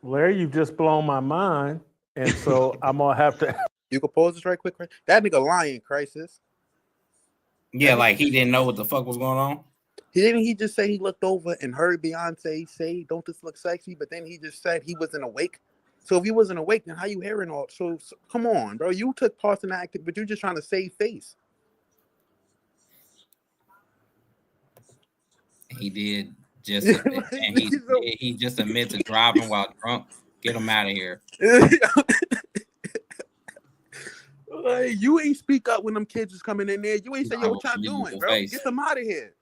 Larry, you've just blown my mind, and so I'm gonna have to. You can pause this right quick. Right? That nigga lying, Crisis. Yeah, like he didn't know what the fuck was going on. He just say he looked over and heard Beyonce say, "Don't this look sexy?" But then he just said he wasn't awake. So if he wasn't awake, then how you hearing all? So come on, bro. You took part in the act, but you're just trying to save face. He did just, and he just admits to driving while drunk. Get him out of here. Like, you ain't speak up when them kids is coming in there. You ain't say, "Yo, what y'all doing, bro? Get them out of here."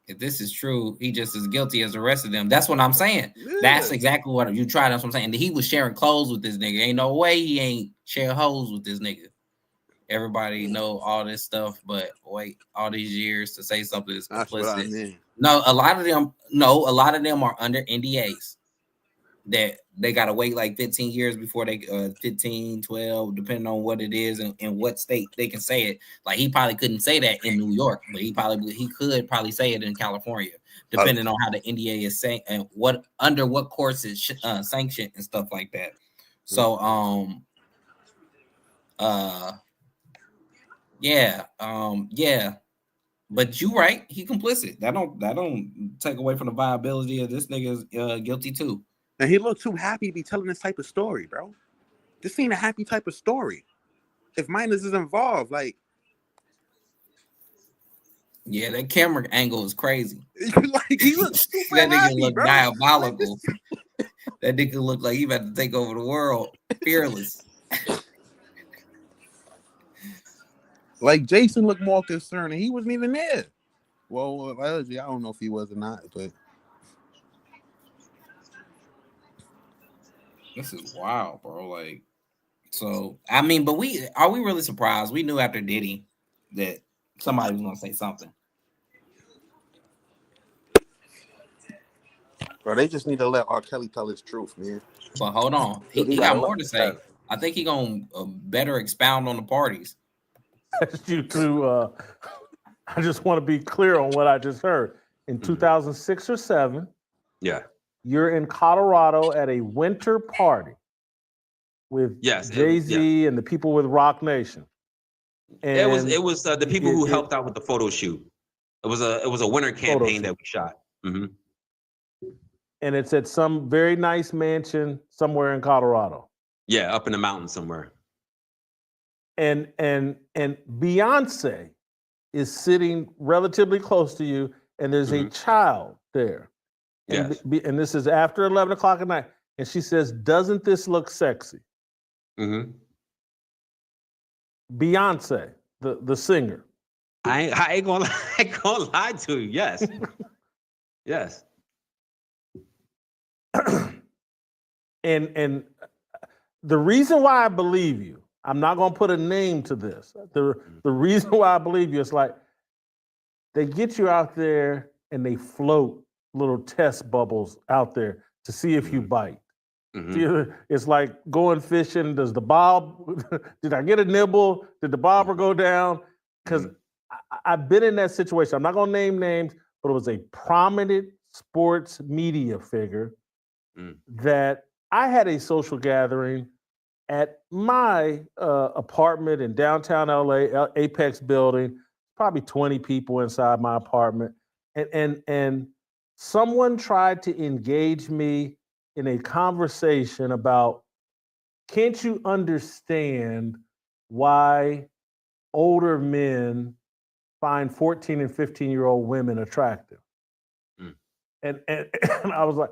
If this is true, he just as guilty as the rest of them. That's what I'm saying. Yeah. That's exactly what you tried. That's what I'm saying. He was sharing clothes with this nigga. Ain't no way he ain't share hoes with this nigga. Everybody know all this stuff, but wait, all these years to say something is complicit. I mean. No, a lot of them are under NDAs. That they gotta wait like 15 years before they 15, 12, depending on what it is and what state they can say it. Like he probably couldn't say that in New York, but he could probably say it in California, depending on how the NDA is saying and under what course it's sanctioned and stuff like that. So yeah. But you right, he complicit. That don't take away from the viability of this nigga's guilty too. And he looked too happy to be telling this type of story, bro. This ain't a happy type of story. If minors is involved, like, yeah, that camera angle is crazy. like he looks super that nigga happy, look bro. diabolical. Like, that nigga look like he about to take over the world, fearless. Like Jason looked more concerned, and he wasn't even there. Well, I don't know if he was or not, but this is wild, bro. Like, so I mean, but are we really surprised? We knew after Diddy that somebody was gonna say something. Bro, they just need to let R. Kelly tell his truth, man. But hold on, he got more to say. I think he gonna better expound on the parties. You to, I just want to be clear on what I just heard. In 2006 or 7, yeah, you're in Colorado at a winter party with Jay-Z and the people with Rock Nation. And it was the people who helped out with the photo shoot. It was a winter campaign that we shot. Mm-hmm. And it's at some very nice mansion somewhere in Colorado. Yeah, up in the mountains somewhere. And Beyonce is sitting relatively close to you, and there's a child there. And, and this is after 11 o'clock at night. And she says, "Doesn't this look sexy?" Mm-hmm. Beyonce, the singer. I ain't gonna lie to you. Yes. Yes. And the reason why I believe you, I'm not gonna put a name to this. The reason why I believe you is like they get you out there and they float little test bubbles out there to see if you bite. Mm-hmm. It's like going fishing. Does the bob? Did I get a nibble? Did the bobber go down? Because I've been in that situation. I'm not gonna name names, but it was a prominent sports media figure that I had a social gathering at my apartment in downtown LA, Apex building, probably 20 people inside my apartment. And someone tried to engage me in a conversation about, can't you understand why older men find 14 and 15-year-old women attractive? And I was like,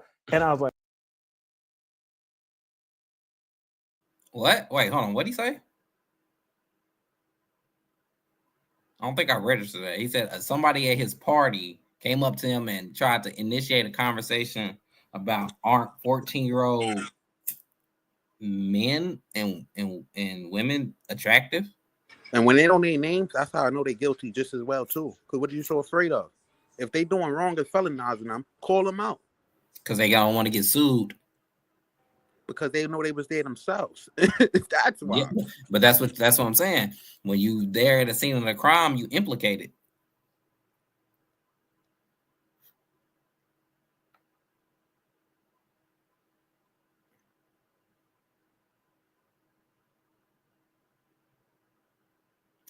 what? Wait, hold on. What'd he say? I don't think I registered that. He said somebody at his party came up to him and tried to initiate a conversation about aren't 14-year-old men and women attractive? And when they don't name names, that's how I know they're guilty just as well too. Because what are you so afraid of? If they doing wrong and felonizing them, call them out. Because they don't want to get sued. Because they know they was there themselves. That's why. Yeah, but that's what I'm saying. When you there at the scene of the crime, you implicated.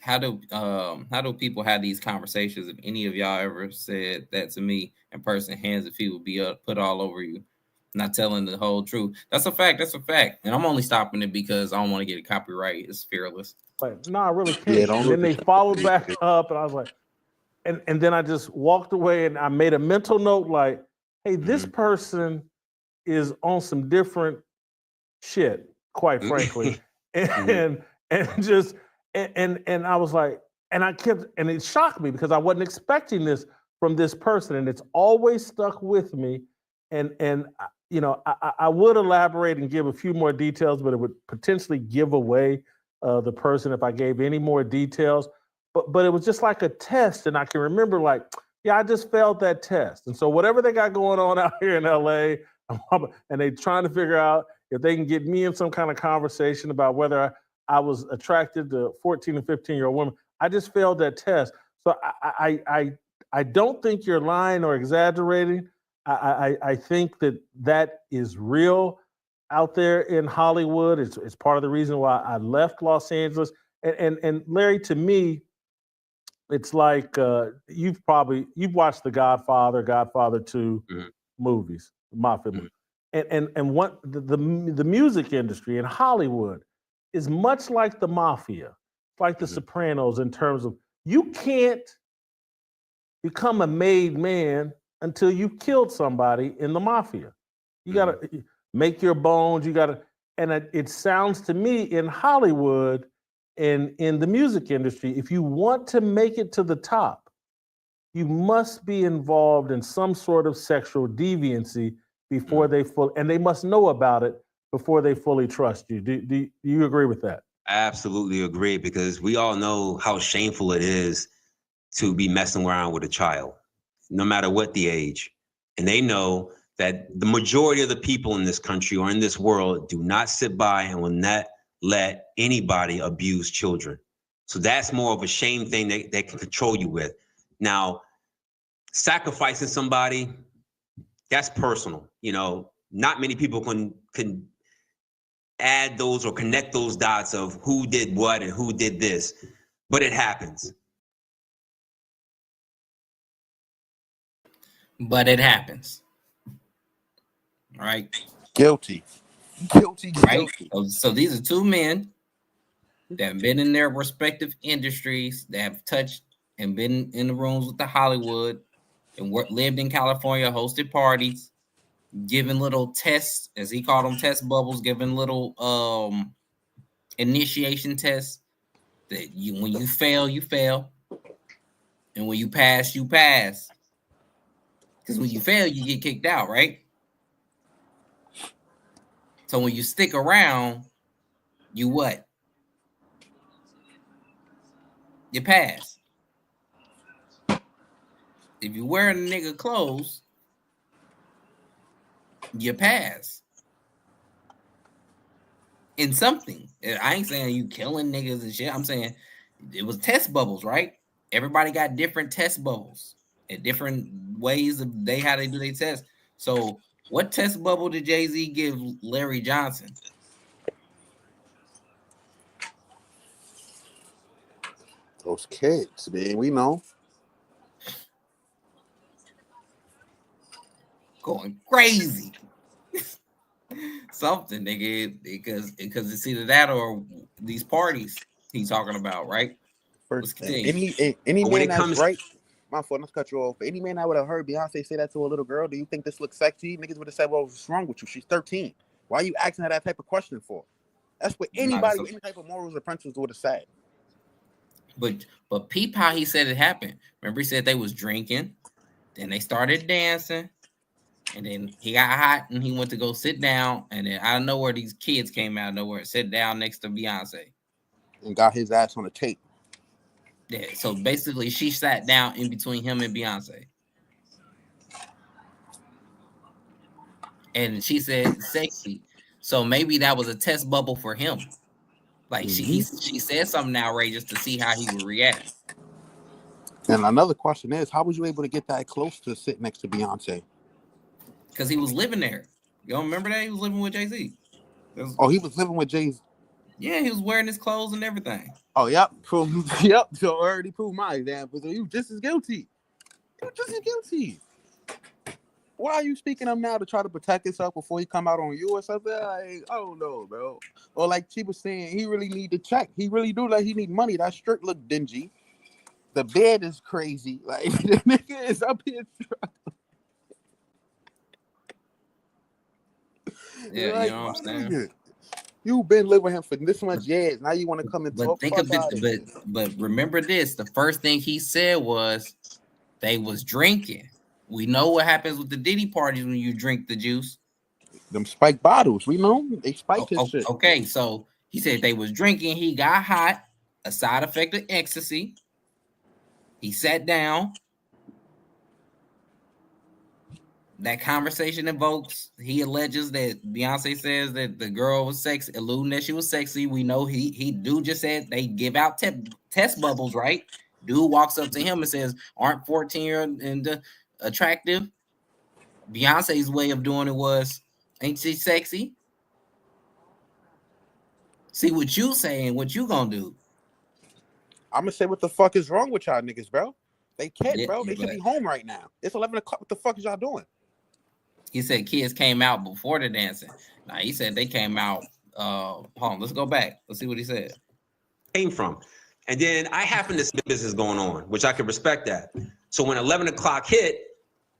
How do people have these conversations? If any of y'all ever said that to me in person, hands and feet would be put all over you. Not telling the whole truth. That's a fact. That's a fact. And I'm only stopping it because I don't want to get a copyright. It's fearless. Like, no, I really can't. And then they followed back up, and I was like, and then I just walked away, and I made a mental note like, hey, this person is on some different shit, quite frankly. And I was like, and I kept, and it shocked me because I wasn't expecting this from this person, and it's always stuck with me. And you know, I would elaborate and give a few more details, but it would potentially give away the person if I gave any more details. But it was just like a test, and I can remember like, yeah, I just failed that test. And so whatever they got going on out here in LA, and they trying to figure out if they can get me in some kind of conversation about whether I was attracted to 14 and 15-year-old women, I just failed that test. So I don't think you're lying or exaggerating. I think that is real. out there in Hollywood. It's part of the reason why I left Los Angeles. And Larry, to me, it's like you've watched the Godfather 2 movies, Mafia movies. And what the music industry in Hollywood is much like the Mafia. It's like the Sopranos in terms of you can't become a made man until you've killed somebody in the Mafia. You got to make your bones. You got to, and it sounds to me in Hollywood and in the music industry, if you want to make it to the top, you must be involved in some sort of sexual deviancy before and they must know about it before they fully trust you. Do you agree with that? I absolutely agree, because we all know how shameful it is to be messing around with a child, no matter what the age. And they know that the majority of the people in this country or in this world do not sit by and will not let anybody abuse children. So that's more of a shame thing they can control you with. Now, sacrificing somebody, that's personal. You know, not many people can add those or connect those dots of who did what and who did this, but it happens. But it happens. Right? Guilty. Right? So these are two men that have been in their respective industries, that have touched and been in the rooms with the Hollywood and lived in California, hosted parties, giving little tests, as he called them, test bubbles, giving little initiation tests that when you fail, you fail. And when you pass, you pass. Because when you fail, you get kicked out, right? So when you stick around, you what? You pass. If you're wearing a nigga clothes, you pass. In something. I ain't saying you killing niggas and shit. I'm saying it was test bubbles, right? Everybody got different test bubbles and different ways of how they do their test. So what test bubble did Jay-Z give Larry Johnson? Those kids, man, we know. Going crazy. Something, nigga, because it's either that or these parties he's talking about, right? First, any man that's right. My fault, not to cut you off. Any man I would have heard Beyonce say that to a little girl, do you think this looks sexy? Niggas would have said, well, what's wrong with you? She's 13. Why are you asking her that type of question for? That's what anybody with any type of morals or principles would have said. But peep how he said it happened. Remember, he said they was drinking, then they started dancing, and then he got hot and he went to go sit down, and then out of nowhere, these kids came out of nowhere and sat down next to Beyonce. And got his ass on the tape. Yeah, so basically she sat down in between him and Beyonce. And she said sexy. So maybe that was a test bubble for him. Like she said something outrageous to see how he would react. And another question is, how was you able to get that close to sit next to Beyonce? Because he was living there. You don't remember that? He was living with Jay-Z. Oh, he was living with Jay-Z. Yeah, he was wearing his clothes and everything. Oh, yep. Yep. So I already proved my example. So you just as guilty. You just as guilty. Why are you speaking up now to try to protect yourself before he come out on you or something? Like, I don't know, bro. Or like she was saying, he really need to check. He really do, like, he need money. That shirt look dingy. The bed is crazy. Like, the nigga is up here. Yeah, like, you know what I'm saying? Nigga, you've been living with him for this much years. Now you want to come and talk. Think of it, but remember this. The first thing he said was they was drinking. We know what happens with the Diddy parties when you drink the juice. Them spiked bottles. We know they spiked his shit. Okay, so he said they was drinking. He got hot, a side effect of ecstasy. He sat down. That conversation evokes. He alleges that Beyonce says that the girl was sexy, alluding that she was sexy. We know he dude just said they give out test bubbles, right? Dude walks up to him and says, "Aren't 14-year-old and attractive?" Beyonce's way of doing it was, "Ain't she sexy?" See what you saying, what you gonna do? I'm gonna say what the fuck is wrong with y'all niggas, bro. They kids, Yeah, bro. They should be home right now. It's 11 o'clock. What the fuck is y'all doing? He said kids came out before the dancing. Now he said they came out. Hold on, let's go back. Let's see what he said. Came from. And then I happened to see business going on, which I could respect that. So when 11 o'clock hit,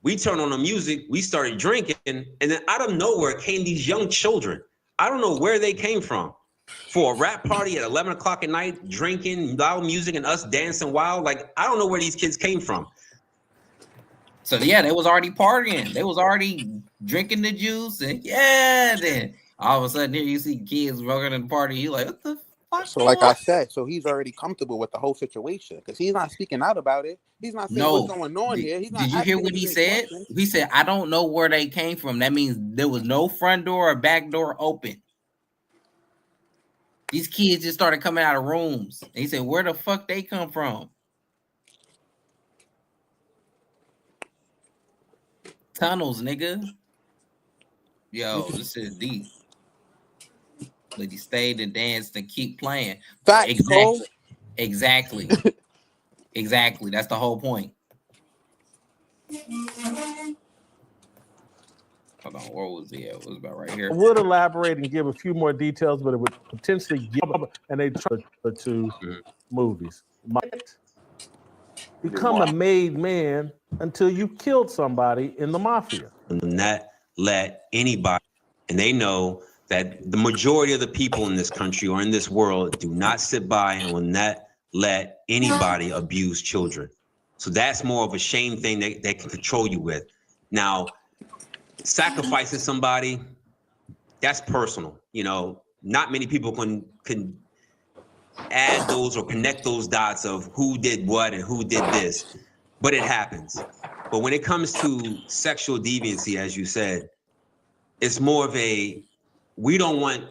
we turned on the music, we started drinking, and then out of nowhere came these young children. I don't know where they came from. For a rap party at 11 o'clock at night, drinking loud music and us dancing wild. Like, I don't know where these kids came from. So yeah, they was already partying. They was already drinking the juice, and yeah, then all of a sudden here you see kids rocking in the party. You like, what the fuck? So like I said, so he's already comfortable with the whole situation because he's not speaking out about it. He's not saying what's going on here. He's not. Did you hear what he said? He said, "I don't know where they came from." That means there was no front door or back door open. These kids just started coming out of rooms. And he said, "Where the fuck they come from?" Tunnels, nigga. Yo, this is deep. But he stayed and danced and keep playing. Facts, exactly. Exactly. That's the whole point. Hold on, where was he at? It was about right here. I would elaborate and give a few more details, but it would potentially give and they try the two movies. Become a made man until you killed somebody in the mafia. And not let anybody, and they know that the majority of the people in this country or in this world do not sit by and will not let anybody abuse children. So that's more of a shame thing that they can control you with. Now, sacrificing somebody, that's personal. You know, not many people can add those or connect those dots of who did what and who did this, but it happens. But when it comes to sexual deviancy, as you said, it's more of a, we don't want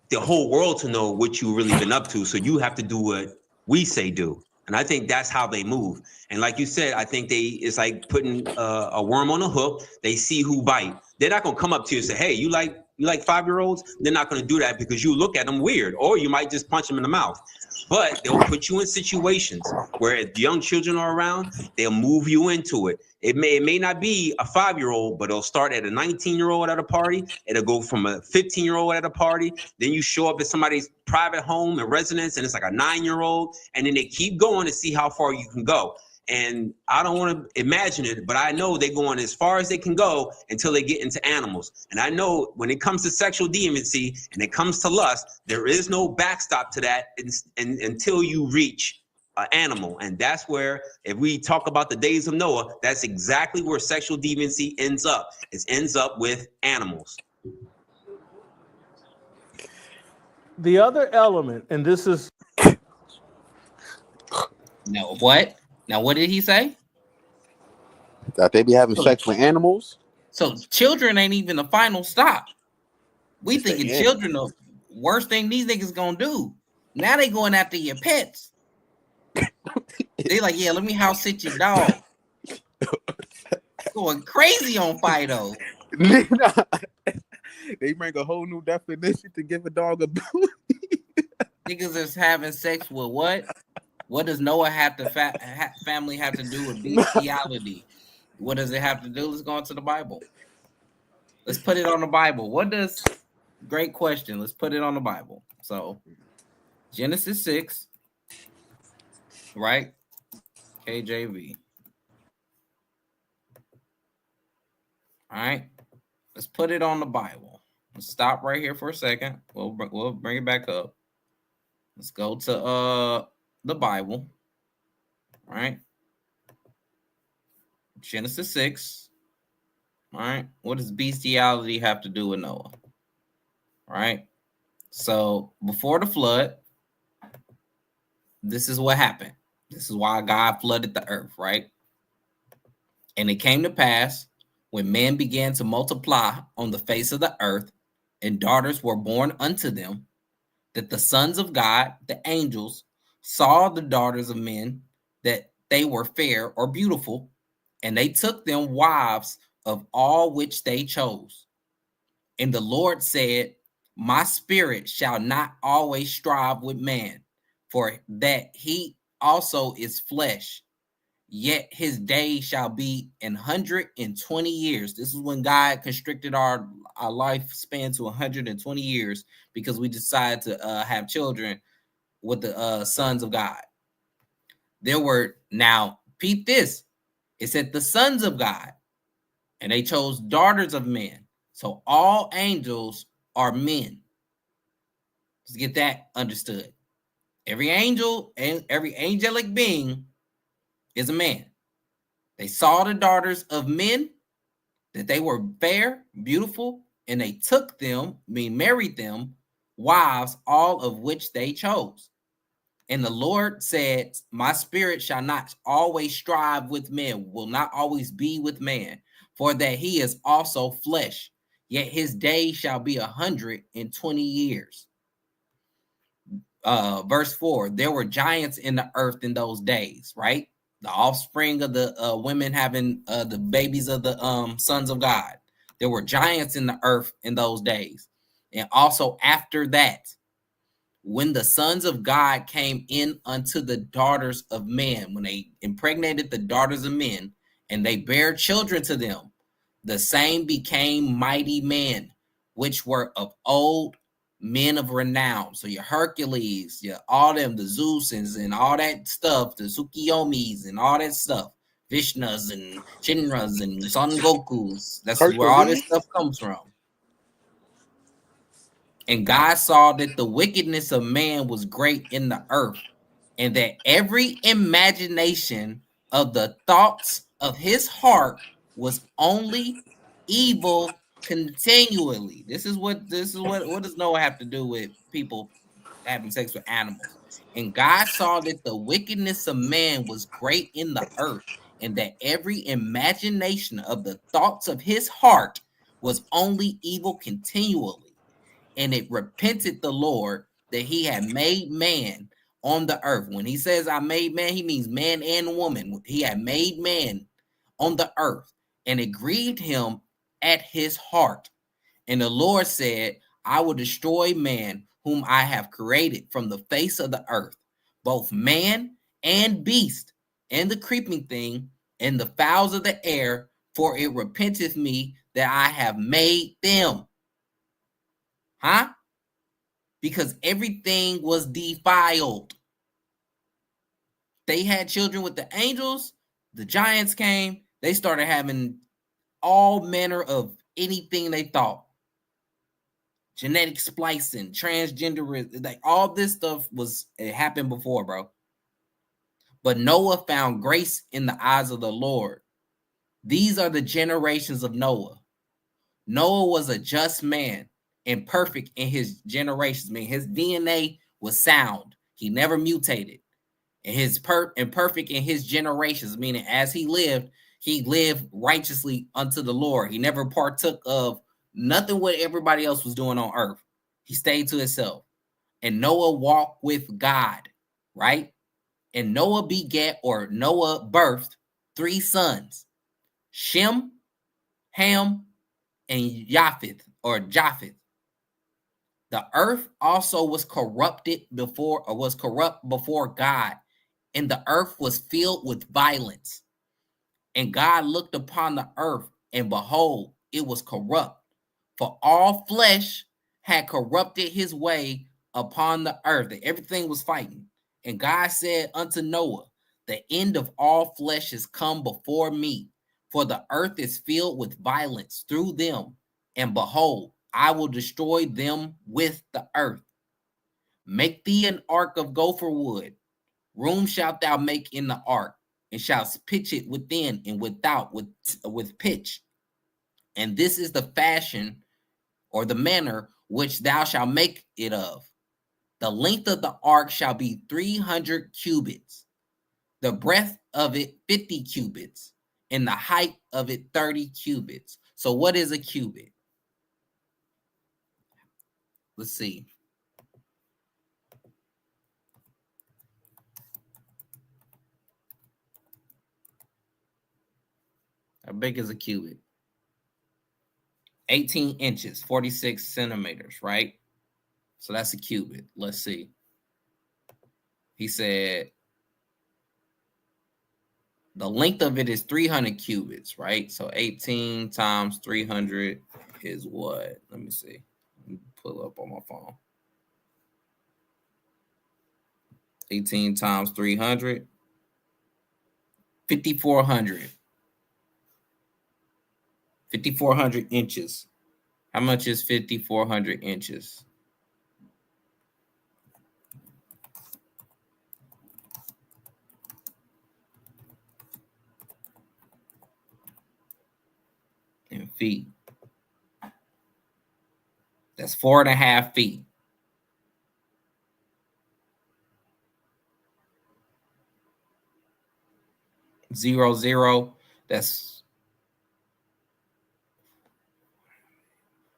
the whole world to know what you've really been up to, so you have to do what we say do. And I think that's how they move. And like you said, I think it's like putting a worm on a hook. They see who bite. They're not gonna come up to you and say, "Hey, you like 5-year-olds?" They're not gonna do that because you look at them weird, or you might just punch them in the mouth. But they'll put you in situations where if young children are around, they'll move you into it. It may not be a 5-year-old, but it'll start at a 19-year-old at a party. It'll go from a 15-year-old at a party. Then you show up at somebody's private home and residence, and it's like a 9-year-old. And then they keep going to see how far you can go. And I don't want to imagine it, but I know they're going as far as they can go until they get into animals. And I know when it comes to sexual deviancy and it comes to lust, there is no backstop to that until you reach an animal. And that's where, if we talk about the days of Noah, that's exactly where sexual deviancy ends up. It ends up with animals. The other element, and this is... No, what? Now, what did he say? That they be having sex with animals. So children ain't even the final stop. We thinking children the worst thing these niggas gonna do. Now they going after your pets. They like, yeah, let me house sit your dog. Going crazy on Fido. They bring a whole new definition to give a dog a booty. Niggas is having sex with what? What does Noah have to family have to do with bestiality? What does it have to do? Let's go into the Bible. Let's put it on the Bible. What does? Great question. Let's put it on the Bible. So Genesis 6, right? KJV. All right. Let's put it on the Bible. Let's stop right here for a second. We'll bring it back up. Let's go to the Bible, all right? Genesis 6, all right? What does bestiality have to do with Noah? All right? So before the flood, this is what happened. This is why God flooded the earth, right? And it came to pass when men began to multiply on the face of the earth, and daughters were born unto them, that the sons of God, the angels, saw the daughters of men, that they were fair or beautiful, and they took them wives of all which they chose. And the Lord said, My spirit shall not always strive with man, for that he also is flesh. Yet his day shall be 120 years. This is when God constricted our lifespan to 120 years because we decided to have children with the sons of God. There were, now, peep this. It said the sons of God, and they chose daughters of men. So all angels are men. Let's get that understood. Every angel and every angelic being is a man. They saw the daughters of men, that they were fair, beautiful, and they took them, married them, wives, all of which they chose. And the Lord said, my spirit shall not always strive with men, will not always be with man, for that he is also flesh, yet his days shall be 120 years. Verse 4, there were giants in the earth in those days, right? The offspring of the women having the babies of the sons of God. There were giants in the earth in those days. And also after that, when the sons of God came in unto the daughters of men, when they impregnated the daughters of men, and they bare children to them, the same became mighty men, which were of old, men of renown. So your Hercules, your all them, the Zeus's and all that stuff, the Tsukiyomis and all that stuff, Vishnas and Shinras and Son Gokus. That's where all this stuff comes from. And God saw that the wickedness of man was great in the earth, and that every imagination of the thoughts of his heart was only evil continually. This is what does Noah have to do with people having sex with animals? And God saw that the wickedness of man was great in the earth, and that every imagination of the thoughts of his heart was only evil continually. And it repented the Lord that he had made man on the earth. When he says I made man, he means man and woman. He had made man on the earth, and it grieved him at his heart. And the Lord said, I will destroy man whom I have created from the face of the earth, both man and beast, and the creeping thing, and the fowls of the air, for it repenteth me that I have made them. Huh? Because everything was defiled. They had children with the angels. The giants came. They started having all manner of anything they thought. Genetic splicing, transgenderism, like all this stuff it happened before, bro. But Noah found grace in the eyes of the Lord. These are the generations of Noah. Noah was a just man and perfect in his generations. I mean, his DNA was sound. He never mutated. And his perfect in his generations, meaning as he lived righteously unto the Lord. He never partook of nothing what everybody else was doing on earth. He stayed to himself. And Noah walked with God, right? And Noah birthed 3 sons, Shem, Ham, and Japheth. The earth also was corrupt before God, and the earth was filled with violence. And God looked upon the earth, and behold, it was corrupt, for all flesh had corrupted his way upon the earth. And everything was fighting. And God said unto Noah, the end of all flesh is come before me, for the earth is filled with violence through them. And behold, I will destroy them with the earth. Make thee an ark of gopher wood. Room shalt thou make in the ark, and shalt pitch it within and without with pitch. And this is the fashion or the manner which thou shalt make it of. The length of the ark shall be 300 cubits, the breadth of it 50 cubits, and the height of it 30 cubits. So what is a cubit? Let's see. How big is a cubit? 18 inches, 46 centimeters, right? So that's a cubit. Let's see. He said the length of it is 300 cubits, right? So 18 times 300 is what? Let me see. Let me pull up on my phone. 18 times 300. 5,400. 5,400 inches. How much is 5,400 inches? In feet. That's 4.5 feet. Zero, zero. That's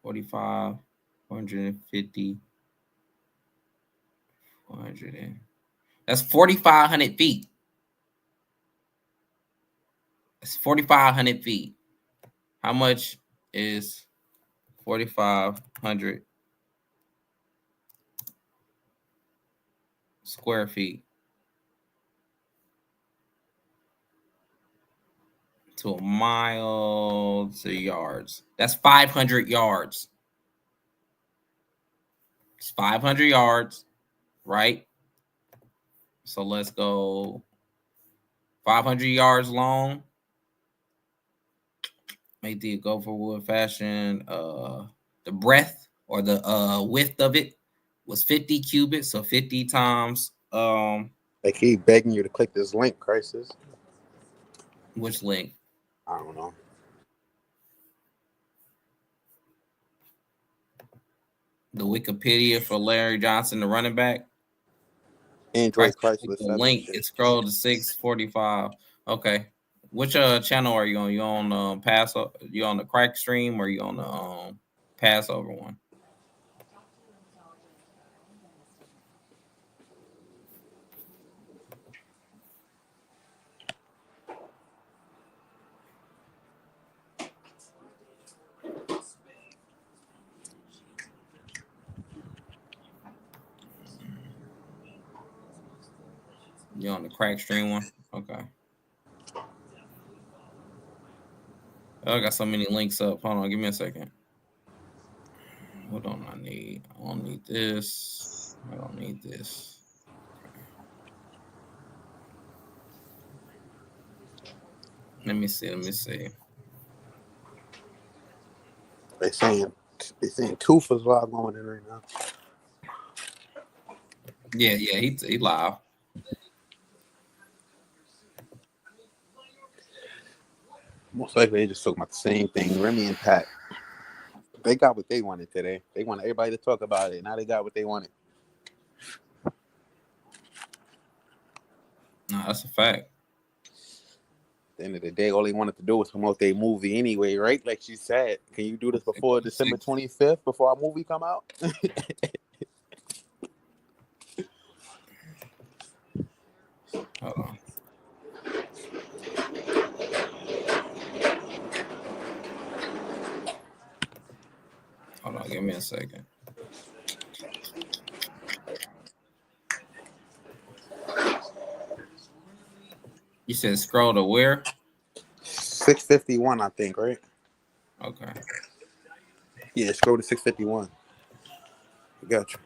45, 150, 400. That's 4,500 feet. That's 4,500 feet. How much is 4,500 square feet to a mile to yards? That's 500 yards. It's 500 yards, right? So let's go 500 yards long. Make the go for wood fashion. The breadth or the width of it was 50 cubits, so 50 times. They keep begging you to click this link, Crisis. Which link? I don't know. The Wikipedia for Larry Johnson, the running back. Android Chrysler. The link. It scrolled to 645. Okay. Which channel are you on? You on pass? You on the crack stream or you on the Passover one? You on the crack stream one? Okay. Oh, I got so many links up. Hold on, give me a second. What don't I need? I don't need this. I don't need this. Let me see. Let me see. They saying Tooth is live going in right now. Yeah, he live. Most likely they just talking about the same thing. Remy and Pat, they got what they wanted today. They wanted everybody to talk about it. Now they got what they wanted. No, that's a fact. At the end of the day, all they wanted to do was promote their movie anyway, right? Like she said, can you do this before December 25th, before our movie come out? Hold on. Hold on, give me a second. You said scroll to where? 651, I think, right? Okay. Yeah, scroll to 651. Got you.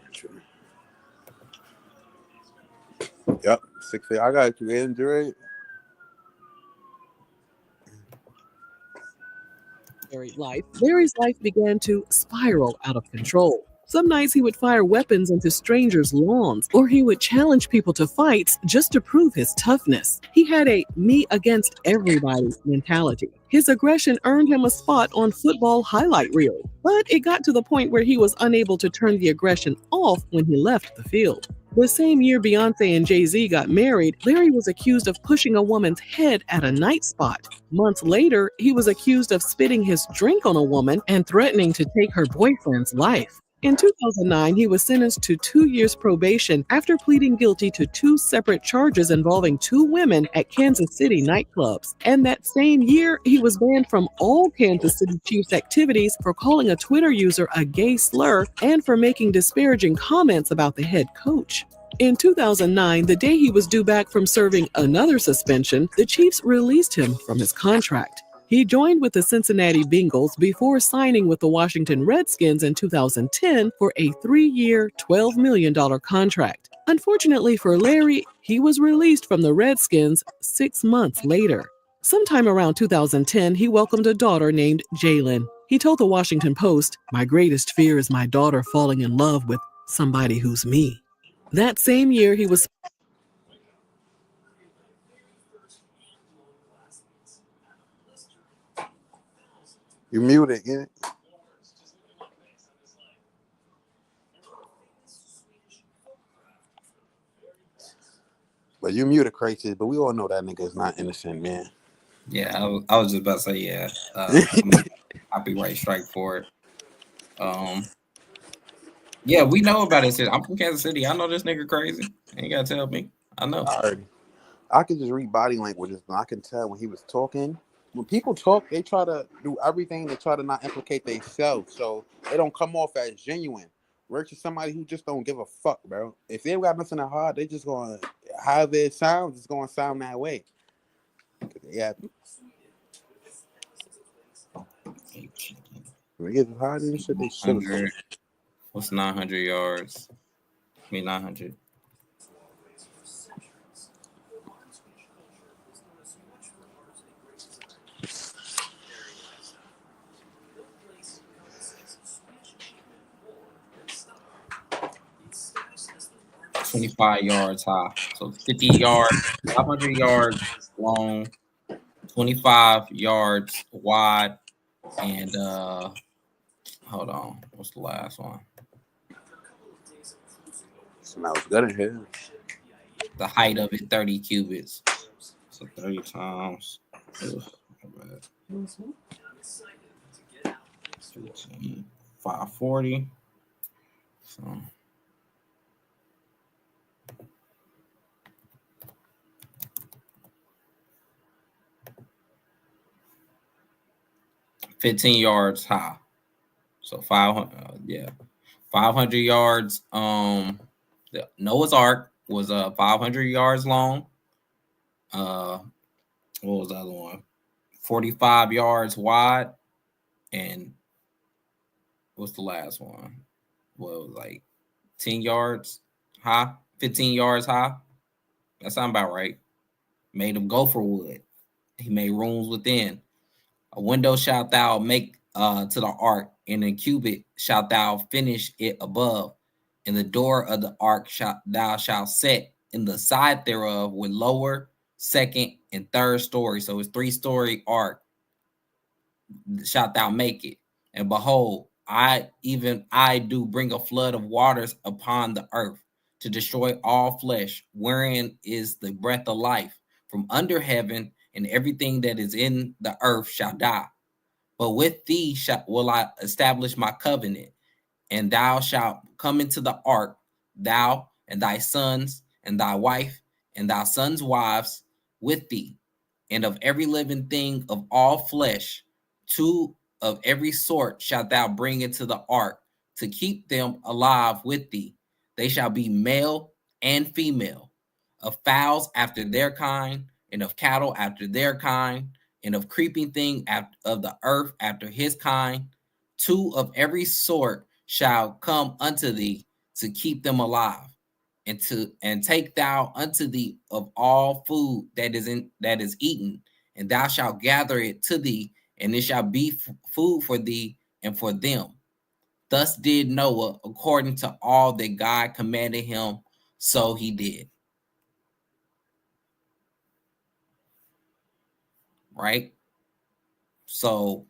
Yep, 650. I got you, Android. Larry's life began to spiral out of control. Some nights he would fire weapons into strangers' lawns, or he would challenge people to fights just to prove his toughness. He had a me against everybody mentality. His aggression earned him a spot on football highlight reel, but it got to the point where he was unable to turn the aggression off when he left the field. The same year Beyonce and Jay-Z got married, Larry was accused of pushing a woman's head at a night spot. Months later, he was accused of spitting his drink on a woman and threatening to take her boyfriend's life. In 2009, he was sentenced to 2 years probation after pleading guilty to 2 separate charges involving 2 women at Kansas City nightclubs. And that same year, he was banned from all Kansas City Chiefs activities for calling a Twitter user a gay slur and for making disparaging comments about the head coach. In 2009, the day he was due back from serving another suspension, the Chiefs released him from his contract. He joined with the Cincinnati Bengals before signing with the Washington Redskins in 2010 for a 3-year, $12 million contract. Unfortunately for Larry, he was released from the Redskins 6 months later. Sometime around 2010, he welcomed a daughter named Jalen. He told the Washington Post, "My greatest fear is my daughter falling in love with somebody who's me." That same year, he was You muted, yeah. But you muted, crazy. But we all know that nigga is not innocent, man. Yeah, I was just about to say, yeah. Copyright strike for it. Yeah, we know about it. I'm from Kansas City. I know this nigga crazy. Ain't gotta tell me. I know. I can just read body languages, but I can tell when he was talking. When people talk, they try to do everything. They try to not implicate themselves, so they don't come off as genuine. Versus somebody who just don't give a fuck, bro. If they got nothing to hide, they just gonna however it sounds, it's gonna sound that way. Yeah. When they get hiding shit, they should. What's 900 yards? I mean 900. $25 yards high. So 50 yards, 500 yards long, 25 yards wide, and hold on. What's the last one? Smells good in here. The height of it, 30 cubits. So 30 times. Ugh, 540. So 15 yards high. So 500, 500 yards. The Noah's Ark was 500 yards long. What was the other one? 45 yards wide. And what's the last one? Well, it was like 10 yards high, 15 yards high. That sounds about right. Made of gopher wood. He made rooms within. A window shalt thou make to the ark, and a cubit shalt thou finish it above. And the door of the ark thou shalt set in the side thereof with lower, second, and third story. So it's 3-story ark. Shalt thou make it. And behold, I do bring a flood of waters upon the earth to destroy all flesh, wherein is the breath of life from under heaven, and everything that is in the earth shall die. But with thee will I establish my covenant, and thou shalt come into the ark, thou and thy sons and thy wife and thy sons' wives with thee, and of every living thing of all flesh, 2 of every sort shalt thou bring into the ark, to keep them alive with thee. They shall be male and female, of fowls after their kind, and of cattle after their kind, and of creeping thing of the earth after his kind. 2 of every sort shall come unto thee, to keep them alive. And take thou unto thee of all food that is eaten, and thou shalt gather it to thee, and it shall be food for thee and for them. Thus did Noah according to all that God commanded him, so he did. Right? So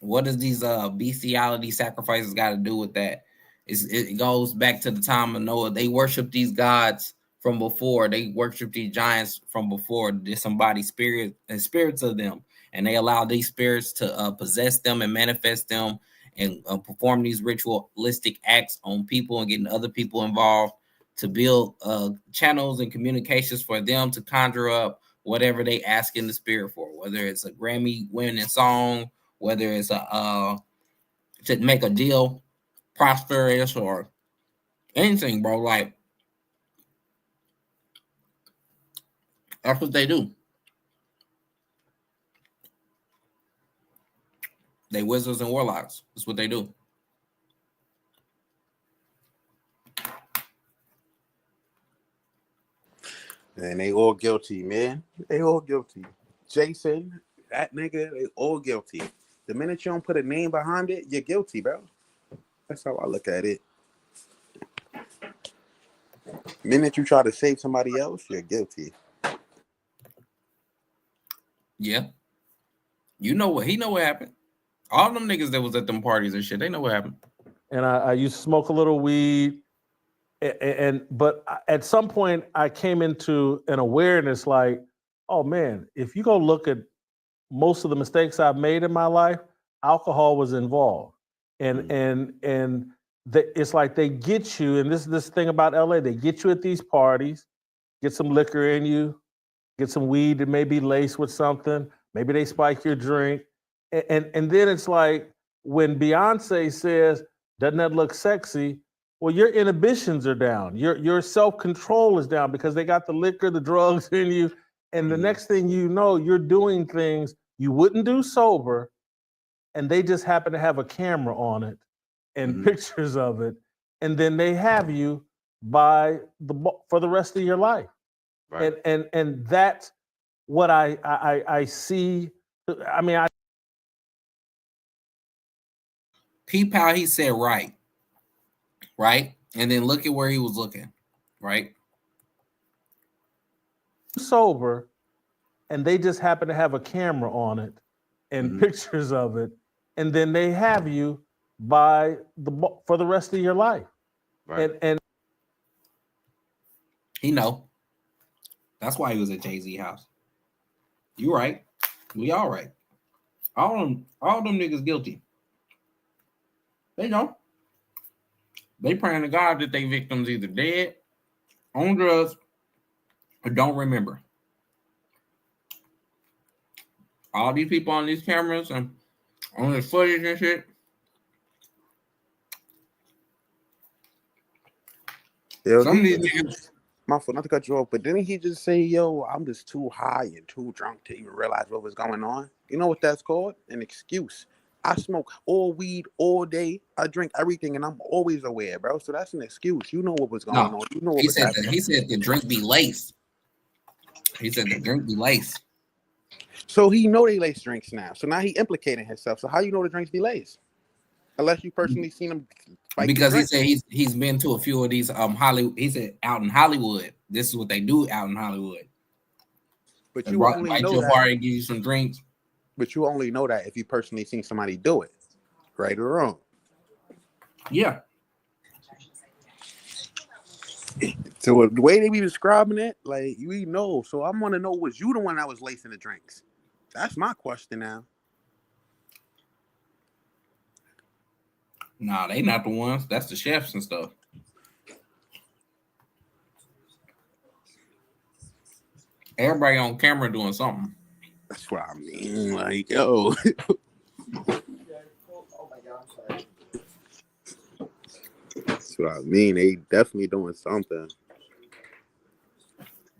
what does these bestiality sacrifices got to do with that? It goes back to the time of Noah. They worshiped these gods from before. They worshiped these giants from before. Disembodied spirits of them, and they allowed these spirits to possess them and manifest them and perform these ritualistic acts on people and getting other people involved to build channels and communications for them to conjure up whatever they ask in the spirit for, whether it's a Grammy winning song, whether it's a to make a deal prosperous or anything, bro. Like, that's what they do. They wizards and warlocks. That's what they do. And they all guilty, man. They all guilty. Jason, that nigga, they all guilty. The minute you don't put a name behind it, you're guilty, bro. That's how I look at it. The minute you try to save somebody else, you're guilty. Yeah. You know what? He know what happened. All them niggas that was at them parties and shit, they know what happened. And I used to smoke a little weed. But at some point I came into an awareness like, oh man, if you go look at most of the mistakes I've made in my life, alcohol was involved. And it's like they get you, and this thing about LA, they get you at these parties, get some liquor in you, get some weed that may be laced with something, maybe they spike your drink. And then it's like when Beyonce says, doesn't that look sexy? Well, your inhibitions are down. Your self-control is down because they got the liquor, the drugs in you. And the next thing you know, you're doing things you wouldn't do sober, and they just happen to have a camera on it and pictures of it. And then they have you for the rest of your life. Right. And that's what I see. I mean, Peep how he said right? And then look at where he was looking, right? Sober, and they just happen to have a camera on it and pictures of it, and then they have you for the rest of your life. Right. And he know. That's why he was at Jay-Z house. You right. We all right. All them niggas guilty. They know. They praying to God that they victims either dead, on drugs, or don't remember. All these people on these cameras and on this footage and shit. Yo, some of these niggas, my fault, not to cut you off, but didn't he just say, yo, I'm just too high and too drunk to even realize what was going on? You know what that's called? An excuse. I smoke all weed all day. I drink everything, and I'm always aware, bro. So that's an excuse. You know what was going on. You know what he said the drink be laced. He said the drink be laced. So he know they lace drinks now. So now he implicating himself. So how you know the drinks be laced? Unless you personally seen him. Because he said he's been to a few of these Hollywood. He said out in Hollywood, this is what they do out in Hollywood. But you only know that. Party, give you some drinks. But you only know that if you personally seen somebody do it, right or wrong. Yeah. So the way they be describing it, like we know. So I want to know, was you the one that was lacing the drinks? That's my question now. Nah, they not the ones. That's the chefs and stuff. Everybody on camera doing something. That's what I mean. Like, yo. That's what I mean. They definitely doing something.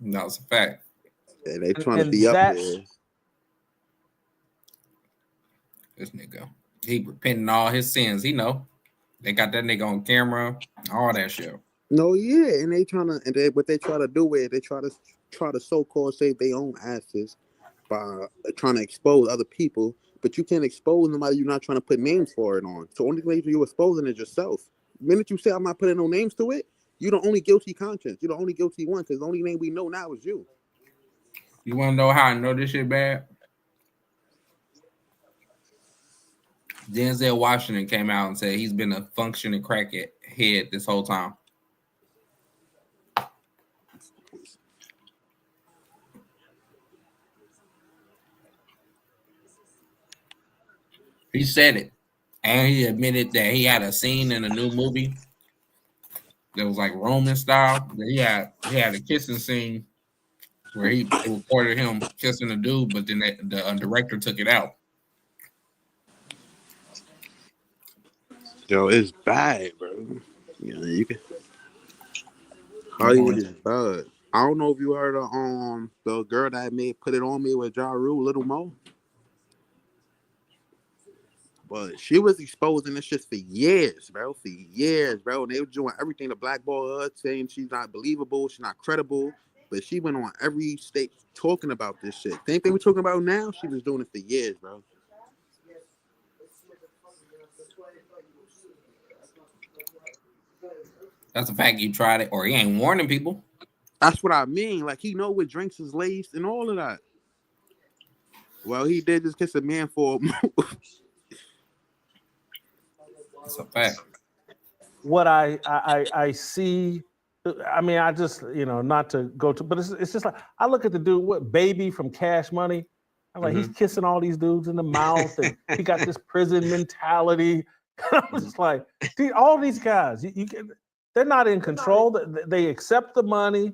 No, it's a fact. And they trying to be up there. This nigga. He repenting all his sins. He know. They got that nigga on camera, all that shit. No, yeah, and they trying to, what they try to do is they try to so-called save their own asses by trying to expose other people, but you can't expose nobody you're not trying to put names for it on. So only way you're exposing is yourself. The minute you say I'm not putting no names to it, you're the only guilty conscience. You're the only guilty one because the only name we know now is you. You want to know how I know this shit bad? Denzel Washington came out and said he's been a functioning crackhead this whole time. He said it. And he admitted that he had a scene in a new movie that was like Roman style. He had a kissing scene where they recorded him kissing a dude, but then the director took it out. Yo, it's bad, bro. You know, you can Hollywood is bad. I don't know if you heard of the girl that made Put It On Me with Ja Rule, Little Mo. But she was exposing this shit for years, bro. For years, bro. And they were doing everything to blackball her, saying she's not believable, she's not credible. But she went on every state talking about this shit. Same thing we're talking about now, she was doing it for years, bro. That's a fact. You tried it, or he ain't warning people. That's what I mean. Like, he know what drinks is laced and all of that. Well, he did just kiss a man for That's a fact. What I see, I mean, I just, not to go to, but it's just like, I look at the dude, what, Baby from Cash Money. I'm like, he's kissing all these dudes in the mouth, and he got this prison mentality. I'm just like, all these guys, they're not in control. They accept the money,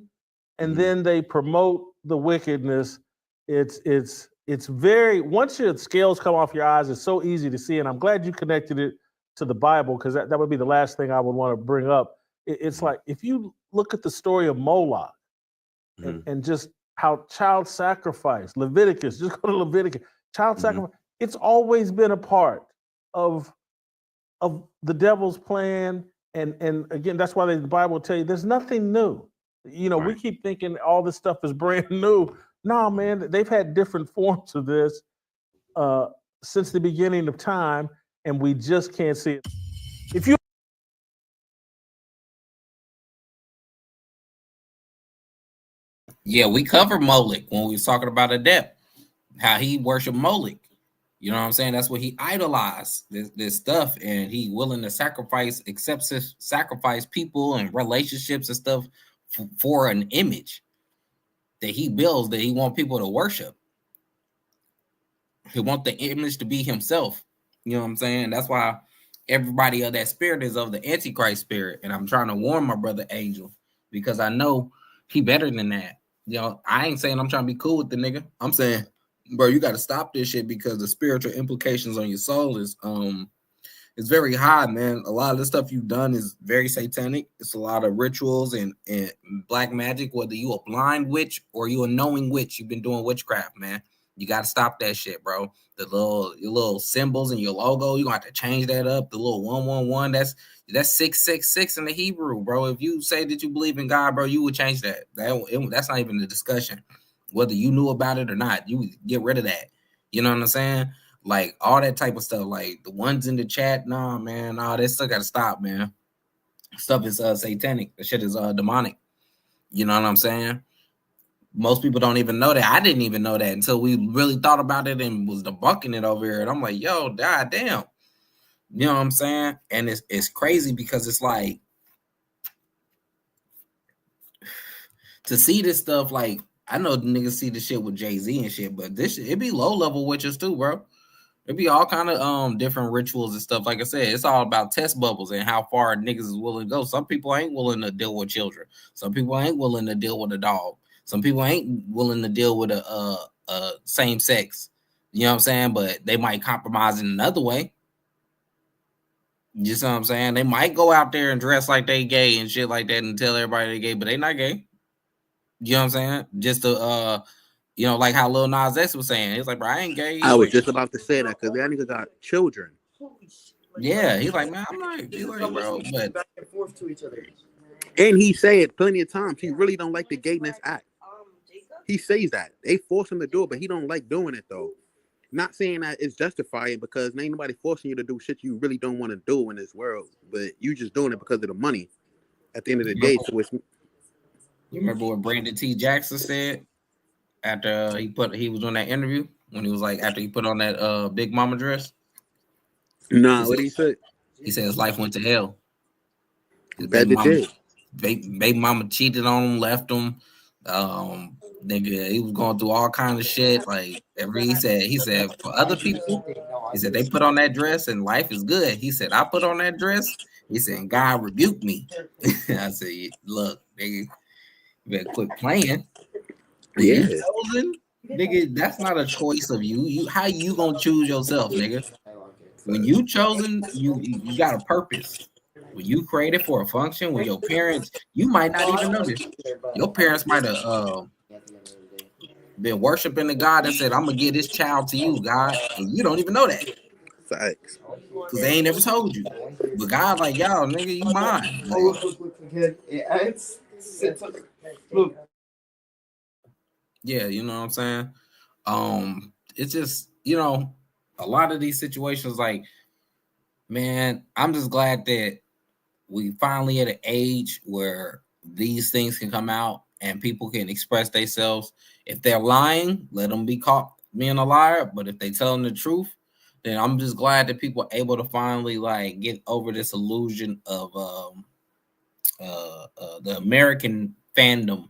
and then they promote the wickedness. It's very, once your scales come off your eyes, it's so easy to see. And I'm glad you connected it to the Bible, because that would be the last thing I would want to bring up. It's like, if you look at the story of Moloch and just how child sacrifice, Leviticus, just go to Leviticus, child sacrifice, it's always been a part of the devil's plan. And again, that's why the Bible will tell you there's nothing new. We keep thinking all this stuff is brand new. No, man, they've had different forms of this since the beginning of time, and we just can't see it. If you we covered Moloch when we was talking about Adept, how he worshiped Moloch. You know what I'm saying? That's what he idolized, this stuff, and he willing to sacrifice people and relationships and stuff for an image that he builds, that he want people to worship. He want the image to be himself. You know what I'm saying? That's why everybody of that spirit is of the Antichrist spirit. And I'm trying to warn my brother Angel, because I know he better than that. I ain't saying I'm trying to be cool with the nigga. I'm saying, bro, you got to stop this shit, because the spiritual implications on your soul is very high, man. A lot of the stuff you've done is very satanic. It's a lot of rituals and black magic, whether you a blind witch or you a knowing witch. You've been doing witchcraft, man. You got to stop that shit, bro. Your little symbols and your logo, you're going to have to change that up. The little 111, that's 666 in the Hebrew, bro. If you say that you believe in God, bro, you would change that. That's not even the discussion. Whether you knew about it or not, you would get rid of that. You know what I'm saying? Like, all that type of stuff, like the ones in the chat, nah, man, that stuff got to stop, man. Stuff is satanic. The shit is demonic. You know what I'm saying? Most people don't even know that. I didn't even know that until we really thought about it and was debunking it over here. And I'm like, yo, god damn. You know what I'm saying? And it's crazy, because it's like, to see this stuff, like, I know the niggas see the shit with Jay-Z and shit, but this shit, it be low-level witches too, bro. It be all kind of different rituals and stuff. Like I said, it's all about test bubbles and how far niggas is willing to go. Some people ain't willing to deal with children. Some people ain't willing to deal with a dog. Some people ain't willing to deal with a same sex. You know what I'm saying? But they might compromise in another way. You know what I'm saying? They might go out there and dress like they gay and shit like that and tell everybody they gay, but they not gay. You know what I'm saying? Just to like how Lil Nas X was saying. He's like, bro, I ain't gay. I was just about to say that, because that nigga got children. Yeah, he's like, man, I'm not. He's like, bro, but back and forth to each other. And he said plenty of times he really don't like the gayness act. He says that. They force him to do it, but he don't like doing it, though. Not saying that it's justified, because ain't nobody forcing you to do shit you really don't want to do in this world, but you just doing it because of the money at the end of the day. So it's... You remember what Brandon T. Jackson said after he was on that interview, when he was like, after he put on that Big Mama dress? Nah, what did he say? He said his life went to hell. Baby mama cheated on him, left him. Nigga, he was going through all kinds of shit. Like he said for other people, He said, they put on that dress and life is good. He said, I put on that dress. He said, God rebuked me. I said, look, nigga, you better quit playing. When you chosen, nigga, that's not a choice of you. How you gonna choose yourself, nigga? When you chosen, you got a purpose. When you created for a function, when your parents, you might not even know this. Your parents might have been worshiping the God and said, I'm gonna give this child to you, God, and you don't even know that. Facts. Because they ain't never told you. But God, like, y'all, nigga, you mine. Like, yeah, you know what I'm saying? It's just, you know, a lot of these situations, like, man, I'm just glad that we finally at an age where these things can come out and people can express themselves. If they're lying, let them be caught being a liar. But if they telling the truth, then I'm just glad that people are able to finally like get over this illusion of the American fandom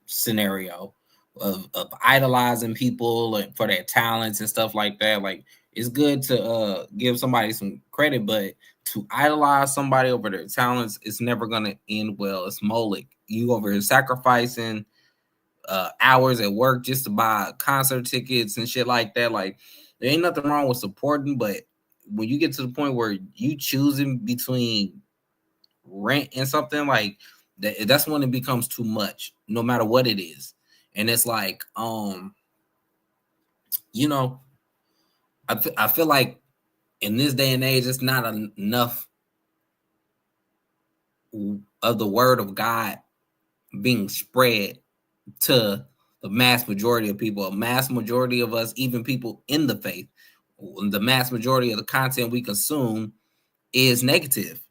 scenario of idolizing people and for their talents and stuff like that. Like, it's good to give somebody some credit, but to idolize somebody over their talents, it's never gonna end well. It's Moloch. You over here sacrificing hours at work just to buy concert tickets and shit like that. Like, there ain't nothing wrong with supporting, but when you get to the point where you choosing between rent and something like that, that's when it becomes too much, no matter what it is. And it's like, you know, I feel like in this day and age, it's not enough of the word of God being spread to the mass majority of people. A mass majority of us, even people in the faith, the mass majority of the content we consume is negative.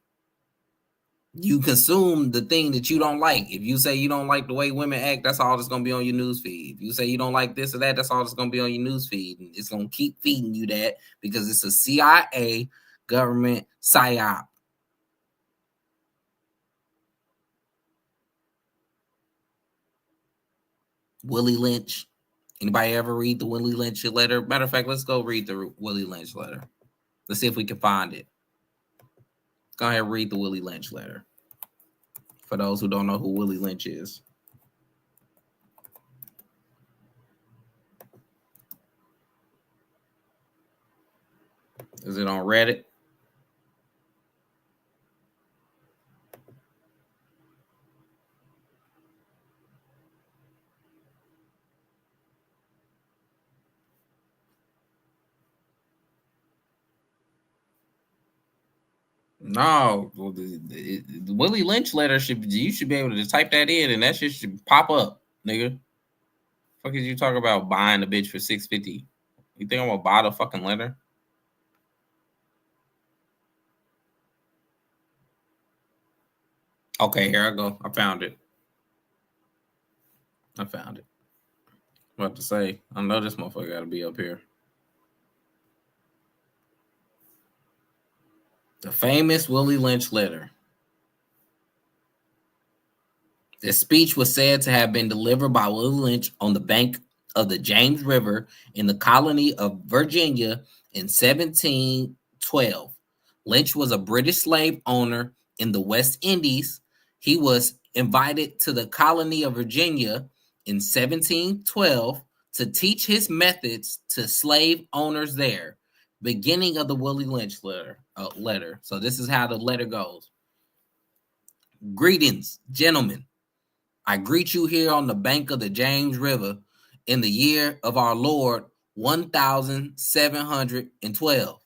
You consume the thing that you don't like. If you say you don't like the way women act, that's all that's going to be on your news feed. If you say you don't like this or that, that's all that's going to be on your news feed. And it's going to keep feeding you that because it's a CIA government psyop. Willie Lynch. Anybody ever read the Willie Lynch letter? Matter of fact, let's go read the Willie Lynch letter. Let's see if we can find it. Go ahead and read the Willie Lynch letter. For those who don't know who Willie Lynch is. Is it on Reddit? No, the Willie Lynch letter you should be able to type that in and that shit should pop up, nigga. Fuck is you talking about buying a bitch for $650? You think I'm gonna buy the fucking letter? Okay, here I go. I found it. I'm about to say, I know this motherfucker gotta be up here. The famous Willie Lynch letter. The speech was said to have been delivered by Willie Lynch on the bank of the James River in the colony of Virginia in 1712. Lynch was a British slave owner in the West Indies. He was invited to the colony of Virginia in 1712 to teach his methods to slave owners there. Beginning of the Willie Lynch letter. So this is how the letter goes. Greetings, gentlemen. I greet you here on the bank of the James River in the year of our Lord 1712.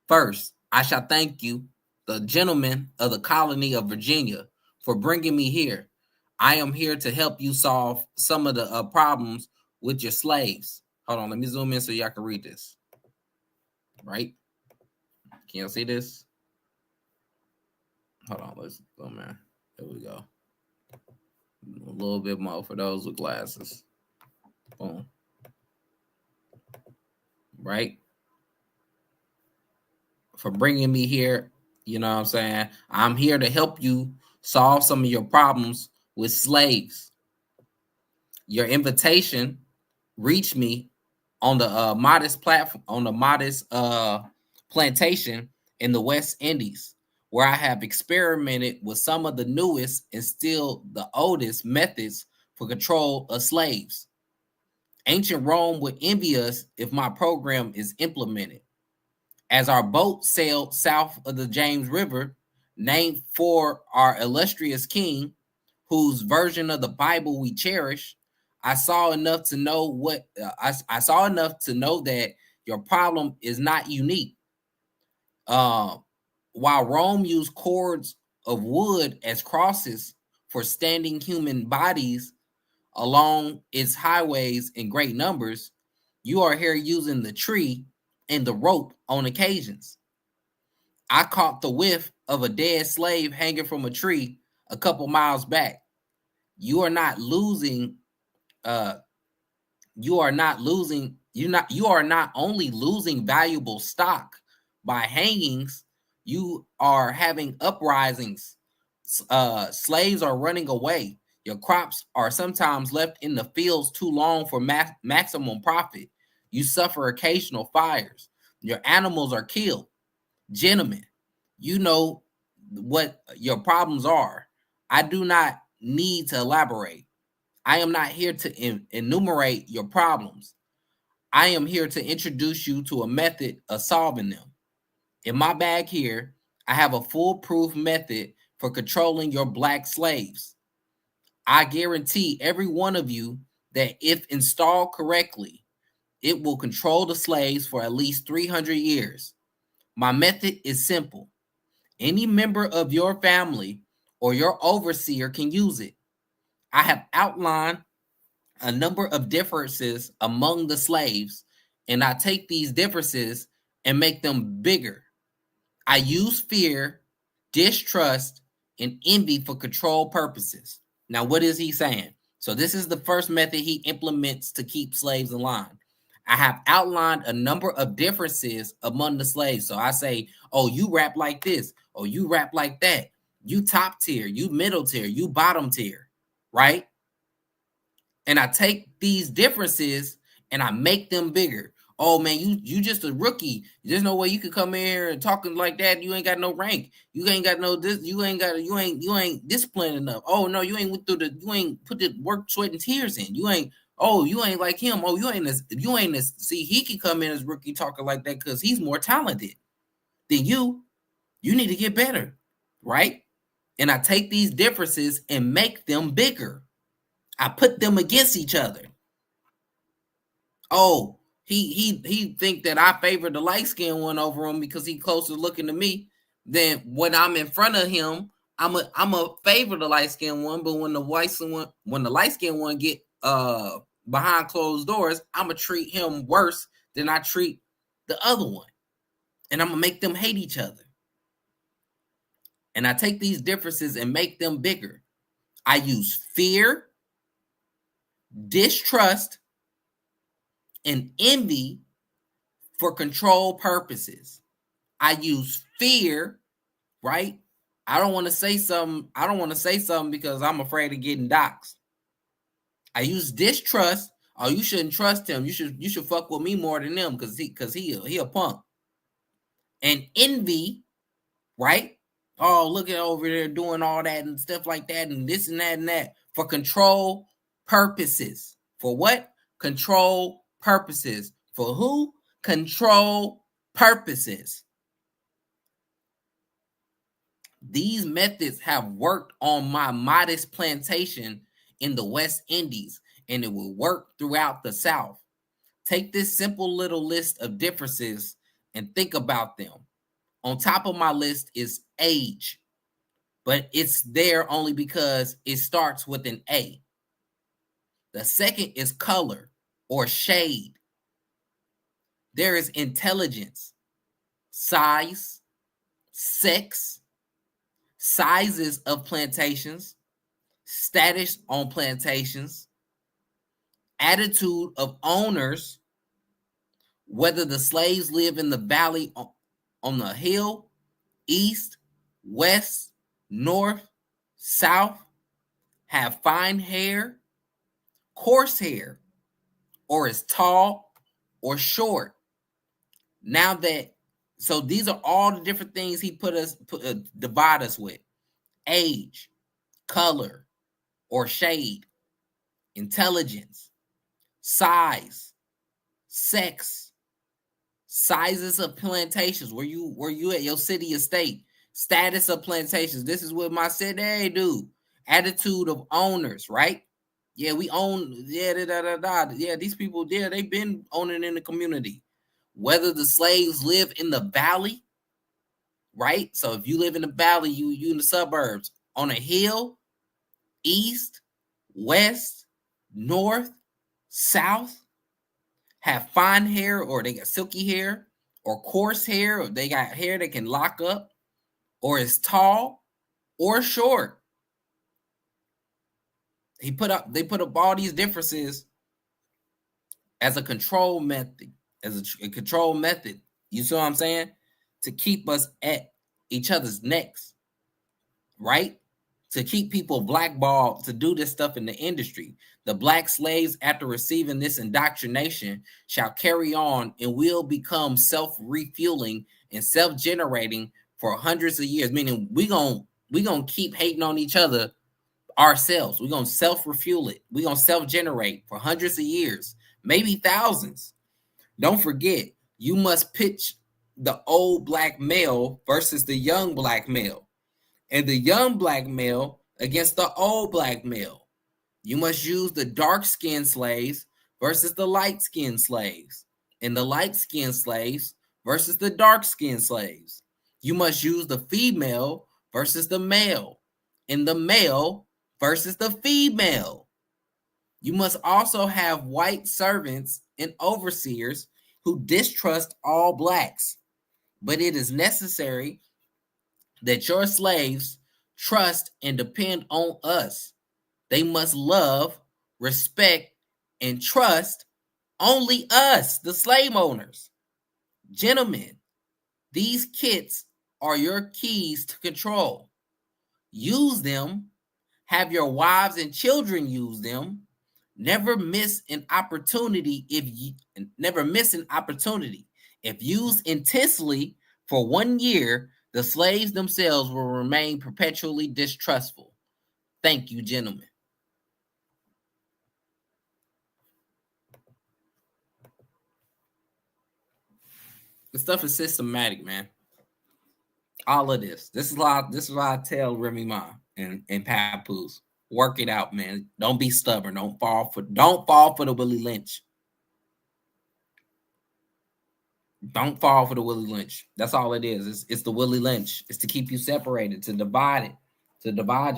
First, I shall thank you, the gentlemen of the colony of Virginia, for bringing me here. I am here to help you solve some of the problems with your slaves. Hold on, let me zoom in so y'all can read this. Right? Can y'all see this? Hold on, let's go, man. There we go. A little bit more for those with glasses. Boom. Right? For bringing me here, you know what I'm saying? I'm here to help you solve some of your problems with slaves. Your invitation reached me on the modest platform, on the modest plantation in the West Indies, where I have experimented with some of the newest and still the oldest methods for control of slaves. Ancient Rome would envy us if my program is implemented. As our boat sailed south of the James River, named for our illustrious king, whose version of the Bible we cherish, I saw enough to know I saw enough to know that your problem is not unique. While Rome used cords of wood as crosses for standing human bodies along its highways in great numbers, you are here using the tree and the rope on occasions. I caught the whiff of a dead slave hanging from a tree a couple miles back. You are not losing you are not only losing valuable stock by hangings, you are having uprisings. Slaves are running away. Your crops are sometimes left in the fields too long for maximum profit. You suffer occasional fires. Your animals are killed. Gentlemen, you know what your problems are. I do not need to elaborate. I am not here to enumerate your problems. I am here to introduce you to a method of solving them. In my bag here, I have a foolproof method for controlling your black slaves. I guarantee every one of you that if installed correctly, it will control the slaves for at least 300 years. My method is simple. Any member of your family or your overseer can use it. I have outlined a number of differences among the slaves, and I take these differences and make them bigger. I use fear, distrust, and envy for control purposes. Now, what is he saying? So this is the first method he implements to keep slaves in line. I have outlined a number of differences among the slaves. So I say, oh, you rap like this. Oh, you rap like that. You top tier, you middle tier, you bottom tier, right? And I take these differences and I make them bigger. Oh man, you just a rookie. There's no way you could come in here and talking like that. You ain't got no rank. You ain't got no this. You ain't disciplined enough. Oh no, you ain't went through you ain't put the work, sweat, and tears in. You ain't like him. Oh, you ain't as see, he can come in as rookie talking like that because he's more talented than you. You need to get better, right? And I take these differences and make them bigger. I put them against each other. Oh, he think that I favor the light skinned one over him because he closer looking to me. Then when I'm in front of him, I'm a favor the light skinned one. But when the light skinned one get behind closed doors, I'm gonna treat him worse than I treat the other one, and I'm gonna make them hate each other. And I take these differences and make them bigger. I use fear, distrust, and envy for control purposes. I use fear, right? I don't want to say something because I'm afraid of getting doxxed. I use distrust. Oh, you shouldn't trust him. You should fuck with me more than them because he a punk. And envy, right? Oh, look at over there doing all that and stuff like that and this and that for control purposes. For what? Control purposes. For who? Control purposes. These methods have worked on my modest plantation in the West Indies, and it will work throughout the South. Take this simple little list of differences and think about them. On top of my list is age, but it's there only because it starts with an A. The second is color or shade. There is intelligence, size, sex, sizes of plantations, status on plantations, attitude of owners, whether the slaves live in the valley on the hill, east, west, north, south, have fine hair, coarse hair, or is tall, or short. Now that, so these are all the different things he divide us with: age, color, or shade, intelligence, size, sex, sizes of plantations, where you at your city or state, status of plantations. This is what my city do. Attitude of owners, right? Yeah, we own. Yeah, yeah, these people there, they've been owning in the community. Whether the slaves live in the valley, right? So if you live in the valley, you in the suburbs, on a hill, east, west, north, south, have fine hair, or they got silky hair, or coarse hair, or they got hair that can lock up, or is tall or short. They put up all these differences as a control method, a control method. You see what I'm saying? To keep us at each other's necks, right? To keep people blackballed to do this stuff in the industry. The black slaves, after receiving this indoctrination, shall carry on and will become self-refueling and self-generating for hundreds of years. Meaning we gonna keep hating on each other ourselves. We're gonna self-refuel it. We're gonna self-generate for hundreds of years, maybe thousands. Don't forget, you must pitch the old black male versus the young black male, and the young black male against the old black male. You must use the dark-skinned slaves versus the light-skinned slaves, and the light-skinned slaves versus the dark-skinned slaves. You must use the female versus the male, and the male versus the female. You must also have white servants and overseers who distrust all blacks. But it is necessary that your slaves trust and depend on us. They must love, respect, and trust only us, the slave owners. Gentlemen, these kits are your keys to control. Use them. Have your wives and children use them. Never miss an opportunity. If used intensely for 1 year, the slaves themselves will remain perpetually distrustful. Thank you, gentlemen. The stuff is systematic, man. All of this. This is why I tell Remy Ma and Papoose, work it out, man. Don't be stubborn. Don't fall for the Willie Lynch. Don't fall for the Willie Lynch. That's all it is. It's the Willie Lynch. It's to keep you separated, to divide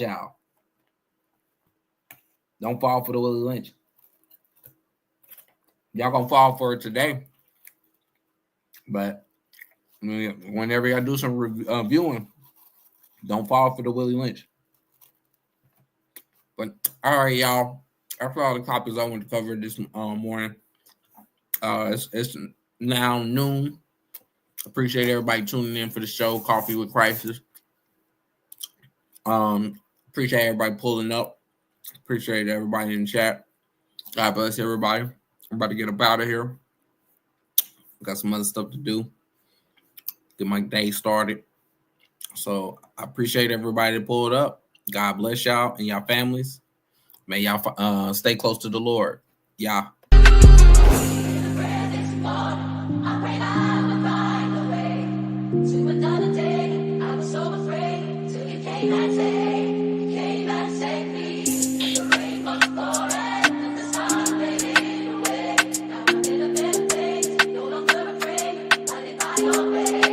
y'all. Don't fall for the Willie Lynch. Y'all gonna fall for it today. But whenever y'all do some viewing, don't fall for the Willie Lynch. But all right, y'all. That's all the topics I want to cover this morning. It's now noon. Appreciate everybody tuning in for the show, Coffee with Crisis. Appreciate everybody pulling up. Appreciate everybody in the chat. God bless everybody. I'm about to get up out of here. Got some other stuff to do. Get my day started. So I appreciate everybody that pulled up. God bless y'all and y'all families. May y'all stay close to the Lord. Yeah. Your way.